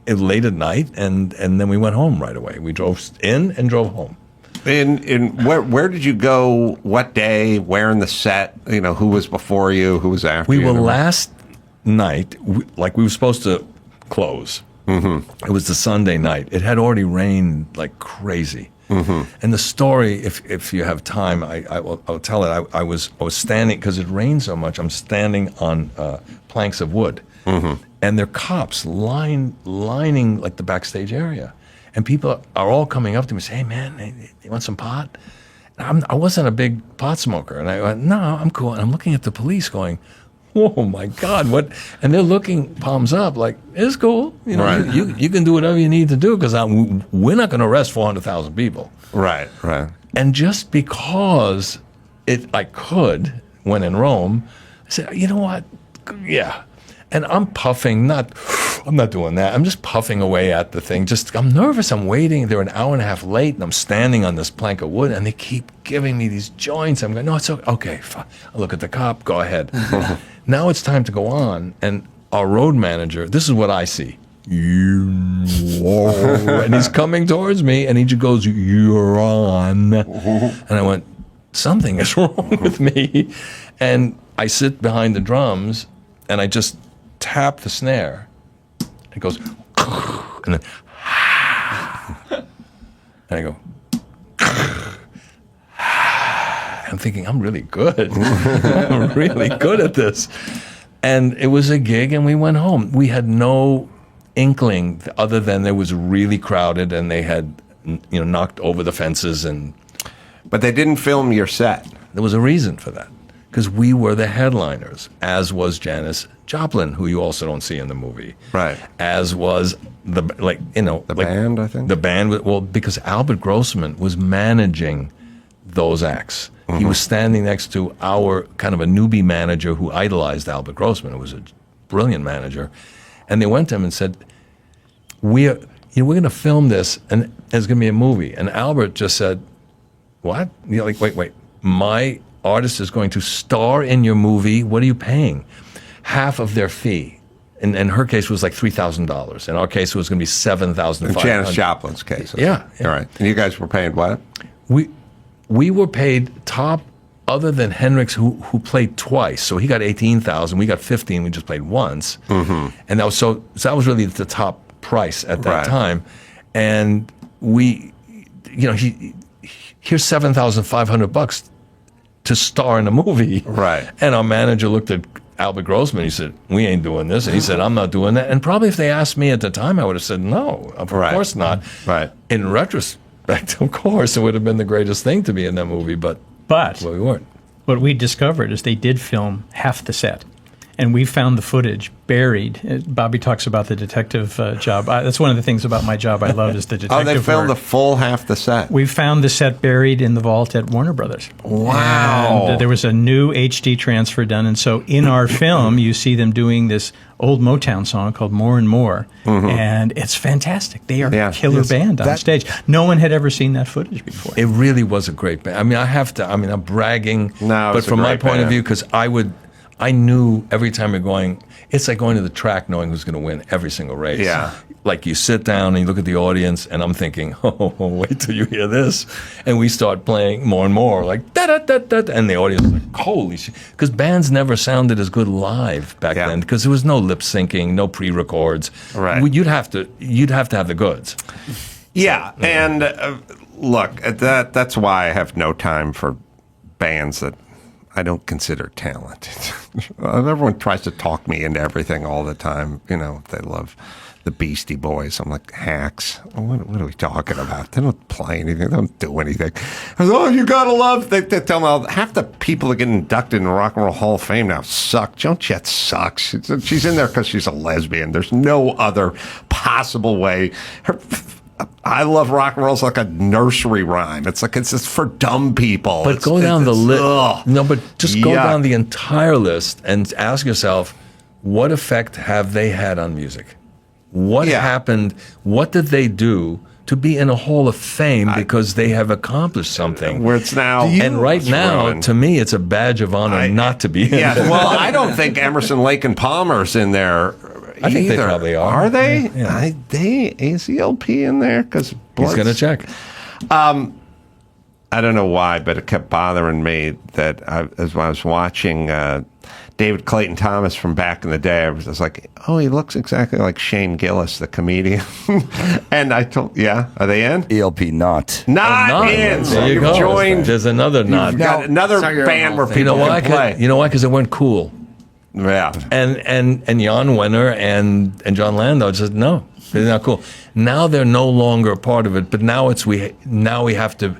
It was late at night, and then we went home right away. We drove in and drove home. And where did you go? What day? Where in the set? Who was before you? Who was after you? We were last night, we were supposed to close. Mm-hmm. It was the Sunday night. It had already rained like crazy. Mm-hmm. And the story, if you have time, I'll tell it. I was standing, because it rained so much, I'm standing on planks of wood. Mm-hmm. And there are cops lining like the backstage area. And people are all coming up to me and say, hey, man, you want some pot? And I wasn't a big pot smoker. And I went, no, I'm cool. And I'm looking at the police going, oh my God, what? And they're looking palms up like, it's cool. Right. You can do whatever you need to do, because we're not going to arrest 400,000 people. Right. And just because I could, when in Rome, I said, you know what? Yeah. And I'm puffing, not, I'm not doing that. I'm just puffing away at the thing. I'm nervous. I'm waiting. They're an hour and a half late, and I'm standing on this plank of wood, and they keep giving me these joints. I'm going, no, it's okay. Okay, fine. I look at the cop. Go ahead. Now it's time to go on, and our road manager, this is what I see. And he's coming towards me, and he just goes, "You're on." And I went, something is wrong with me. And I sit behind the drums, and I just tap the snare. It goes, and then, and I go, I'm thinking, I'm really good. I'm really good at this. And it was a gig, and we went home. We had no inkling other than it was really crowded, and they had, knocked over the fences. But they didn't film your set. There was a reason for that, because we were the headliners, as was Janis Joplin, who you also don't see in the movie. Right. As was the band, I think. The band, because Albert Grossman was managing those acts. Mm-hmm. He was standing next to our kind of a newbie manager who idolized Albert Grossman, who was a brilliant manager. And they went to him and said, we're going to film this, and there's going to be a movie. And Albert just said, what? Wait. My artist is going to star in your movie. What are you paying? Half of their fee. In her case, it was like $3,000. In our case, it was going to be $7,500. In Janis Joplin's case. Yeah. All right. And you guys were paying what? We were paid top, other than Hendrix, who played twice. So he got $18,000. We got $15,000. We just played once. Mm-hmm. And that was really the top price at that time. And here's $7,500 to star in a movie. Right. And our manager looked at Albert Grossman. He said, we ain't doing this. And he said, I'm not doing that. And probably if they asked me at the time, I would have said, no, of course not. Right. In retrospect, of course, it would have been the greatest thing to be in that movie, but we weren't. What we discovered is they did film half the set. And we found the footage buried. Bobby talks about the detective job. That's one of the things about my job I love is the detective they filmed work. the full half the set. We found the set buried in the vault at Warner Brothers. Wow. And there was a new HD transfer done. And so in our film, you see them doing this old Motown song called More and More. Mm-hmm. And it's fantastic. They are a killer band on stage. No one had ever seen that footage before. It really was a great band. I mean, I'm bragging. No, but from my point of view, because I knew every time you're going, it's like going to the track knowing who's going to win every single race. Yeah. Like you sit down and you look at the audience, and I'm thinking, oh, wait till you hear this. And we start playing More and More, like da-da-da-da, and the audience is like, holy shit. Because bands never sounded as good live back then, because there was no lip syncing, no pre-records. Right. You'd have to have the goods. Yeah, and look, that's why I have no time for bands that I don't consider talented. Everyone tries to talk me into everything all the time. They love the Beastie Boys. I'm like, hacks. What are we talking about? They don't play anything. They don't do anything. I was, you gotta love. They tell me half the people that get inducted in the Rock and Roll Hall of Fame now suck. Joan Jett sucks. She's in there because she's a lesbian. There's no other possible way. I love rock and roll. It's like a nursery rhyme. It's just for dumb people. But go down the list. No, but just go down the entire list and ask yourself, what effect have they had on music? What happened? What did they do to be in a Hall of Fame because they have accomplished something? Where it's now. And right now, ruined. To me, it's a badge of honor not to be in there. Well, I don't think Emerson, Lake, and Palmer's in there. I think they probably are. Are they? Yeah. They ACLP in there? Because he's going to check. I don't know why, but it kept bothering me that as I was watching David Clayton Thomas from back in the day, I was like, oh, he looks exactly like Shane Gillis, the comedian. And I told, are they in? ELP not. Not in. So there you go. Joined. There's another not. You've got another band where people can play. You know why? Because it went cool. Yeah, and Jan Wenner and John Landau said no, they're not cool. Now they're no longer a part of it, but now we have to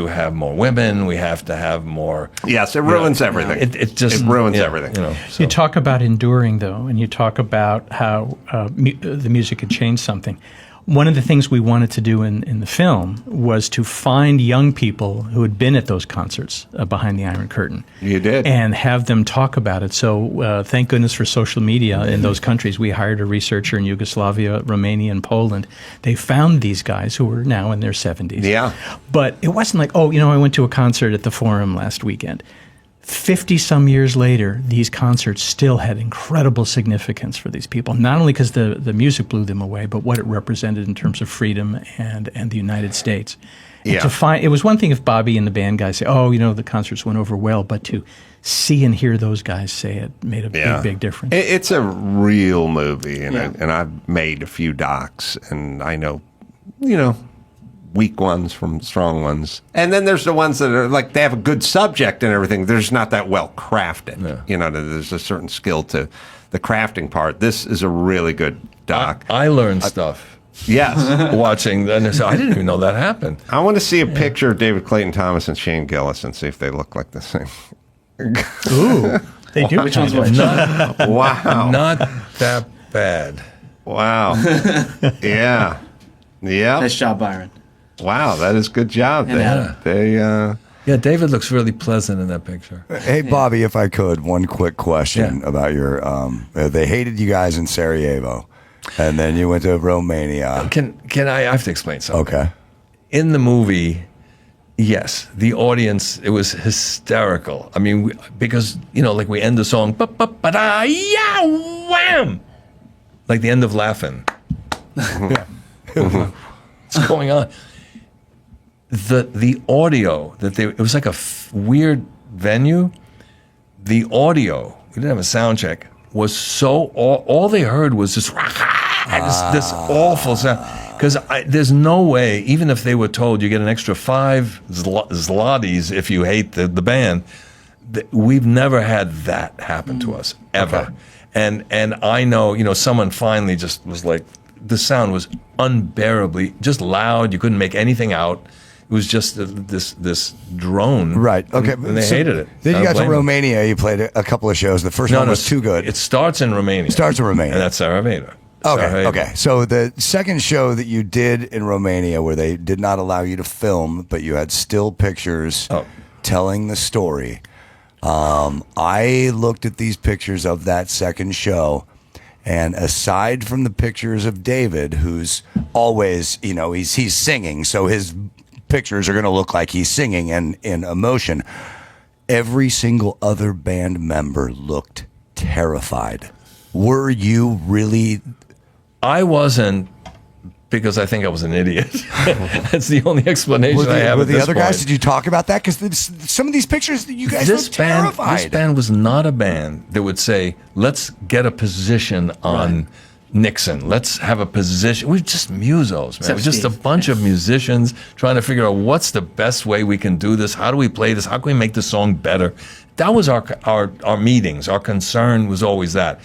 have more women. We have to have more. Yes, it ruins everything. It ruins everything. You talk about enduring though, and you talk about how the music could change something. one of the things we wanted to do in the film was to find young people who had been at those concerts behind the Iron Curtain. You did. And have them talk about it. So thank goodness for social media in those countries. We hired a researcher in Yugoslavia, Romania, and Poland. They found these guys who were now in their 70s. Yeah. But it wasn't like, I went to a concert at the Forum last weekend. 50-some years later, these concerts still had incredible significance for these people, not only because the music blew them away, but what it represented in terms of freedom and the United States. And to find, it was one thing if Bobby and the band guys say, the concerts went over well, but to see and hear those guys say it made a big difference. It's a real movie, and I've made a few docs, and I know, weak ones from strong ones. And then there's the ones that are like, they have a good subject and everything. They're just not that well crafted. Yeah. There's a certain skill to the crafting part. This is a really good doc. I learned stuff. Yes. Watching, and I didn't even know that happened. I want to see a picture of David Clayton Thomas and Shane Gillis and see if they look like the same. Ooh, they do. Which one's which? Wow. Not that bad. Wow. Yeah. Yeah. Nice job, Byron. Wow, that is good job. Yeah, David looks really pleasant in that picture. Hey, Bobby, if I could, one quick question about your. They hated you guys in Sarajevo, and then you went to Romania. Can I have to explain something? Okay. In the movie, yes, the audience, it was hysterical. I mean, because like we end the song, ba-ba-ba-da, yeah, wham, like the end of Laughing. What's going on? The audio it was like a weird venue. The audio, we didn't have a sound check, was so all they heard was this awful sound. Because there's no way, even if they were told you get an extra 5 zlotys if you hate the band, we've never had that happen to us ever. Okay. And I know someone finally just was like, the sound was unbearably just loud. You couldn't make anything out. It was just this drone. Right. Okay. And they hated it. Then you got to Romania. You played a couple of shows. The first one was too good. It starts in Romania. And that's Sarajevo. Okay. So the second show that you did in Romania, where they did not allow you to film, but you had still pictures telling the story. I looked at these pictures of that second show. And aside from the pictures of David, who's always, he's singing, so his pictures are going to look like he's singing and in emotion, every single other band member looked terrified. Were you really? I wasn't, because I think I was an idiot. That's the only explanation I have. With the other guys, point. did you talk about that? Because some of these pictures, you guys look terrified. This band was not a band that would say, let's get a position on Nixon. Let's have a position. We're just musos, man. We're just a bunch of musicians trying to figure out what's the best way we can do this. How do we play this? How can we make the song better? That was our meetings. Our concern was always that.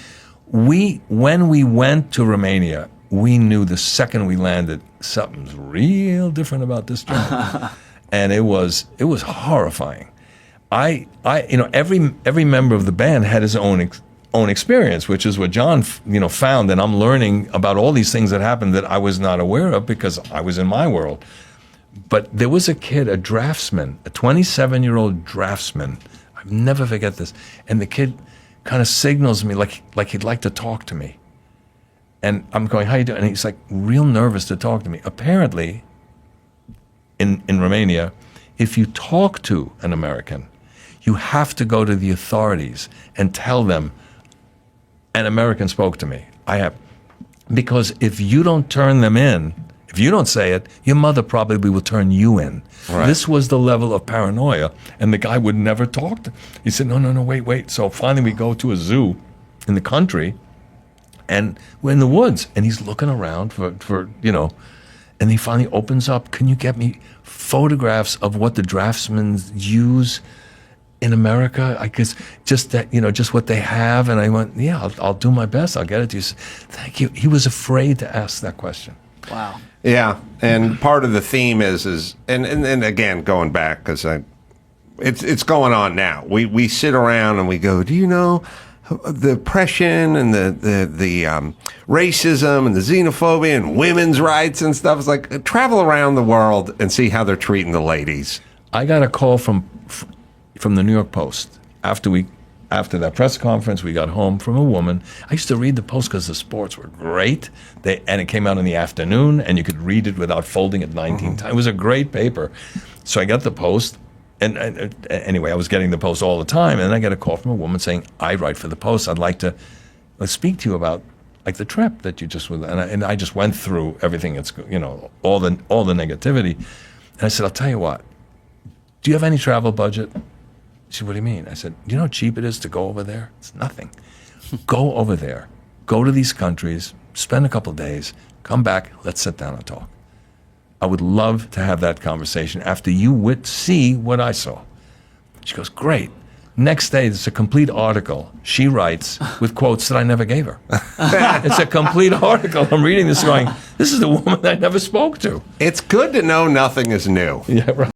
When we went to Romania, we knew the second we landed, something's real different about this job. And it was horrifying. Every member of the band had his own experience, which is what John found, and I'm learning about all these things that happened that I was not aware of because I was in my world. But there was a kid, a draftsman, a 27-year-old draftsman. I'll never forget this. And the kid kind of signals me like he'd like to talk to me. And I'm going, how you doing? And he's like real nervous to talk to me. Apparently, in Romania, if you talk to an American, you have to go to the authorities and tell them, an American spoke to me. Because if you don't turn them in, if you don't say it, your mother probably will turn you in. Right. This was the level of paranoia. And the guy would never talk to. He said, no, wait. So finally we go to a zoo in the country. And we're in the woods, and he's looking around for and he finally opens up. Can you get me photographs of what the draftsmen use in America? I guess just that, just what they have. And I went, yeah, I'll do my best. I'll get it to you. Thank you. He was afraid to ask that question. Wow. Yeah, and part of the theme is and again going back because it's going on now. We sit around and we go, do you know the oppression and the racism and the xenophobia and women's rights and stuff. It's like, travel around the world and see how they're treating the ladies. I got a call from the New York Post after that press conference. We got home from a woman. I used to read the Post because the sports were great. And it came out in the afternoon, and you could read it without folding it 19 times. It was a great paper. So I got the Post. And anyway, I was getting the Post all the time. And then I got a call from a woman saying, I write for the Post. I'd like to speak to you about like the trip that you just were. And I just went through everything. It's, all the negativity. And I said, I'll tell you what. Do you have any travel budget? She said, what do you mean? I said, do you know how cheap it is to go over there? It's nothing. Go over there. Go to these countries. Spend a couple of days. Come back. Let's sit down and talk. I would love to have that conversation after you would see what I saw. She goes, great. Next day, it's a complete article she writes with quotes that I never gave her. It's a complete article. I'm reading this going, this is the woman I never spoke to. It's good to know nothing is new. Yeah, right.